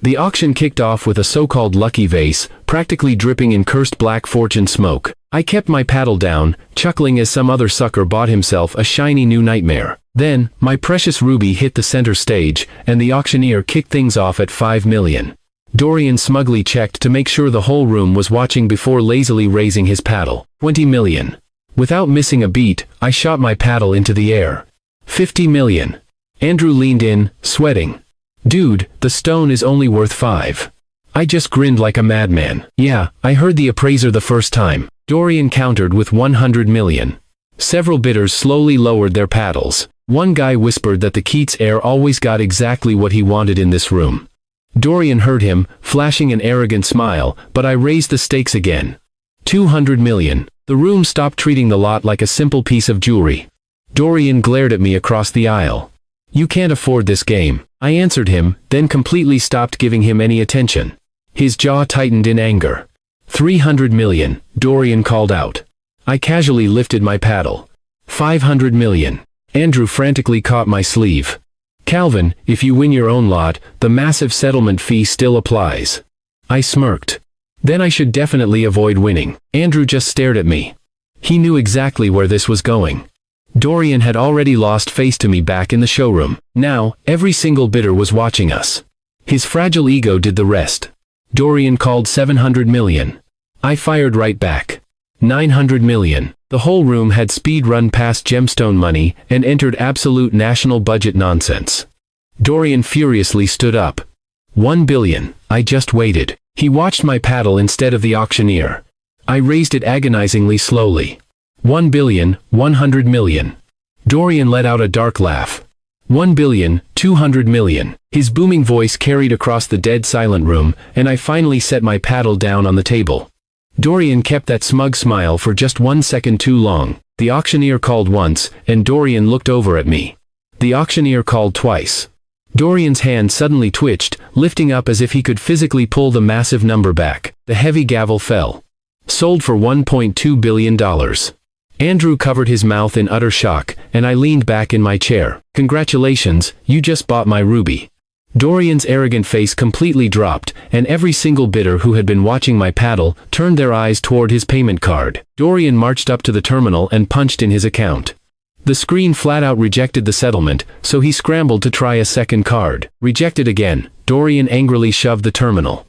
The auction kicked off with a so-called lucky vase, practically dripping in cursed black fortune smoke. I kept my paddle down, chuckling as some other sucker bought himself a shiny new nightmare. Then, my precious ruby hit the center stage, and the auctioneer kicked things off at 5 million. Dorian smugly checked to make sure the whole room was watching before lazily raising his paddle. 20 million. Without missing a beat, I shot my paddle into the air. 50 million. Andrew leaned in, sweating. Dude, the stone is only worth 5. I just grinned like a madman. Yeah, I heard the appraiser the first time. Dorian countered with 100 million. Several bidders slowly lowered their paddles. One guy whispered that the Keats heir always got exactly what he wanted in this room. Dorian heard him, flashing an arrogant smile, but I raised the stakes again. 200 million. The room stopped treating the lot like a simple piece of jewelry. Dorian glared at me across the aisle. You can't afford this game. I answered him, then completely stopped giving him any attention. His jaw tightened in anger. 300 million, Dorian called out. I casually lifted my paddle. 500 million. Andrew frantically caught my sleeve. Calvin, if you win your own lot, the massive settlement fee still applies. I smirked. Then I should definitely avoid winning. Andrew just stared at me. He knew exactly where this was going. Dorian had already lost face to me back in the showroom. Now, every single bidder was watching us. His fragile ego did the rest. Dorian called 700 million. I fired right back. 900 million. The whole room had speed run past gemstone money and entered absolute national budget nonsense. Dorian furiously stood up. 1 billion. I just waited. He watched my paddle instead of the auctioneer. I raised it agonizingly slowly. 1 billion, 100 million. Dorian let out a dark laugh. 1 billion, 200 million. His booming voice carried across the dead silent room, and I finally set my paddle down on the table. Dorian kept that smug smile for just 1 second too long. The auctioneer called once, and Dorian looked over at me. The auctioneer called twice. Dorian's hand suddenly twitched, lifting up as if he could physically pull the massive number back. The heavy gavel fell. Sold for $1.2 billion. Andrew covered his mouth in utter shock, and I leaned back in my chair. Congratulations, you just bought my ruby. Dorian's arrogant face completely dropped, and every single bidder who had been watching my paddle turned their eyes toward his payment card. Dorian marched up to the terminal and punched in his account. The screen flat out rejected the settlement, so he scrambled to try a second card. Rejected again. Dorian angrily shoved the terminal.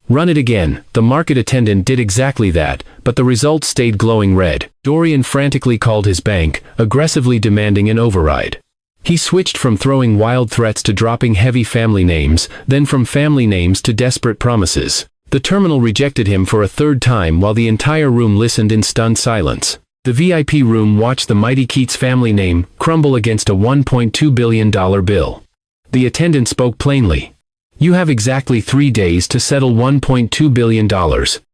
Run it again. The market attendant did exactly that, but the result stayed glowing red. Dorian frantically called his bank, aggressively demanding an override. He switched from throwing wild threats to dropping heavy family names, then from family names to desperate promises. The terminal rejected him for a third time while the entire room listened in stunned silence. The VIP room watched the mighty Keats family name crumble against a $1.2 billion bill. The attendant spoke plainly. You have exactly 3 days to settle $1.2 billion.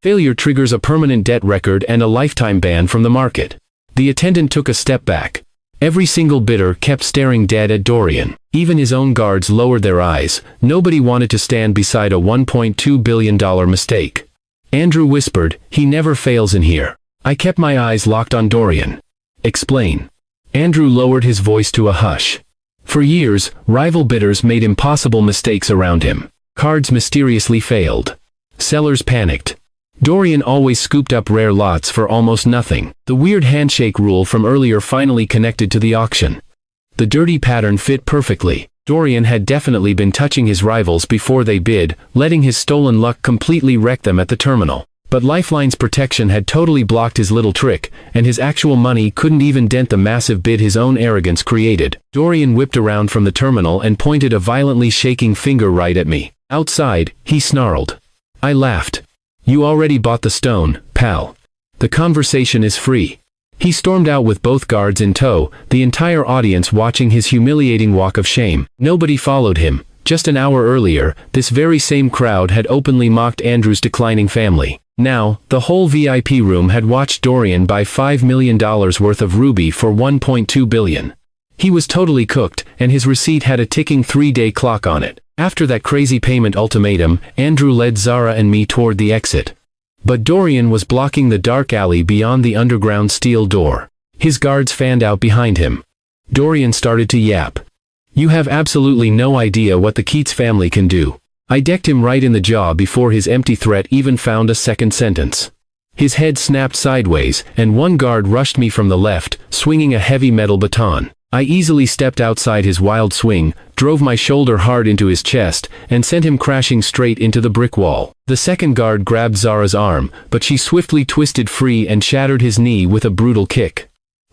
Failure triggers a permanent debt record and a lifetime ban from the market. The attendant took a step back. Every single bidder kept staring dead at Dorian. Even his own guards lowered their eyes. Nobody wanted to stand beside a $1.2 billion mistake. Andrew whispered, "He never fails in here." I kept my eyes locked on Dorian. Explain. Andrew lowered his voice to a hush. For years, rival bidders made impossible mistakes around him. Cards mysteriously failed. Sellers panicked. Dorian always scooped up rare lots for almost nothing. The weird handshake rule from earlier finally connected to the auction. The dirty pattern fit perfectly. Dorian had definitely been touching his rivals before they bid, letting his stolen luck completely wreck them at the terminal. But Lifeline's protection had totally blocked his little trick, and his actual money couldn't even dent the massive bid his own arrogance created. Dorian whipped around from the terminal and pointed a violently shaking finger right at me. Outside, he snarled. I laughed. You already bought the stone, pal. The conversation is free. He stormed out with both guards in tow, the entire audience watching his humiliating walk of shame. Nobody followed him. Just an hour earlier, this very same crowd had openly mocked Andrew's declining family. Now, the whole VIP room had watched Dorian buy $5 million worth of ruby for $1.2 billion. He was totally cooked, and his receipt had a ticking 3-day clock on it. After that crazy payment ultimatum, Andrew led Zara and me toward the exit. But Dorian was blocking the dark alley beyond the underground steel door. His guards fanned out behind him. Dorian started to yap. You have absolutely no idea what the Keats family can do. I decked him right in the jaw before his empty threat even found a second sentence. His head snapped sideways, and one guard rushed me from the left, swinging a heavy metal baton. I easily stepped outside his wild swing, drove my shoulder hard into his chest, and sent him crashing straight into the brick wall. The second guard grabbed Zara's arm, but she swiftly twisted free and shattered his knee with a brutal kick.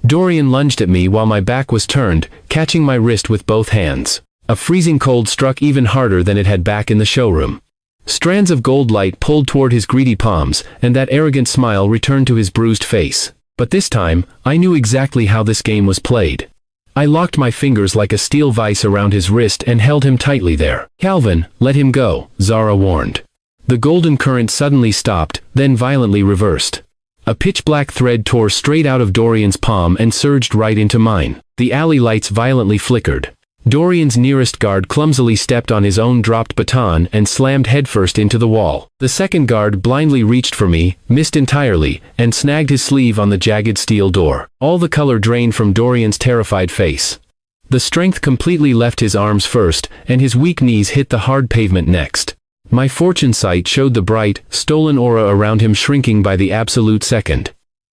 Dorian lunged at me while my back was turned, catching my wrist with both hands. A freezing cold struck even harder than it had back in the showroom. Strands of gold light pulled toward his greedy palms, and that arrogant smile returned to his bruised face. But this time, I knew exactly how this game was played. I locked my fingers like a steel vise around his wrist and held him tightly there. Calvin, let him go, Zara warned. The golden current suddenly stopped, then violently reversed. A pitch-black thread tore straight out of Dorian's palm and surged right into mine. The alley lights violently flickered. Dorian's nearest guard clumsily stepped on his own dropped baton and slammed headfirst into the wall. The second guard blindly reached for me, missed entirely, and snagged his sleeve on the jagged steel door. All the color drained from Dorian's terrified face. The strength completely left his arms first, and his weak knees hit the hard pavement next. My fortune sight showed the bright, stolen aura around him shrinking by the absolute second.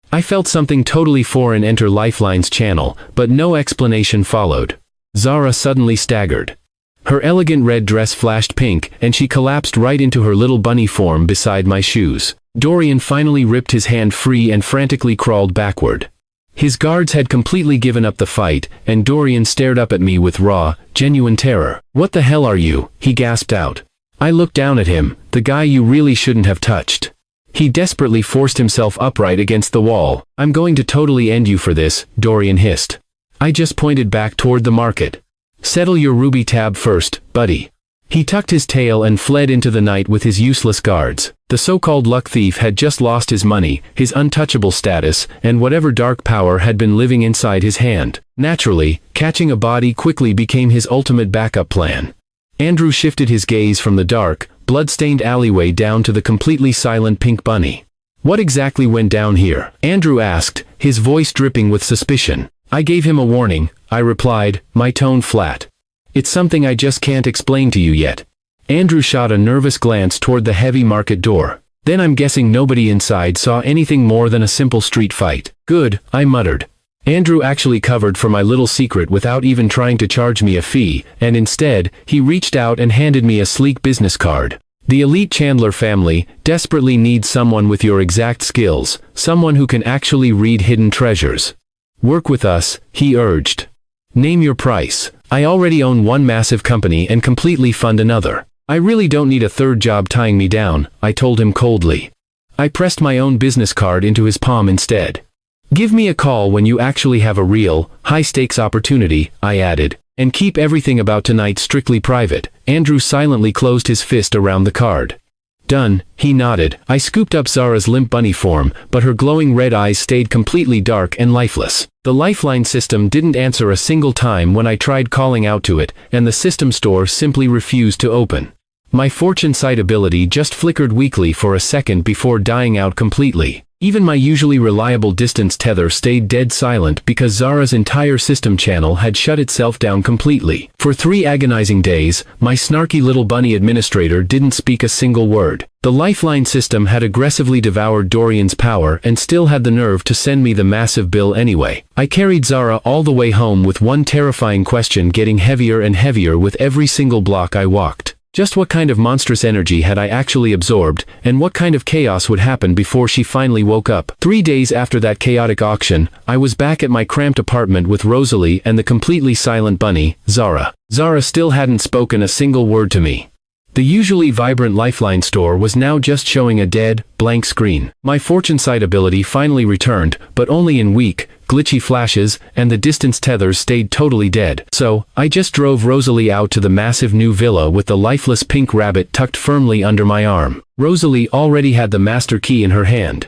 I felt something totally foreign enter Lifeline's channel, but no explanation followed. Zara suddenly staggered. Her elegant red dress flashed pink, and she collapsed right into her little bunny form beside my shoes. Dorian finally ripped his hand free and frantically crawled backward. His guards had completely given up the fight, and Dorian stared up at me with raw, genuine terror. What the hell are you? He gasped out. I looked down at him, the guy you really shouldn't have touched. He desperately forced himself upright against the wall. I'm going to totally end you for this, Dorian hissed. I just pointed back toward the market. Settle your ruby tab first, buddy. He tucked his tail and fled into the night with his useless guards. The so-called luck thief had just lost his money, his untouchable status, and whatever dark power had been living inside his hand. Naturally, catching a body quickly became his ultimate backup plan. Andrew shifted his gaze from the dark, blood-stained alleyway down to the completely silent pink bunny. "What exactly went down here?" Andrew asked, his voice dripping with suspicion. "I gave him a warning," I replied, my tone flat. "It's something I just can't explain to you yet." Andrew shot a nervous glance toward the heavy market door. "Then I'm guessing nobody inside saw anything more than a simple street fight." "Good," I muttered. Andrew actually covered for my little secret without even trying to charge me a fee, and instead, he reached out and handed me a sleek business card. "The elite Chandler family desperately needs someone with your exact skills, someone who can actually read hidden treasures. Work with us," he urged. "Name your price. I already own one massive company and completely fund another. I really don't need a third job tying me down," I told him coldly. I pressed my own business card into his palm instead. "Give me a call when you actually have a real, high-stakes opportunity," I added. "And keep everything about tonight strictly private." Andrew silently closed his fist around the card. "Done," he nodded. I scooped up Zara's limp bunny form, but her glowing red eyes stayed completely dark and lifeless. The Lifeline system didn't answer a single time when I tried calling out to it, and the system store simply refused to open. My fortune sight ability just flickered weakly for a second before dying out completely. Even my usually reliable distance tether stayed dead silent because Zara's entire system channel had shut itself down completely. For 3 agonizing days, my snarky little bunny administrator didn't speak a single word. The Lifeline system had aggressively devoured Dorian's power and still had the nerve to send me the massive bill anyway. I carried Zara all the way home with one terrifying question getting heavier and heavier with every single block I walked. Just what kind of monstrous energy had I actually absorbed, and what kind of chaos would happen before she finally woke up? 3 days after that chaotic auction, I was back at my cramped apartment with Rosalie and the completely silent bunny, Zara. Zara still hadn't spoken a single word to me. The usually vibrant Lifeline store was now just showing a dead, blank screen. My fortune sight ability finally returned, but only in weak, glitchy flashes, and the distance tethers stayed totally dead. So, I just drove Rosalie out to the massive new villa with the lifeless pink rabbit tucked firmly under my arm. Rosalie already had the master key in her hand.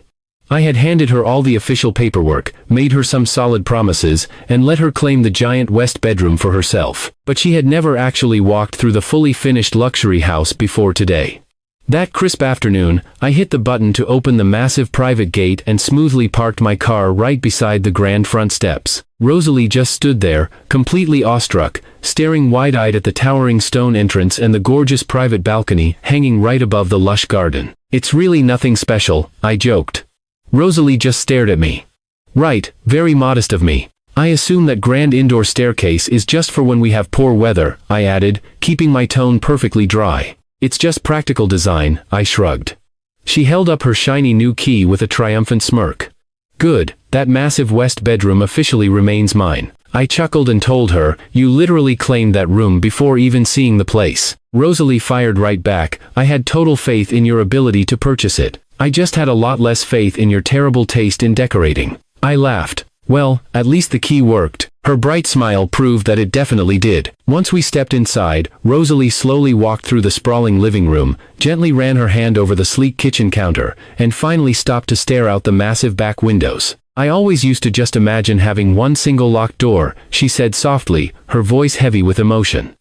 I had handed her all the official paperwork, made her some solid promises, and let her claim the giant west bedroom for herself. But she had never actually walked through the fully finished luxury house before today. That crisp afternoon, I hit the button to open the massive private gate and smoothly parked my car right beside the grand front steps. Rosalie just stood there, completely awestruck, staring wide-eyed at the towering stone entrance and the gorgeous private balcony hanging right above the lush garden. "It's really nothing special," I joked. Rosalie just stared at me. "Right, very modest of me. I assume that grand indoor staircase is just for when we have poor weather," I added, keeping my tone perfectly dry. "It's just practical design," I shrugged. She held up her shiny new key with a triumphant smirk. "Good, that massive west bedroom officially remains mine." I chuckled and told her, "You literally claimed that room before even seeing the place." Rosalie fired right back, "I had total faith in your ability to purchase it. I just had a lot less faith in your terrible taste in decorating." I laughed. "Well, at least the key worked." Her bright smile proved that it definitely did. Once we stepped inside, Rosalie slowly walked through the sprawling living room, gently ran her hand over the sleek kitchen counter, and finally stopped to stare out the massive back windows. "I always used to just imagine having one single locked door," she said softly, her voice heavy with emotion.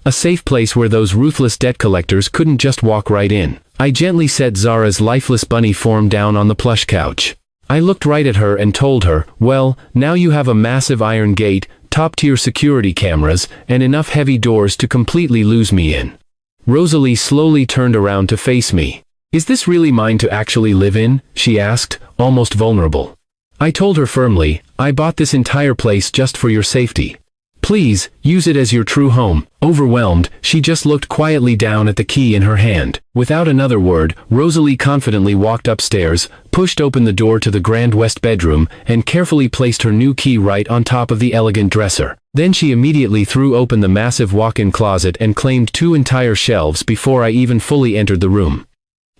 "A safe place where those ruthless debt collectors couldn't just walk right in." I gently set Zara's lifeless bunny form down on the plush couch. I looked right at her and told her, "Well, now you have a massive iron gate, top-tier security cameras, and enough heavy doors to completely lose me in." Rosalie slowly turned around to face me. "Is this really mine to actually live in?" she asked, almost vulnerable. I told her firmly, "I bought this entire place just for your safety. Please, use it as your true home." Overwhelmed, she just looked quietly down at the key in her hand. Without another word, Rosalie confidently walked upstairs, pushed open the door to the grand west bedroom, and carefully placed her new key right on top of the elegant dresser. Then she immediately threw open the massive walk-in closet and claimed 2 entire shelves before I even fully entered the room.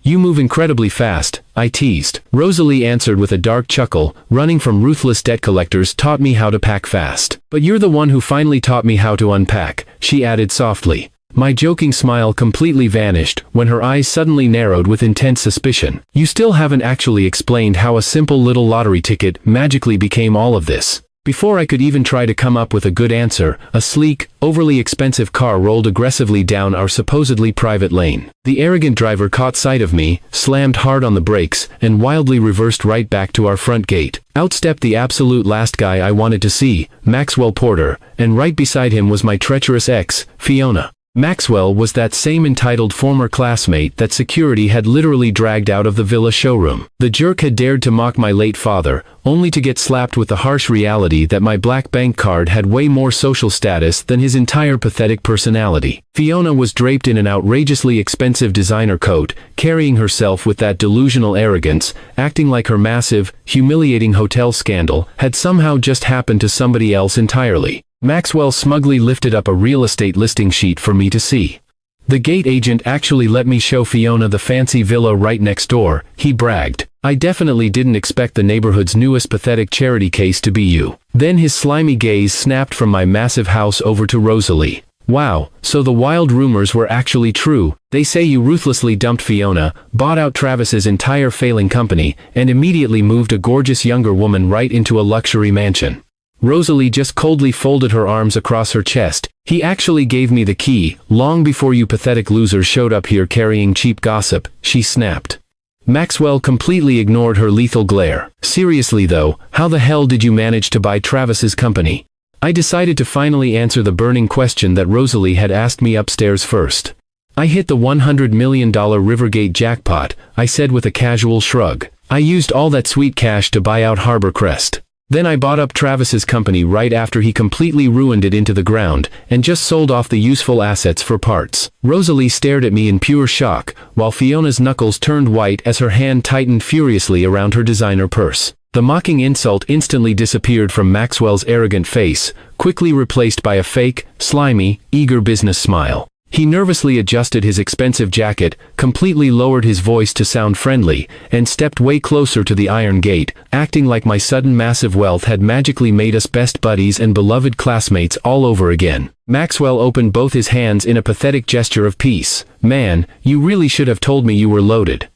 "You move incredibly fast," I teased. Rosalie answered with a dark chuckle, "Running from ruthless debt collectors taught me how to pack fast. But you're the one who finally taught me how to unpack," she added softly. My joking smile completely vanished when her eyes suddenly narrowed with intense suspicion. You still haven't actually explained how a simple little lottery ticket magically became all of this. Before I could even try to come up with a good answer, a sleek, overly expensive car rolled aggressively down our supposedly private lane. The arrogant driver caught sight of me, slammed hard on the brakes, and wildly reversed right back to our front gate. Out stepped the absolute last guy I wanted to see, Maxwell Porter, and right beside him was my treacherous ex, Fiona. Maxwell was that same entitled former classmate that security had literally dragged out of the villa showroom. The jerk had dared to mock my late father, only to get slapped with the harsh reality that my black bank card had way more social status than his entire pathetic personality. Fiona was draped in an outrageously expensive designer coat, carrying herself with that delusional arrogance, acting like her massive, humiliating hotel scandal had somehow just happened to somebody else entirely. Maxwell smugly lifted up a real estate listing sheet for me to see. The gate agent actually let me show Fiona the fancy villa right next door, he bragged. I definitely didn't expect the neighborhood's newest pathetic charity case to be you. Then his slimy gaze snapped from my massive house over to Rosalie. Wow, so the wild rumors were actually true. They say you ruthlessly dumped Fiona, bought out Travis's entire failing company, and immediately moved a gorgeous younger woman right into a luxury mansion. Rosalie just coldly folded her arms across her chest. He actually gave me the key, long before you pathetic losers showed up here carrying cheap gossip, she snapped. Maxwell completely ignored her lethal glare. Seriously though, how the hell did you manage to buy Travis's company? I decided to finally answer the burning question that Rosalie had asked me upstairs first. I hit the $100 million Rivergate jackpot, I said with a casual shrug. I used all that sweet cash to buy out Harbor Crest. Then I bought up Travis's company right after he completely ruined it into the ground, and just sold off the useful assets for parts. Rosalie stared at me in pure shock, while Fiona's knuckles turned white as her hand tightened furiously around her designer purse. The mocking insult instantly disappeared from Maxwell's arrogant face, quickly replaced by a fake, slimy, eager business smile. He nervously adjusted his expensive jacket, completely lowered his voice to sound friendly, and stepped way closer to the iron gate, acting like my sudden massive wealth had magically made us best buddies and beloved classmates all over again. Maxwell opened both his hands in a pathetic gesture of peace. Man, you really should have told me you were loaded.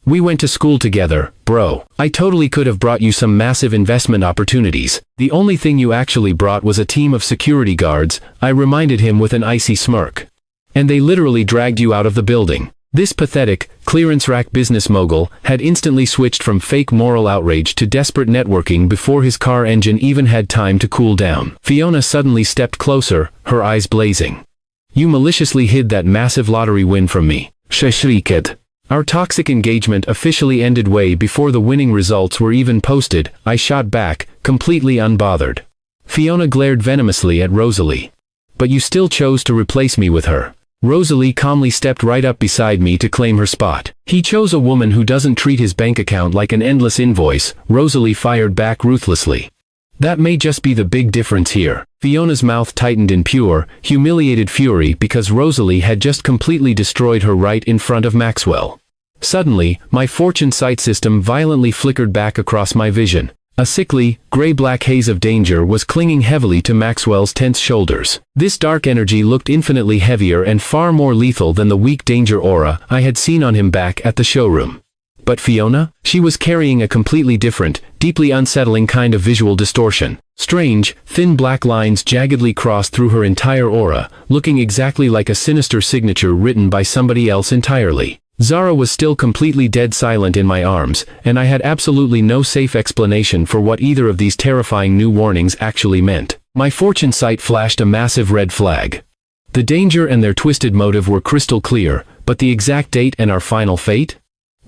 We went to school together, bro. I totally could have brought you some massive investment opportunities. The only thing you actually brought was a team of security guards, I reminded him with an icy smirk. And they literally dragged you out of the building. This pathetic, clearance rack business mogul had instantly switched from fake moral outrage to desperate networking before his car engine even had time to cool down. Fiona suddenly stepped closer, her eyes blazing. You maliciously hid that massive lottery win from me. She shrieked. Our toxic engagement officially ended way before the winning results were even posted, I shot back, completely unbothered. Fiona glared venomously at Rosalie. But you still chose to replace me with her. Rosalie calmly stepped right up beside me to claim her spot. He chose a woman who doesn't treat his bank account like an endless invoice, Rosalie fired back ruthlessly. That may just be the big difference here. Fiona's mouth tightened in pure, humiliated fury because Rosalie had just completely destroyed her right in front of Maxwell. Suddenly, my fortune sight system violently flickered back across my vision. A sickly, gray-black haze of danger was clinging heavily to Maxwell's tense shoulders. This dark energy looked infinitely heavier and far more lethal than the weak danger aura I had seen on him back at the showroom. But Fiona? She was carrying a completely different, deeply unsettling kind of visual distortion. Strange, thin black lines jaggedly crossed through her entire aura, looking exactly like a sinister signature written by somebody else entirely. Zara was still completely dead silent in my arms, and I had absolutely no safe explanation for what either of these terrifying new warnings actually meant. My fortune sight flashed a massive red flag. The danger and their twisted motive were crystal clear, but the exact date and our final fate?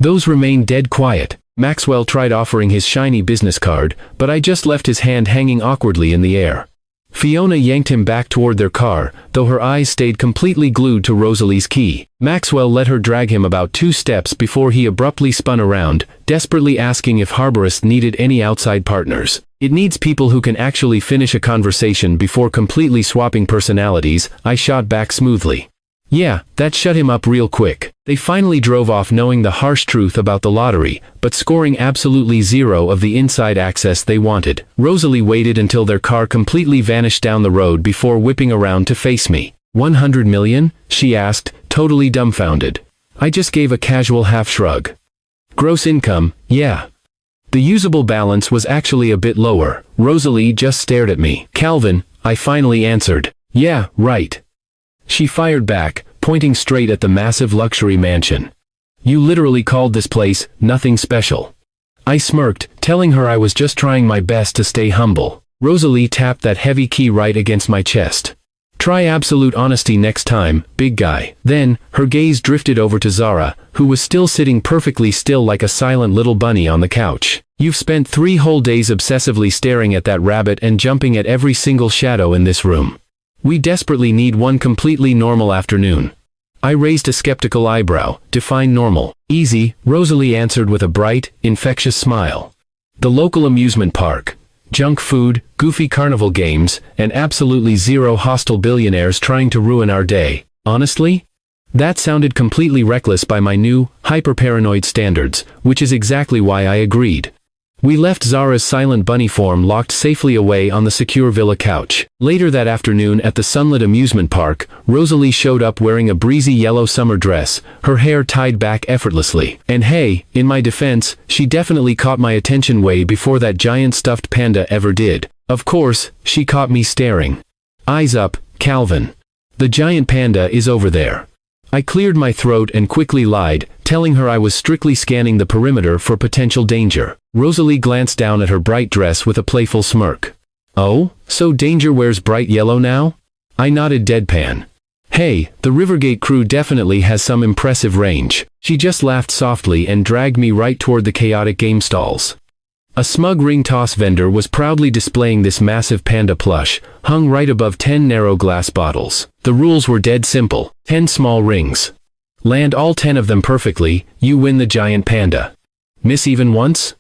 Those remained dead quiet. Maxwell tried offering his shiny business card, but I just left his hand hanging awkwardly in the air. Fiona yanked him back toward their car, though her eyes stayed completely glued to Rosalie's key. Maxwell let her drag him about 2 steps before he abruptly spun around, desperately asking if Harborist needed any outside partners. It needs people who can actually finish a conversation before completely swapping personalities, I shot back smoothly. Yeah, that shut him up real quick. They finally drove off knowing the harsh truth about the lottery, but scoring absolutely 0 of the inside access they wanted. Rosalie waited until their car completely vanished down the road before whipping around to face me. 100 million? She asked, totally dumbfounded. I just gave a casual half shrug. Gross income, yeah. The usable balance was actually a bit lower. Rosalie just stared at me. Calvin, I finally answered. Yeah, right. She fired back, pointing straight at the massive luxury mansion. You literally called this place nothing special. I smirked, telling her I was just trying my best to stay humble. Rosalie tapped that heavy key right against my chest. Try absolute honesty next time, big guy. Then, her gaze drifted over to Zara, who was still sitting perfectly still like a silent little bunny on the couch. You've spent 3 whole days obsessively staring at that rabbit and jumping at every single shadow in this room. We desperately need one completely normal afternoon. I raised a skeptical eyebrow. Define normal. Easy, Rosalie answered with a bright, infectious smile. The local amusement park. Junk food, goofy carnival games, and absolutely zero hostile billionaires trying to ruin our day. Honestly? That sounded completely reckless by my new, hyper-paranoid standards, which is exactly why I agreed. We left Zara's silent bunny form locked safely away on the secure villa couch. Later that afternoon at the sunlit amusement park, Rosalie showed up wearing a breezy yellow summer dress, her hair tied back effortlessly. And hey, in my defense, she definitely caught my attention way before that giant stuffed panda ever did. Of course, she caught me staring. Eyes up, Calvin. The giant panda is over there. I cleared my throat and quickly lied, telling her I was strictly scanning the perimeter for potential danger. Rosalie glanced down at her bright dress with a playful smirk. Oh, so Danger wears bright yellow now? I nodded deadpan. Hey, the Rivergate crew definitely has some impressive range. She just laughed softly and dragged me right toward the chaotic game stalls. A smug ring toss vendor was proudly displaying this massive panda plush, hung right above 10 narrow glass bottles. The rules were dead simple. 10 small rings. Land all 10 of them perfectly, you win the giant panda. Miss even once?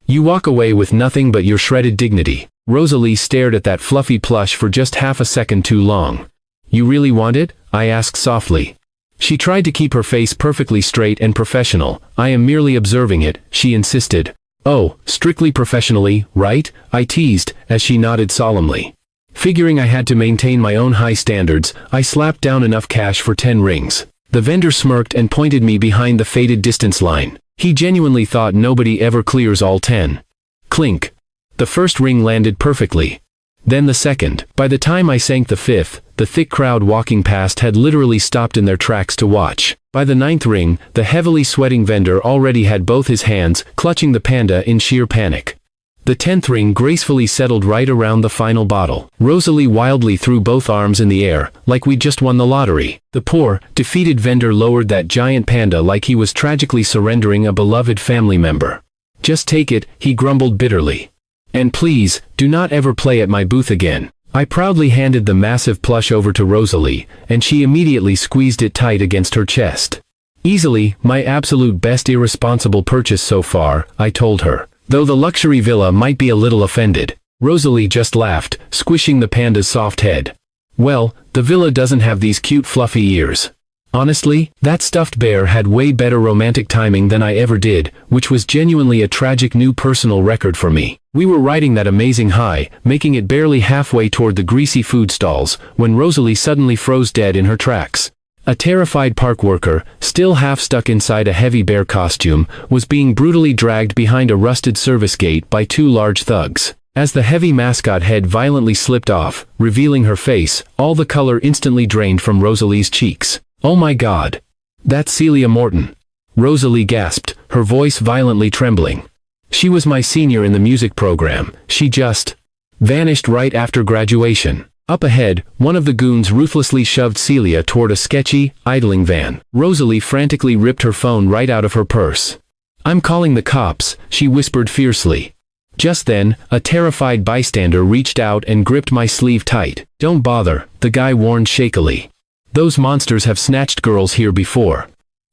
You walk away with nothing but your shredded dignity. Rosalie stared at that fluffy plush for just half a second too long. You really want it? I asked softly. She tried to keep her face perfectly straight and professional. I am merely observing it, she insisted. Oh, strictly professionally, right? I teased, as she nodded solemnly. Figuring I had to maintain my own high standards, I slapped down enough cash for 10 rings. The vendor smirked and pointed me behind the faded distance line. He genuinely thought nobody ever clears all 10. Clink. The first ring landed perfectly. Then the second. By the time I sank the 5th, the thick crowd walking past had literally stopped in their tracks to watch. By the 9th ring, the heavily sweating vendor already had both his hands clutching the panda in sheer panic. The 10th ring gracefully settled right around the final bottle. Rosalie wildly threw both arms in the air, like we'd just won the lottery. The poor, defeated vendor lowered that giant panda like he was tragically surrendering a beloved family member. Just take it, he grumbled bitterly. And please, do not ever play at my booth again. I proudly handed the massive plush over to Rosalie, and she immediately squeezed it tight against her chest. Easily, my absolute best irresponsible purchase so far, I told her. Though the luxury villa might be a little offended. Rosalie just laughed, squishing the panda's soft head. Well, the villa doesn't have these cute fluffy ears. Honestly, that stuffed bear had way better romantic timing than I ever did, which was genuinely a tragic new personal record for me. We were riding that amazing high, making it barely halfway toward the greasy food stalls, when Rosalie suddenly froze dead in her tracks. A terrified park worker, still half stuck inside a heavy bear costume, was being brutally dragged behind a rusted service gate by 2 large thugs. As the heavy mascot head violently slipped off, revealing her face, all the color instantly drained from Rosalie's cheeks. Oh my God. That's Celia Morton. Rosalie gasped, her voice violently trembling. She was my senior in the music program. She just vanished right after graduation. Up ahead, one of the goons ruthlessly shoved Celia toward a sketchy, idling van. Rosalie frantically ripped her phone right out of her purse. I'm calling the cops, she whispered fiercely. Just then, a terrified bystander reached out and gripped my sleeve tight. Don't bother, the guy warned shakily. Those monsters have snatched girls here before.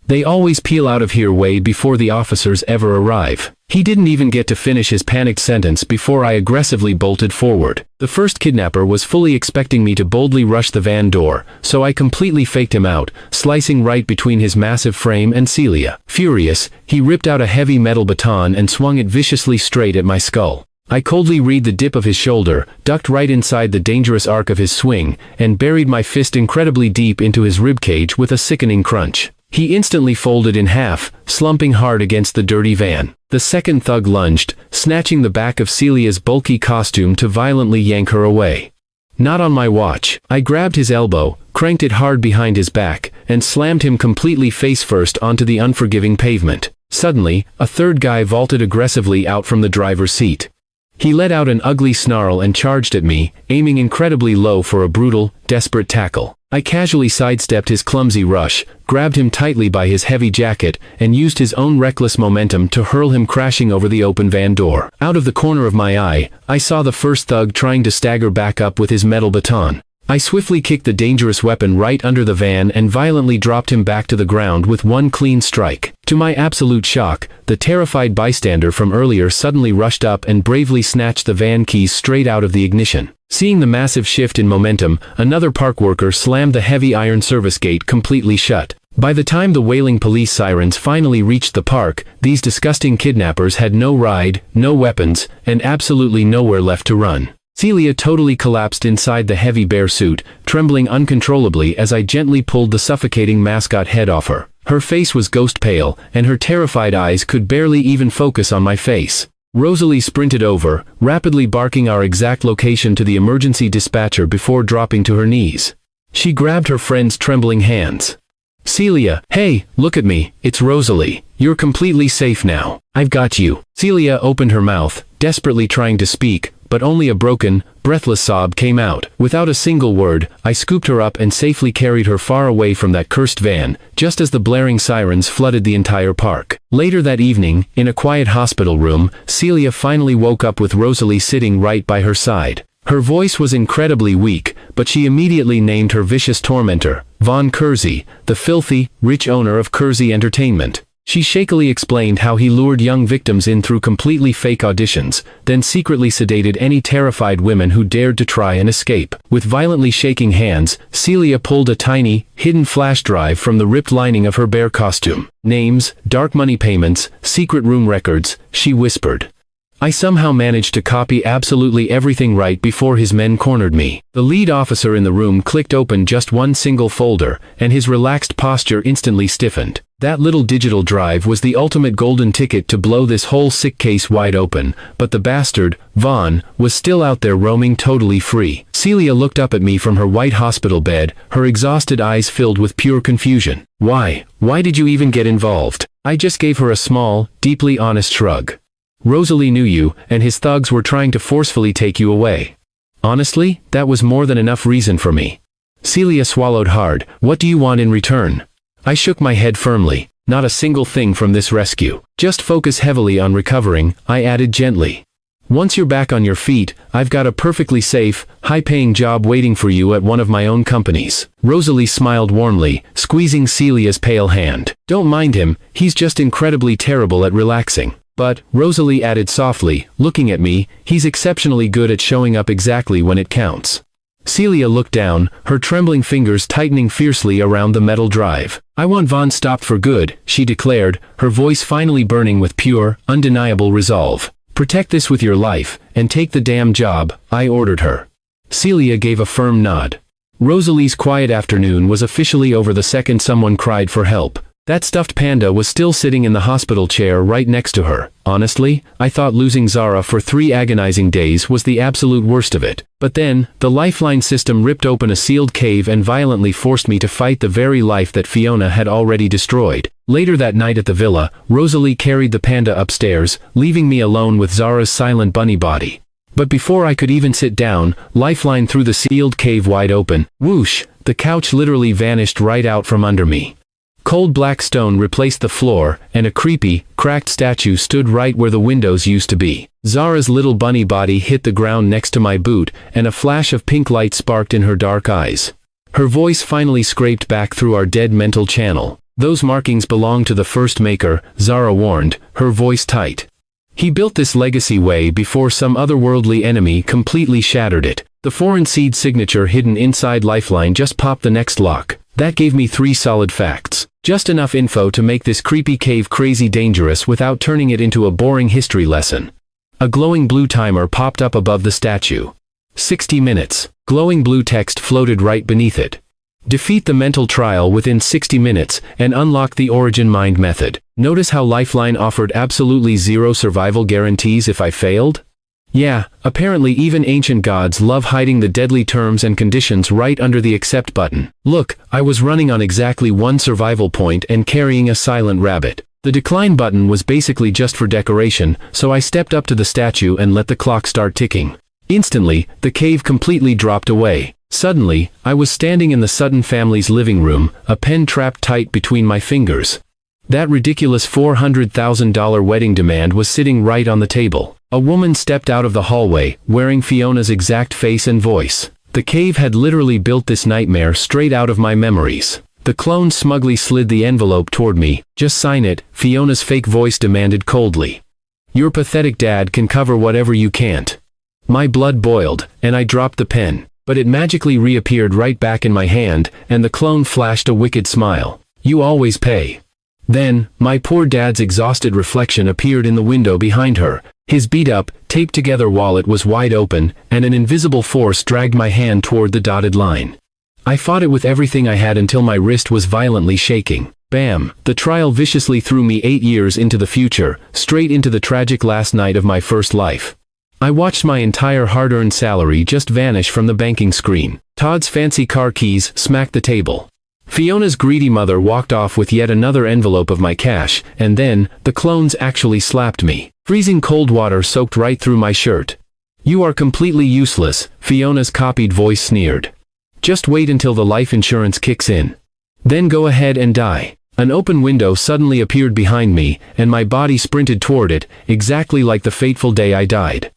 They always peel out of here way before the officers ever arrive. He didn't even get to finish his panicked sentence before I aggressively bolted forward. The first kidnapper was fully expecting me to boldly rush the van door, so I completely faked him out, slicing right between his massive frame and Celia. Furious, he ripped out a heavy metal baton and swung it viciously straight at my skull. I coldly read the dip of his shoulder, ducked right inside the dangerous arc of his swing, and buried my fist incredibly deep into his ribcage with a sickening crunch. He instantly folded in half, slumping hard against the dirty van. The second thug lunged, snatching the back of Celia's bulky costume to violently yank her away. Not on my watch. I grabbed his elbow, cranked it hard behind his back, and slammed him completely face first onto the unforgiving pavement. Suddenly, a third guy vaulted aggressively out from the driver's seat. He let out an ugly snarl and charged at me, aiming incredibly low for a brutal, desperate tackle. I casually sidestepped his clumsy rush, grabbed him tightly by his heavy jacket, and used his own reckless momentum to hurl him crashing over the open van door. Out of the corner of my eye, I saw the first thug trying to stagger back up with his metal baton. I swiftly kicked the dangerous weapon right under the van and violently dropped him back to the ground with one clean strike. To my absolute shock, the terrified bystander from earlier suddenly rushed up and bravely snatched the van keys straight out of the ignition. Seeing the massive shift in momentum, another park worker slammed the heavy iron service gate completely shut. By the time the wailing police sirens finally reached the park, these disgusting kidnappers had no ride, no weapons, and absolutely nowhere left to run. Celia totally collapsed inside the heavy bear suit, trembling uncontrollably as I gently pulled the suffocating mascot head off her. Her face was ghost pale, and her terrified eyes could barely even focus on my face. Rosalie sprinted over, rapidly barking our exact location to the emergency dispatcher before dropping to her knees. She grabbed her friend's trembling hands. Celia, hey, look at me, it's Rosalie. You're completely safe now. I've got you. Celia opened her mouth, desperately trying to speak, but only a broken, breathless sob came out. Without a single word, I scooped her up and safely carried her far away from that cursed van, just as the blaring sirens flooded the entire park. Later that evening, in a quiet hospital room, Celia finally woke up with Rosalie sitting right by her side. Her voice was incredibly weak, but she immediately named her vicious tormentor, Von Kersey, the filthy, rich owner of Kersey Entertainment. She shakily explained how he lured young victims in through completely fake auditions, then secretly sedated any terrified women who dared to try and escape. With violently shaking hands, Celia pulled a tiny, hidden flash drive from the ripped lining of her bear costume. Names, dark money payments, secret room records, she whispered. I somehow managed to copy absolutely everything right before his men cornered me. The lead officer in the room clicked open just one single folder, and his relaxed posture instantly stiffened. That little digital drive was the ultimate golden ticket to blow this whole sick case wide open, but the bastard, Vaughn, was still out there roaming totally free. Celia looked up at me from her white hospital bed, her exhausted eyes filled with pure confusion. Why did you even get involved? I just gave her a small, deeply honest shrug. Rosalie knew you, and his thugs were trying to forcefully take you away. Honestly, that was more than enough reason for me. Celia swallowed hard. What do you want in return? I shook my head firmly. Not a single thing from this rescue. Just focus heavily on recovering, I added gently. Once you're back on your feet, I've got a perfectly safe, high-paying job waiting for you at one of my own companies. Rosalie smiled warmly, squeezing Celia's pale hand. Don't mind him, he's just incredibly terrible at relaxing. But, Rosalie added softly, looking at me, he's exceptionally good at showing up exactly when it counts. Celia looked down, her trembling fingers tightening fiercely around the metal drive. I want Vaughn stopped for good, she declared, her voice finally burning with pure, undeniable resolve. Protect this with your life, and take the damn job, I ordered her. Celia gave a firm nod. Rosalie's quiet afternoon was officially over the second someone cried for help. That stuffed panda was still sitting in the hospital chair right next to her. Honestly, I thought losing Zara for 3 agonizing days was the absolute worst of it. But then, the Lifeline system ripped open a sealed cave and violently forced me to fight the very life that Fiona had already destroyed. Later that night at the villa, Rosalie carried the panda upstairs, leaving me alone with Zara's silent bunny body. But before I could even sit down, Lifeline threw the sealed cave wide open. Whoosh! The couch literally vanished right out from under me. Cold black stone replaced the floor, and a creepy, cracked statue stood right where the windows used to be. Zara's little bunny body hit the ground next to my boot, and a flash of pink light sparked in her dark eyes. Her voice finally scraped back through our dead mental channel. Those markings belong to the first maker, Zara warned, her voice tight. He built this legacy way before some otherworldly enemy completely shattered it. The foreign seed signature hidden inside Lifeline just popped the next lock. That gave me 3 solid facts. Just enough info to make this creepy cave crazy dangerous without turning it into a boring history lesson. A glowing blue timer popped up above the statue. 60 minutes. Glowing blue text floated right beneath it. Defeat the mental trial within 60 minutes and unlock the origin mind method. Notice how Lifeline offered absolutely zero survival guarantees if I failed? Yeah, apparently even ancient gods love hiding the deadly terms and conditions right under the accept button. Look, I was running on exactly one survival point and carrying a silent rabbit. The decline button was basically just for decoration, so I stepped up to the statue and let the clock start ticking. Instantly, the cave completely dropped away. Suddenly, I was standing in the Sutton family's living room, a pen trapped tight between my fingers. That ridiculous $400,000 wedding demand was sitting right on the table. A woman stepped out of the hallway, wearing Fiona's exact face and voice. The cave had literally built this nightmare straight out of my memories. The clone smugly slid the envelope toward me. Just sign it, Fiona's fake voice demanded coldly. Your pathetic dad can cover whatever you can't. My blood boiled, and I dropped the pen, but it magically reappeared right back in my hand, and the clone flashed a wicked smile. You always pay. Then, my poor dad's exhausted reflection appeared in the window behind her. His beat-up, taped-together wallet was wide open, and an invisible force dragged my hand toward the dotted line. I fought it with everything I had until my wrist was violently shaking. Bam! The trial viciously threw me 8 years into the future, straight into the tragic last night of my first life. I watched my entire hard-earned salary just vanish from the banking screen. Todd's fancy car keys smacked the table. Fiona's greedy mother walked off with yet another envelope of my cash, and then, the clones actually slapped me. Freezing cold water soaked right through my shirt. You are completely useless, Fiona's copied voice sneered. Just wait until the life insurance kicks in. Then go ahead and die. An open window suddenly appeared behind me, and my body sprinted toward it, exactly like the fateful day I died.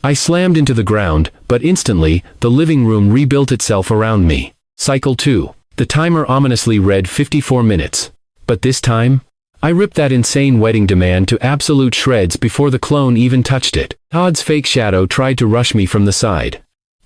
I slammed into the ground, but instantly, the living room rebuilt itself around me. Cycle 2. The timer ominously read 54 minutes. But this time, I ripped that insane wedding demand to absolute shreds before the clone even touched it. Todd's fake shadow tried to rush me from the side.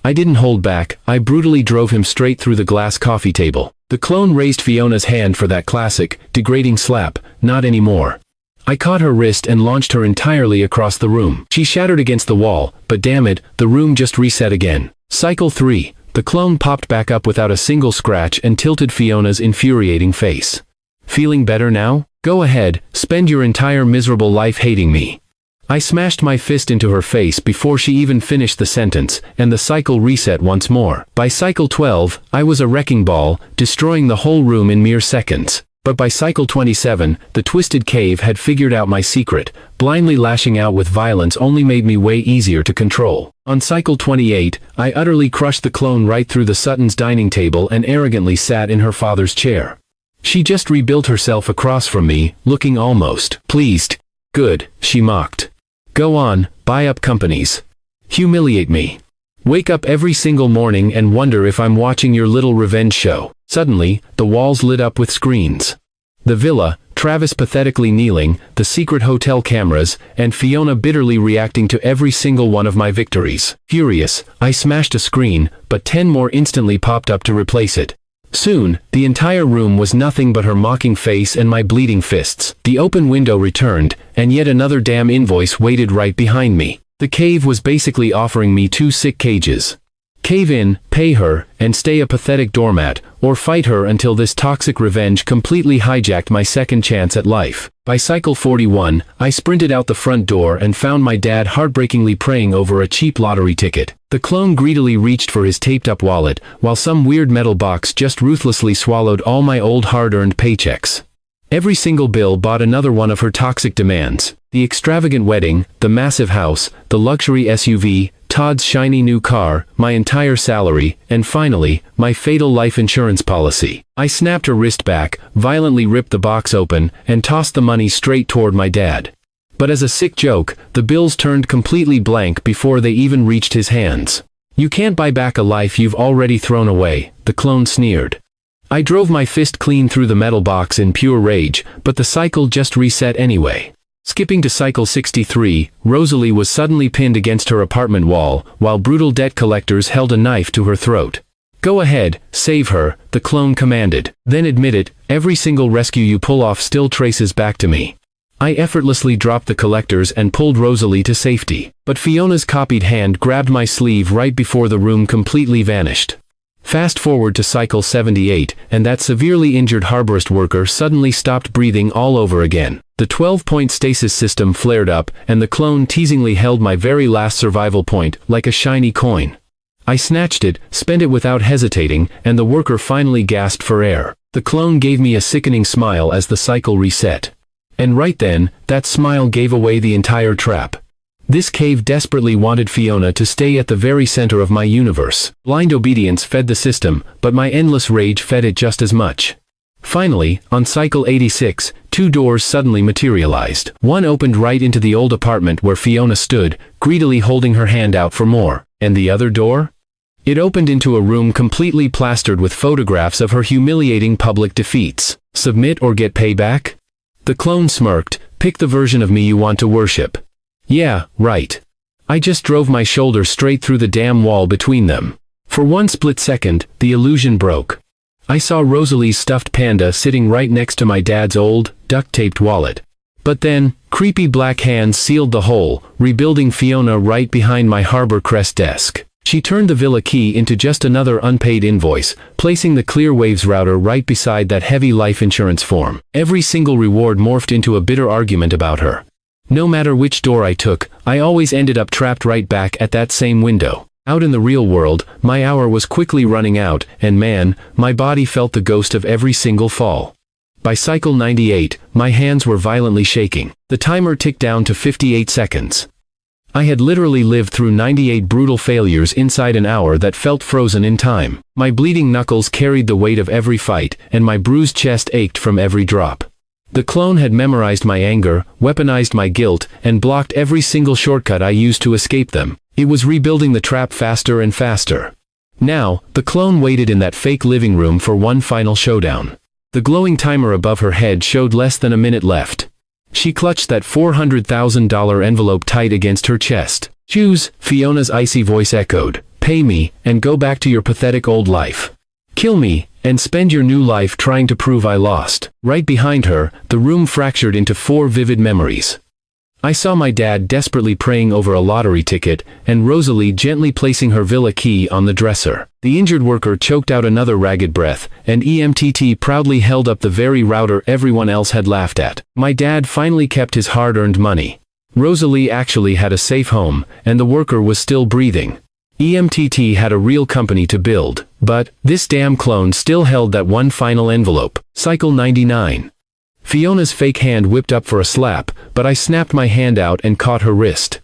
I didn't hold back, I brutally drove him straight through the glass coffee table. The clone raised Fiona's hand for that classic, degrading slap. Not anymore. I caught her wrist and launched her entirely across the room. She shattered against the wall, but damn it, the room just reset again. Cycle 3. The clone popped back up without a single scratch and tilted Fiona's infuriating face. Feeling better now? Go ahead, spend your entire miserable life hating me. I smashed my fist into her face before she even finished the sentence, and the cycle reset once more. By cycle 12, I was a wrecking ball, destroying the whole room in mere seconds. But by cycle 27, the twisted cave had figured out my secret. Blindly lashing out with violence only made me way easier to control. On cycle 28, I utterly crushed the clone right through the Sutton's dining table and arrogantly sat in her father's chair. She just rebuilt herself across from me, looking almost pleased. Good, she mocked. Go on, buy up companies. Humiliate me. Wake up every single morning and wonder if I'm watching your little revenge show. Suddenly, the walls lit up with screens. The villa, Travis pathetically kneeling, the secret hotel cameras, and Fiona bitterly reacting to every single one of my victories. Furious, I smashed a screen, but 10 more instantly popped up to replace it. Soon, the entire room was nothing but her mocking face and my bleeding fists. The open window returned, and yet another damn invoice waited right behind me. The cave was basically offering me 2 sick cages. Cave in, pay her, and stay a pathetic doormat, or fight her until this toxic revenge completely hijacked my second chance at life. By cycle 41, I sprinted out the front door and found my dad heartbreakingly praying over a cheap lottery ticket. The clone greedily reached for his taped-up wallet, while some weird metal box just ruthlessly swallowed all my old hard-earned paychecks. Every single bill bought another one of her toxic demands. The extravagant wedding, the massive house, the luxury SUV, Todd's shiny new car, my entire salary, and finally, my fatal life insurance policy. I snapped her wrist back, violently ripped the box open, and tossed the money straight toward my dad. But as a sick joke, the bills turned completely blank before they even reached his hands. You can't buy back a life you've already thrown away, the clone sneered. I drove my fist clean through the metal box in pure rage, but the cycle just reset anyway. Skipping to cycle 63, Rosalie was suddenly pinned against her apartment wall, while brutal debt collectors held a knife to her throat. Go ahead, save her, the clone commanded. Then admit it, every single rescue you pull off still traces back to me. I effortlessly dropped the collectors and pulled Rosalie to safety. But Fiona's copied hand grabbed my sleeve right before the room completely vanished. Fast forward to cycle 78, and that severely injured harborist worker suddenly stopped breathing all over again. The 12-point stasis system flared up, and the clone teasingly held my very last survival point, like a shiny coin. I snatched it, spent it without hesitating, and the worker finally gasped for air. The clone gave me a sickening smile as the cycle reset. And right then, that smile gave away the entire trap. This cave desperately wanted Fiona to stay at the very center of my universe. Blind obedience fed the system, but my endless rage fed it just as much. Finally, on cycle 86, 2 doors suddenly materialized. One opened right into the old apartment where Fiona stood, greedily holding her hand out for more. And the other door? It opened into a room completely plastered with photographs of her humiliating public defeats. Submit or get payback? The clone smirked. Pick the version of me you want to worship. Yeah, right. I just drove my shoulder straight through the damn wall between them. For one split second, the illusion broke. I saw Rosalie's stuffed panda sitting right next to my dad's old, duct-taped wallet. But then, creepy black hands sealed the hole, rebuilding Fiona right behind my Harbor Crest desk. She turned the villa key into just another unpaid invoice, placing the Clearwaves router right beside that heavy life insurance form. Every single reward morphed into a bitter argument about her. No matter which door I took, I always ended up trapped right back at that same window. Out in the real world, my hour was quickly running out, and man, my body felt the ghost of every single fall. By cycle 98, my hands were violently shaking. The timer ticked down to 58 seconds. I had literally lived through 98 brutal failures inside an hour that felt frozen in time. My bleeding knuckles carried the weight of every fight, and my bruised chest ached from every drop. The clone had memorized my anger, weaponized my guilt, and blocked every single shortcut I used to escape them. It was rebuilding the trap faster and faster. Now, the clone waited in that fake living room for one final showdown. The glowing timer above her head showed less than a minute left. She clutched that $400,000 envelope tight against her chest. Choose, Fiona's icy voice echoed. Pay me, and go back to your pathetic old life. Kill me, and spend your new life trying to prove I lost. Right behind her, the room fractured into 4 vivid memories. I saw my dad desperately praying over a lottery ticket, and Rosalie gently placing her villa key on the dresser. The injured worker choked out another ragged breath, and EMTT proudly held up the very router everyone else had laughed at. My dad finally kept his hard-earned money. Rosalie actually had a safe home, and the worker was still breathing. EMTT had a real company to build, but this damn clone still held that one final envelope. Cycle 99. Fiona's fake hand whipped up for a slap, but I snapped my hand out and caught her wrist.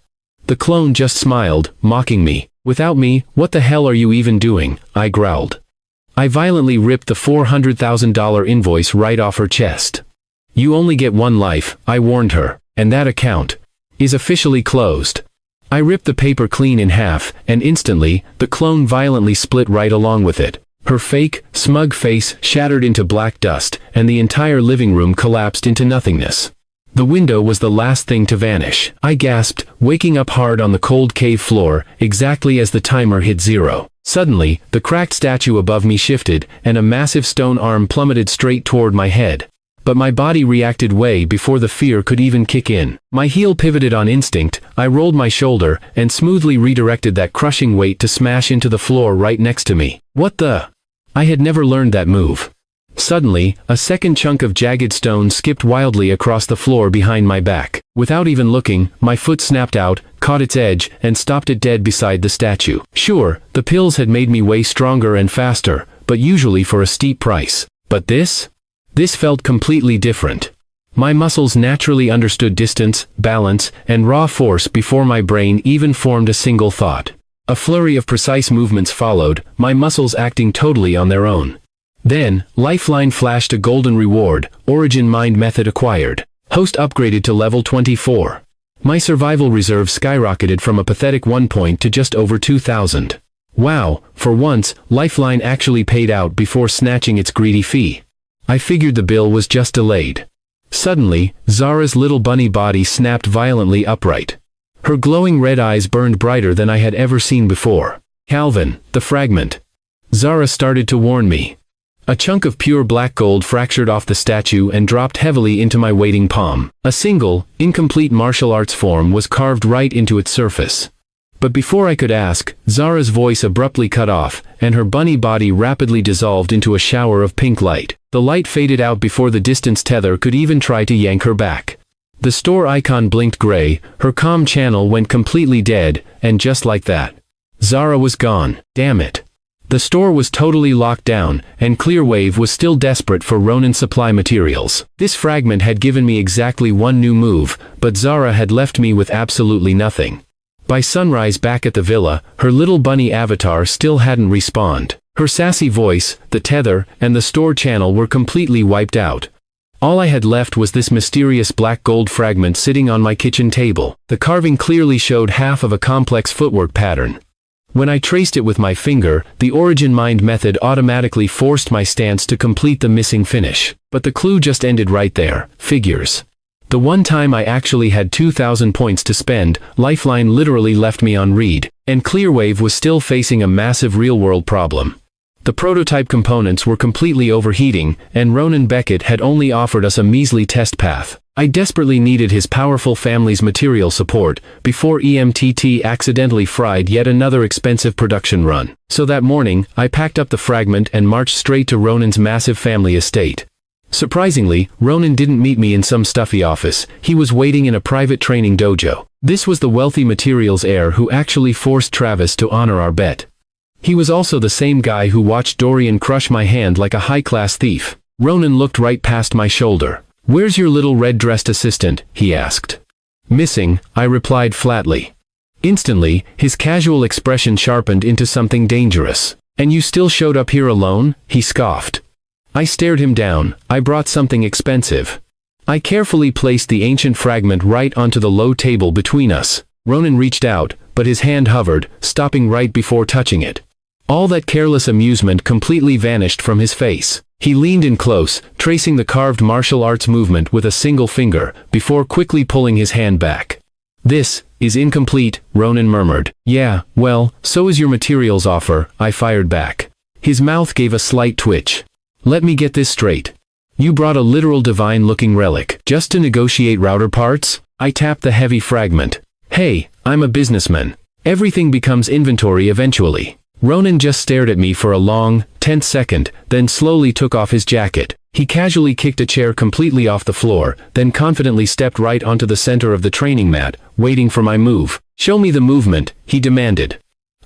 The clone just smiled, mocking me. Without me, what the hell are you even doing? I growled. I violently ripped the $400,000 invoice right off her chest. You only get one life, I warned her, and that account is officially closed. I ripped the paper clean in half, and instantly, the clone violently split right along with it. Her fake, smug face shattered into black dust, and the entire living room collapsed into nothingness. The window was the last thing to vanish. I gasped, waking up hard on the cold cave floor, exactly as the timer hit 0. Suddenly, the cracked statue above me shifted, and a massive stone arm plummeted straight toward my head. But my body reacted way before the fear could even kick in. My heel pivoted on instinct, I rolled my shoulder, and smoothly redirected that crushing weight to smash into the floor right next to me. What the? I had never learned that move. Suddenly, a second chunk of jagged stone skipped wildly across the floor behind my back. Without even looking, my foot snapped out, caught its edge, and stopped it dead beside the statue. Sure, the pills had made me way stronger and faster, but usually for a steep price. But this? This felt completely different. My muscles naturally understood distance, balance, and raw force before my brain even formed a single thought. A flurry of precise movements followed, my muscles acting totally on their own. Then, Lifeline flashed a golden reward, Origin Mind Method acquired. Host upgraded to level 24. My survival reserve skyrocketed from a pathetic 1 point to just over 2,000. Wow, for once, Lifeline actually paid out before snatching its greedy fee. I figured the bill was just delayed. Suddenly, Zara's little bunny body snapped violently upright. Her glowing red eyes burned brighter than I had ever seen before. Calvin, the fragment. Zara started to warn me. A chunk of pure black gold fractured off the statue and dropped heavily into my waiting palm. A single, incomplete martial arts form was carved right into its surface. But before I could ask, Zara's voice abruptly cut off, and her bunny body rapidly dissolved into a shower of pink light. The light faded out before the distance tether could even try to yank her back. The store icon blinked gray, her comm channel went completely dead, and just like that, Zara was gone. Damn it. The store was totally locked down, and Clearwave was still desperate for Ronin supply materials. This fragment had given me exactly one new move, but Zara had left me with absolutely nothing. By sunrise back at the villa, her little bunny avatar still hadn't respawned. Her sassy voice, the tether, and the store channel were completely wiped out. All I had left was this mysterious black gold fragment sitting on my kitchen table. The carving clearly showed half of a complex footwork pattern. When I traced it with my finger, the origin mind method automatically forced my stance to complete the missing finish. But the clue just ended right there. Figures. The one time I actually had 2,000 points to spend, Lifeline literally left me on read, and Clearwave was still facing a massive real-world problem. The prototype components were completely overheating, and Ronan Beckett had only offered us a measly test path. I desperately needed his powerful family's material support before EMTT accidentally fried yet another expensive production run. So that morning, I packed up the fragment and marched straight to Ronan's massive family estate. Surprisingly, Ronan didn't meet me in some stuffy office. He was waiting in a private training dojo. This was the wealthy materials heir who actually forced Travis to honor our bet. He was also the same guy who watched Dorian crush my hand like a high-class thief. Ronan looked right past my shoulder. "Where's your little red-dressed assistant?" he asked. "Missing," I replied flatly. Instantly, his casual expression sharpened into something dangerous. "And you still showed up here alone?" he scoffed. I stared him down. "I brought something expensive." I carefully placed the ancient fragment right onto the low table between us. Ronan reached out, but his hand hovered, stopping right before touching it. All that careless amusement completely vanished from his face. He leaned in close, tracing the carved martial arts movement with a single finger, before quickly pulling his hand back. "This is incomplete," Ronan murmured. "Yeah, well, so is your materials offer," I fired back. His mouth gave a slight twitch. "Let me get this straight. You brought a literal divine-looking relic, just to negotiate router parts?" I tapped the heavy fragment. "Hey, I'm a businessman. Everything becomes inventory eventually." Ronan just stared at me for a long, tense second, then slowly took off his jacket. He casually kicked a chair completely off the floor, then confidently stepped right onto the center of the training mat, waiting for my move. "Show me the movement," he demanded.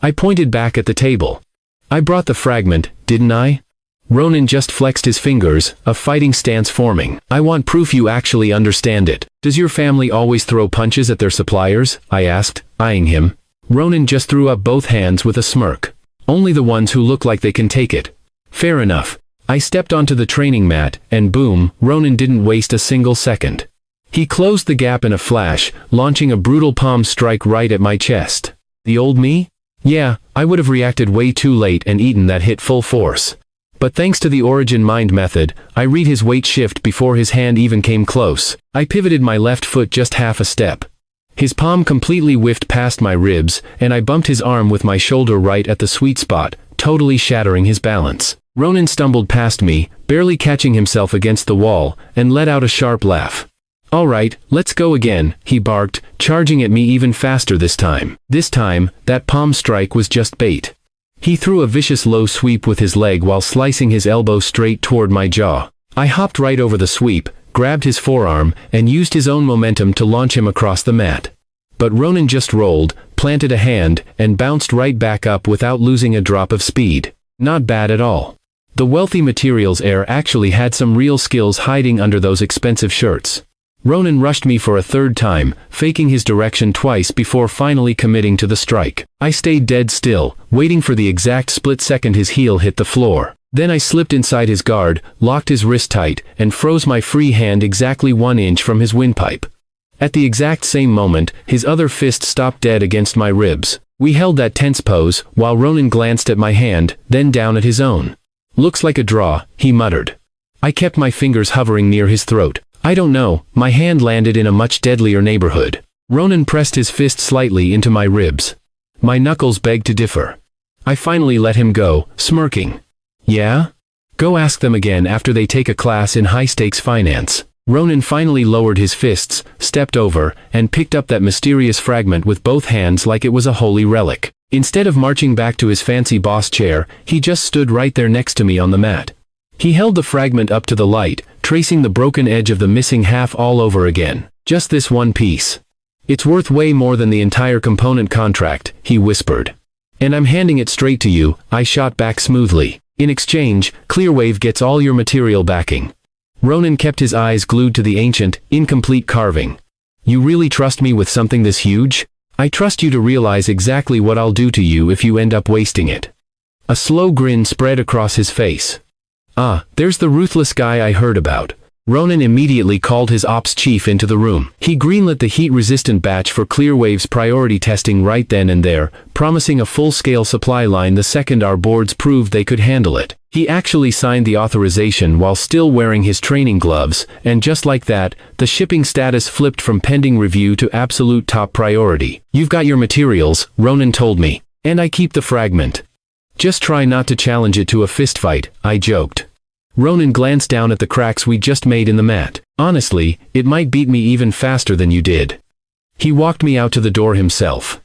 I pointed back at the table. "I brought the fragment, didn't I?" Ronan just flexed his fingers, a fighting stance forming. "I want proof you actually understand it. Does your family always throw punches at their suppliers?" I asked, eyeing him. Ronan just threw up both hands with a smirk. "Only the ones who look like they can take it." "Fair enough." I stepped onto the training mat, and boom, Ronan didn't waste a single second. He closed the gap in a flash, launching a brutal palm strike right at my chest. The old me? Yeah, I would have reacted way too late and eaten that hit full force. But thanks to the origin mind method, I read his weight shift before his hand even came close. I pivoted my left foot just half a step. His palm completely whiffed past my ribs, and I bumped his arm with my shoulder right at the sweet spot, totally shattering his balance. Ronan stumbled past me, barely catching himself against the wall, and let out a sharp laugh. "All right, let's go again," he barked, charging at me even faster this time. This time, that palm strike was just bait. He threw a vicious low sweep with his leg while slicing his elbow straight toward my jaw. I hopped right over the sweep, grabbed his forearm, and used his own momentum to launch him across the mat. But Ronan just rolled, planted a hand, and bounced right back up without losing a drop of speed. Not bad at all. The wealthy materials heir actually had some real skills hiding under those expensive shirts. Ronan rushed me for a third time, faking his direction twice before finally committing to the strike. I stayed dead still, waiting for the exact split second his heel hit the floor. Then I slipped inside his guard, locked his wrist tight, and froze my free hand exactly 1 inch from his windpipe. At the exact same moment, his other fist stopped dead against my ribs. We held that tense pose, while Ronan glanced at my hand, then down at his own. "Looks like a draw," he muttered. I kept my fingers hovering near his throat. I don't know, my hand landed in a much deadlier neighborhood. Ronan pressed his fist slightly into my ribs. My knuckles begged to differ. I finally let him go, smirking. "Yeah?" Go ask them again after they take a class in high-stakes finance. Ronan finally lowered his fists, stepped over, and picked up that mysterious fragment with both hands like it was a holy relic. Instead of marching back to his fancy boss chair, he just stood right there next to me on the mat. He held the fragment up to the light, tracing the broken edge of the missing half all over again. Just this one piece. It's worth way more than the entire component contract, he whispered. And I'm handing it straight to you, I shot back smoothly. In exchange, Clearwave gets all your material backing. Ronan kept his eyes glued to the ancient, incomplete carving. You really trust me with something this huge? I trust you to realize exactly what I'll do to you if you end up wasting it. A slow grin spread across his face. Ah, there's the ruthless guy I heard about. Ronan immediately called his ops chief into the room. He greenlit the heat-resistant batch for Clearwave's priority testing right then and there, promising a full-scale supply line the second our boards proved they could handle it. He actually signed the authorization while still wearing his training gloves, and just like that, the shipping status flipped from pending review to absolute top priority. You've got your materials, Ronan told me, and I keep the fragment. Just try not to challenge it to a fistfight, I joked. Ronan glanced down at the cracks we just made in the mat. Honestly, it might beat me even faster than you did. He walked me out to the door himself.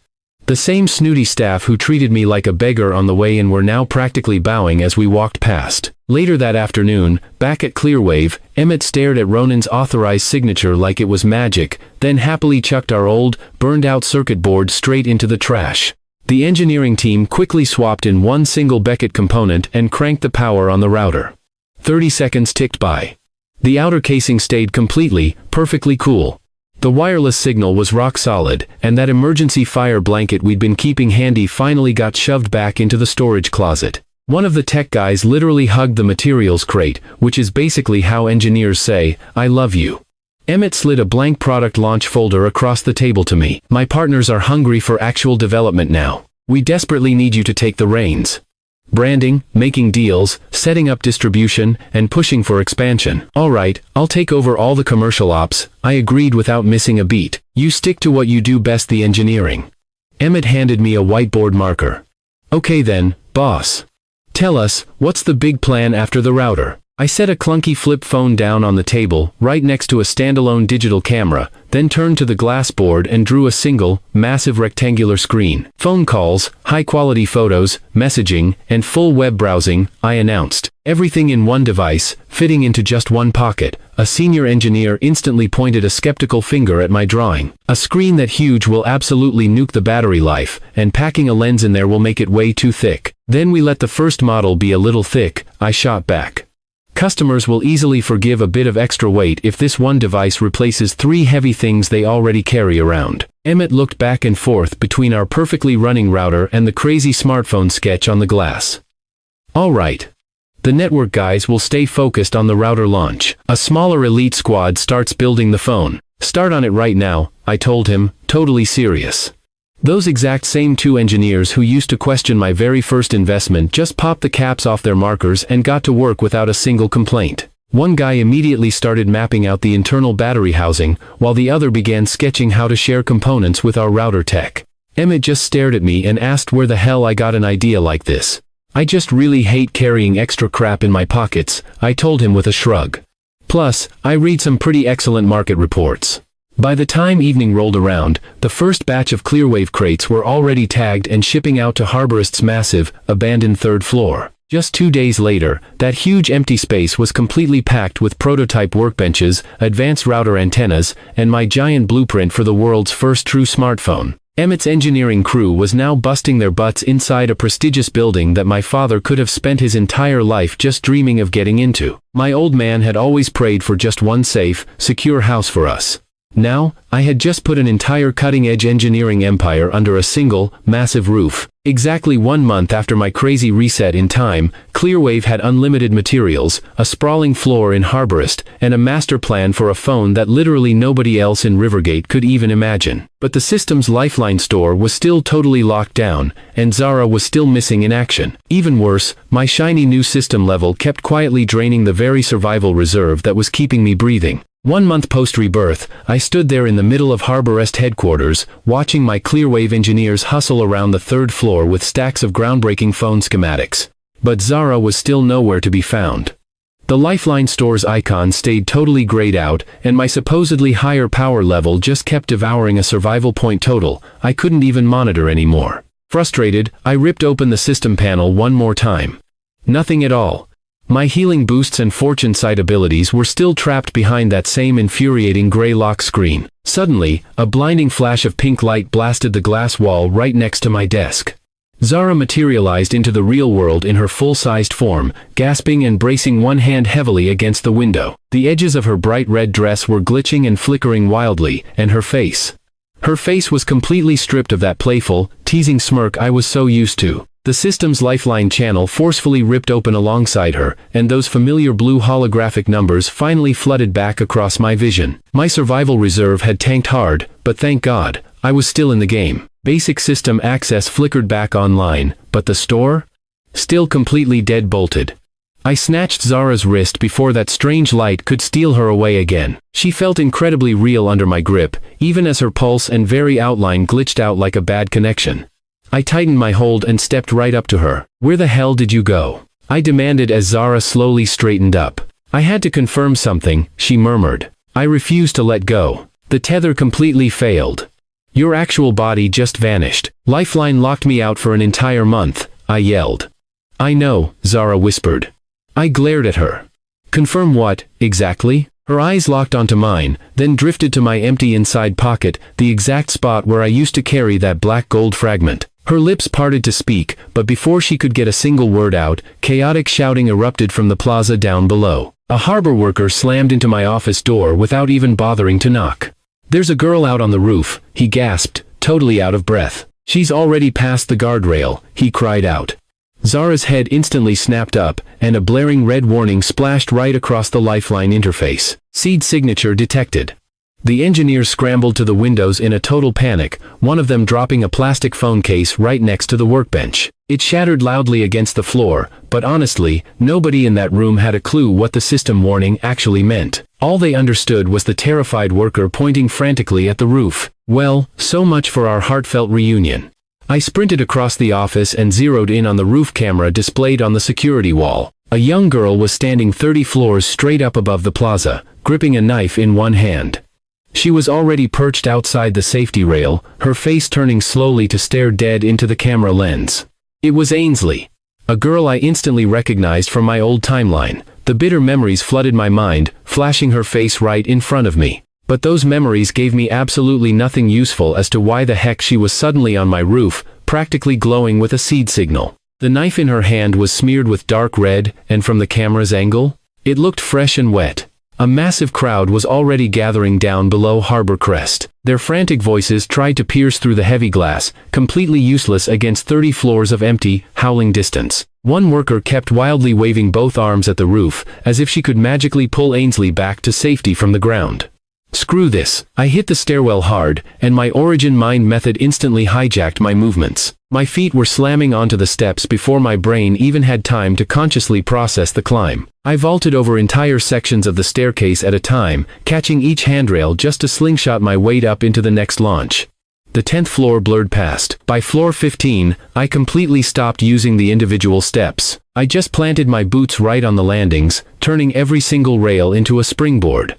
The same snooty staff who treated me like a beggar on the way in were now practically bowing as we walked past. Later that afternoon, back at Clearwave, Emmett stared at Ronan's authorized signature like it was magic, then happily chucked our old, burned-out circuit board straight into the trash. The engineering team quickly swapped in one single Beckett component and cranked the power on the router. 30 seconds ticked by. The outer casing stayed completely, perfectly cool. The wireless signal was rock solid, and that emergency fire blanket we'd been keeping handy finally got shoved back into the storage closet. One of the tech guys literally hugged the materials crate, which is basically how engineers say, "I love you." Emmett slid a blank product launch folder across the table to me. My partners are hungry for actual development now. We desperately need you to take the reins. Branding, making deals, setting up distribution, and pushing for expansion. All right, I'll take over all the commercial ops, I agreed without missing a beat. You stick to what you do best, the engineering. Emmett handed me a whiteboard marker. Okay then, boss. Tell us, what's the big plan after the router? I set a clunky flip phone down on the table, right next to a standalone digital camera, then turned to the glass board and drew a single, massive rectangular screen. Phone calls, high-quality photos, messaging, and full web browsing, I announced. Everything in one device, fitting into just one pocket. A senior engineer instantly pointed a skeptical finger at my drawing. A screen that huge will absolutely nuke the battery life, and packing a lens in there will make it way too thick. Then we let the first model be a little thick, I shot back. Customers will easily forgive a bit of extra weight if this one device replaces 3 heavy things they already carry around. Emmett looked back and forth between our perfectly running router and the crazy smartphone sketch on the glass. All right. The network guys will stay focused on the router launch. A smaller elite squad starts building the phone. Start on it right now, I told him, totally serious. Those exact same 2 engineers who used to question my very first investment just popped the caps off their markers and got to work without a single complaint. One guy immediately started mapping out the internal battery housing, while the other began sketching how to share components with our router tech. Emmett just stared at me and asked where the hell I got an idea like this. I just really hate carrying extra crap in my pockets, I told him with a shrug. Plus, I read some pretty excellent market reports. By the time evening rolled around, the first batch of Clearwave crates were already tagged and shipping out to Harborist's massive, abandoned 3rd floor. Just 2 days later, that huge empty space was completely packed with prototype workbenches, advanced router antennas, and my giant blueprint for the world's first true smartphone. Emmett's engineering crew was now busting their butts inside a prestigious building that my father could have spent his entire life just dreaming of getting into. My old man had always prayed for just one safe, secure house for us. Now, I had just put an entire cutting-edge engineering empire under a single, massive roof. Exactly 1 month after my crazy reset in time, Clearwave had unlimited materials, a sprawling floor in Harborist, and a master plan for a phone that literally nobody else in Rivergate could even imagine. But the system's Lifeline store was still totally locked down, and Zara was still missing in action. Even worse, my shiny new system level kept quietly draining the very survival reserve that was keeping me breathing. 1 month post-rebirth, I stood there in the middle of Harborist headquarters, watching my Clearwave engineers hustle around the 3rd floor with stacks of groundbreaking phone schematics. But Zara was still nowhere to be found. The Lifeline store's icon stayed totally grayed out, and my supposedly higher power level just kept devouring a survival point total I couldn't even monitor anymore. Frustrated, I ripped open the system panel one more time. Nothing at all. My healing boosts and fortune sight abilities were still trapped behind that same infuriating gray lock screen. Suddenly, a blinding flash of pink light blasted the glass wall right next to my desk. Zara materialized into the real world in her full-sized form, gasping and bracing one hand heavily against the window. The edges of her bright red dress were glitching and flickering wildly, and her face. Her face was completely stripped of that playful, teasing smirk I was so used to. The system's Lifeline channel forcefully ripped open alongside her, and those familiar blue holographic numbers finally flooded back across my vision. My survival reserve had tanked hard, but thank God, I was still in the game. Basic system access flickered back online, but the store? Still completely dead-bolted. I snatched Zara's wrist before that strange light could steal her away again. She felt incredibly real under my grip, even as her pulse and very outline glitched out like a bad connection. I tightened my hold and stepped right up to her. "Where the hell did you go?" I demanded as Zara slowly straightened up. "I had to confirm something," she murmured. I refused to let go. The tether completely failed. "Your actual body just vanished. Lifeline locked me out for an entire month," I yelled. "I know," Zara whispered. I glared at her. "Confirm what, exactly?" Her eyes locked onto mine, then drifted to my empty inside pocket, the exact spot where I used to carry that black gold fragment. Her lips parted to speak, but before she could get a single word out, chaotic shouting erupted from the plaza down below. A harbor worker slammed into my office door without even bothering to knock. "There's a girl out on the roof," he gasped, totally out of breath. "She's already past the guardrail," he cried out. Zara's head instantly snapped up, and a blaring red warning splashed right across the Lifeline interface. "Seed signature detected." The engineers scrambled to the windows in a total panic, one of them dropping a plastic phone case right next to the workbench. It shattered loudly against the floor, but honestly, nobody in that room had a clue what the system warning actually meant. All they understood was the terrified worker pointing frantically at the roof. Well, so much for our heartfelt reunion. I sprinted across the office and zeroed in on the roof camera displayed on the security wall. A young girl was standing 30 floors straight up above the plaza, gripping a knife in one hand. She was already perched outside the safety rail, her face turning slowly to stare dead into the camera lens. It was Ainsley, a girl I instantly recognized from my old timeline. The bitter memories flooded my mind, flashing her face right in front of me. But those memories gave me absolutely nothing useful as to why the heck she was suddenly on my roof, practically glowing with a seed signal. The knife in her hand was smeared with dark red, and from the camera's angle, it looked fresh and wet. A massive crowd was already gathering down below Harbor Crest. Their frantic voices tried to pierce through the heavy glass, completely useless against 30 floors of empty, howling distance. One worker kept wildly waving both arms at the roof, as if she could magically pull Ainsley back to safety from the ground. Screw this. I hit the stairwell hard, and my origin mind method instantly hijacked my movements. My feet were slamming onto the steps before my brain even had time to consciously process the climb. I vaulted over entire sections of the staircase at a time, catching each handrail just to slingshot my weight up into the next launch. The 10th floor blurred past. By floor 15, I completely stopped using the individual steps. I just planted my boots right on the landings, turning every single rail into a springboard.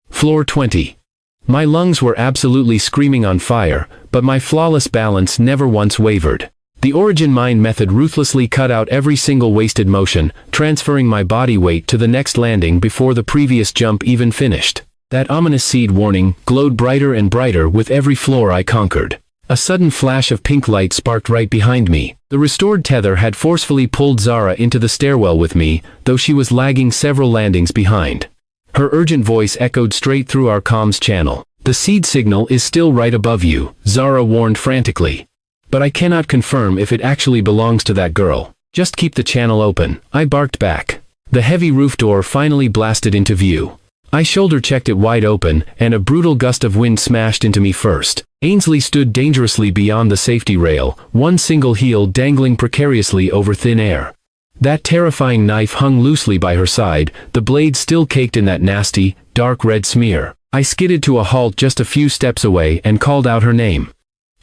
Floor 20. My lungs were absolutely screaming on fire, but my flawless balance never once wavered. The origin mind method ruthlessly cut out every single wasted motion, transferring my body weight to the next landing before the previous jump even finished. That ominous seed warning glowed brighter and brighter with every floor I conquered. A sudden flash of pink light sparked right behind me. The restored tether had forcefully pulled Zara into the stairwell with me, though she was lagging several landings behind. Her urgent voice echoed straight through our comms channel. "The seed signal is still right above you," Zara warned frantically. "But I cannot confirm if it actually belongs to that girl. Just keep the channel open," I barked back. The heavy roof door finally blasted into view. I shoulder-checked it wide open, and a brutal gust of wind smashed into me first. Ainsley stood dangerously beyond the safety rail, one single heel dangling precariously over thin air. That terrifying knife hung loosely by her side, the blade still caked in that nasty, dark red smear. I skidded to a halt just a few steps away and called out her name.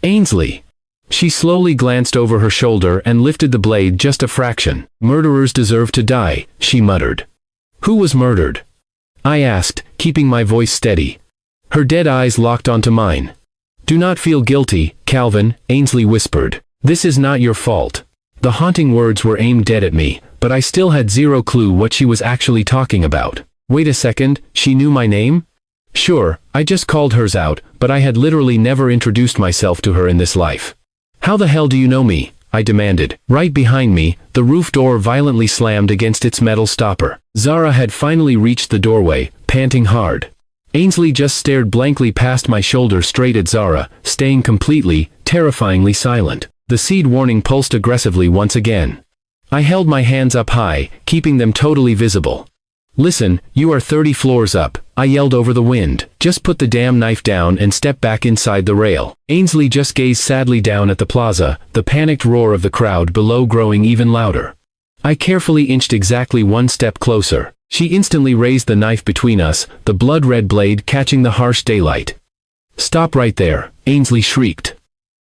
"Ainsley!" She slowly glanced over her shoulder and lifted the blade just a fraction. "Murderers deserve to die," she muttered. "Who was murdered?" I asked, keeping my voice steady. Her dead eyes locked onto mine. "Do not feel guilty, Calvin," Ainsley whispered. "This is not your fault." The haunting words were aimed dead at me, but I still had zero clue what she was actually talking about. Wait a second, she knew my name? Sure, I just called hers out, but I had literally never introduced myself to her in this life. "How the hell do you know me?" I demanded. Right behind me, the roof door violently slammed against its metal stopper. Zara had finally reached the doorway, panting hard. Ainsley just stared blankly past my shoulder straight at Zara, staying completely, terrifyingly silent. The seed warning pulsed aggressively once again. I held my hands up high, keeping them totally visible. "Listen, you are 30 floors up," I yelled over the wind. "Just put the damn knife down and step back inside the rail." Ainsley just gazed sadly down at the plaza, the panicked roar of the crowd below growing even louder. I carefully inched exactly one step closer. She instantly raised the knife between us, the blood-red blade catching the harsh daylight. "Stop right there," Ainsley shrieked.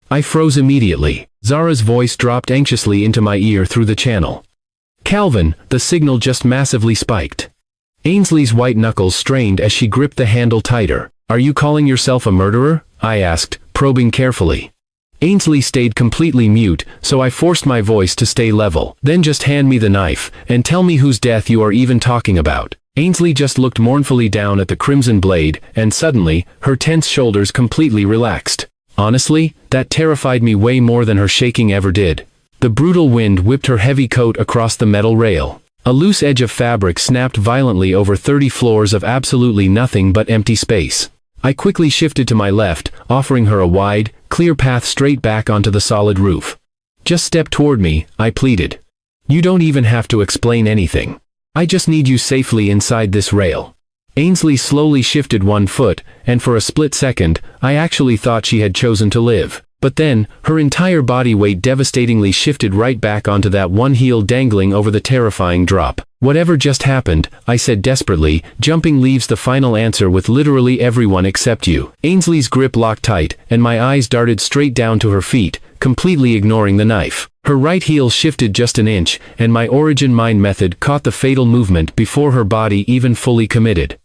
I froze immediately. Zara's voice dropped anxiously into my ear through the channel. "Calvin, the signal just massively spiked." Ainsley's white knuckles strained as she gripped the handle tighter. "Are you calling yourself a murderer?" I asked, probing carefully. Ainsley stayed completely mute, so I forced my voice to stay level. "Then just hand me the knife, and tell me whose death you are even talking about." Ainsley just looked mournfully down at the crimson blade, and suddenly, her tense shoulders completely relaxed. Honestly, that terrified me way more than her shaking ever did. The brutal wind whipped her heavy coat across the metal rail. A loose edge of fabric snapped violently over 30 floors of absolutely nothing but empty space. I quickly shifted to my left, offering her a wide, clear path straight back onto the solid roof. "Just step toward me," I pleaded. "You don't even have to explain anything. I just need you safely inside this rail." Ainsley slowly shifted one foot, and for a split second, I actually thought she had chosen to live. But then, her entire body weight devastatingly shifted right back onto that one heel dangling over the terrifying drop. "Whatever just happened," I said desperately, "jumping leaves the final answer with literally everyone except you." Ainsley's grip locked tight, and my eyes darted straight down to her feet, completely ignoring the knife. Her right heel shifted just an inch, and my origin mind method caught the fatal movement before her body even fully committed.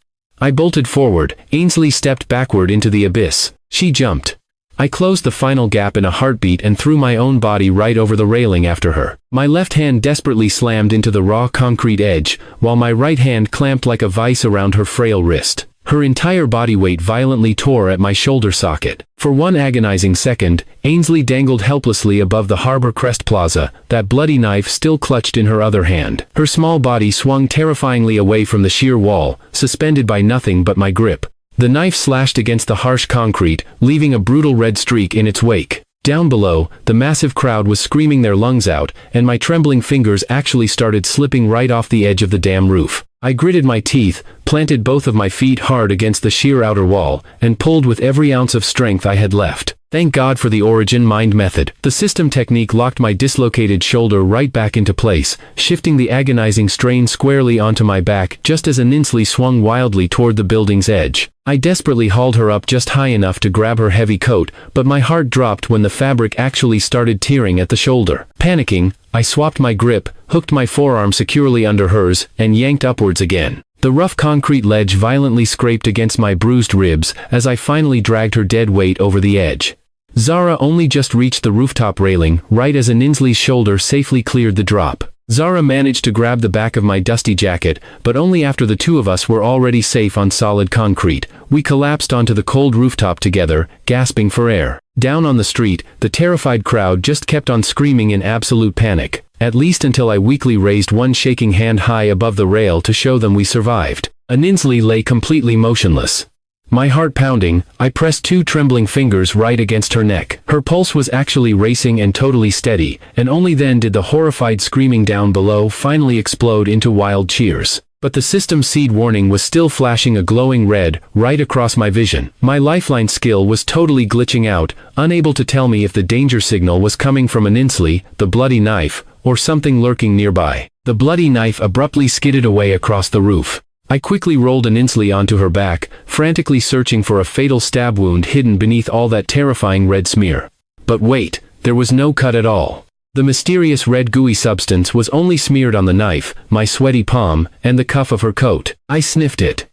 I bolted forward. Ainsley stepped backward into the abyss. She jumped. I closed the final gap in a heartbeat and threw my own body right over the railing after her. My left hand desperately slammed into the raw concrete edge, while my right hand clamped like a vice around her frail wrist. Her entire body weight violently tore at my shoulder socket. For one agonizing second, Ainsley dangled helplessly above the Harbor Crest Plaza, that bloody knife still clutched in her other hand. Her small body swung terrifyingly away from the sheer wall, suspended by nothing but my grip. The knife slashed against the harsh concrete, leaving a brutal red streak in its wake. Down below, the massive crowd was screaming their lungs out, and my trembling fingers actually started slipping right off the edge of the damn roof. I gritted my teeth, planted both of my feet hard against the sheer outer wall, and pulled with every ounce of strength I had left. Thank God for the origin mind method. The system technique locked my dislocated shoulder right back into place, shifting the agonizing strain squarely onto my back just as Ainsley swung wildly toward the building's edge. I desperately hauled her up just high enough to grab her heavy coat, but my heart dropped when the fabric actually started tearing at the shoulder. Panicking, I swapped my grip, hooked my forearm securely under hers, and yanked upwards again. The rough concrete ledge violently scraped against my bruised ribs as I finally dragged her dead weight over the edge. Zara only just reached the rooftop railing, right as Ainsley's shoulder safely cleared the drop. Zara managed to grab the back of my dusty jacket, but only after the two of us were already safe on solid concrete. We collapsed onto the cold rooftop together, gasping for air. Down on the street, the terrified crowd just kept on screaming in absolute panic, at least until I weakly raised one shaking hand high above the rail to show them we survived. Ainsley lay completely motionless. My heart pounding, I pressed two trembling fingers right against her neck. Her pulse was actually racing and totally steady, and only then did the horrified screaming down below finally explode into wild cheers. But the system seed warning was still flashing a glowing red, right across my vision. My Lifeline skill was totally glitching out, unable to tell me if the danger signal was coming from Ainsley, the bloody knife, or something lurking nearby. The bloody knife abruptly skidded away across the roof. I quickly rolled Ainsley onto her back, frantically searching for a fatal stab wound hidden beneath all that terrifying red smear. But wait, there was no cut at all. The mysterious red gooey substance was only smeared on the knife, my sweaty palm, and the cuff of her coat. I sniffed it.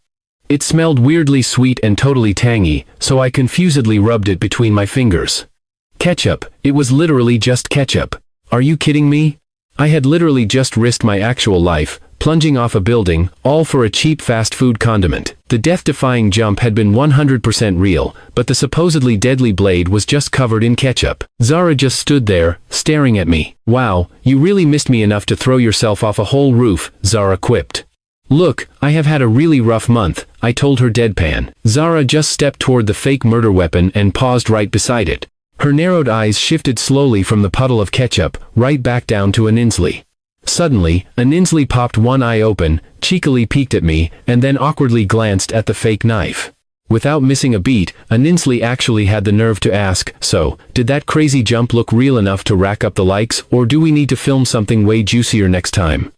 It smelled weirdly sweet and totally tangy, so I confusedly rubbed it between my fingers. Ketchup, it was literally just ketchup. Are you kidding me? I had literally just risked my actual life, plunging off a building, all for a cheap fast food condiment. The death-defying jump had been 100% real, but the supposedly deadly blade was just covered in ketchup. Zara just stood there, staring at me. Wow, you really missed me enough to throw yourself off a whole roof, Zara quipped. Look, I have had a really rough month, I told her deadpan. Zara just stepped toward the fake murder weapon and paused right beside it. Her narrowed eyes shifted slowly from the puddle of ketchup, right back down to Aninsley. Suddenly, Aninsley popped one eye open, cheekily peeked at me, and then awkwardly glanced at the fake knife. Without missing a beat, Aninsley actually had the nerve to ask, so, did that crazy jump look real enough to rack up the likes, or do we need to film something way juicier next time?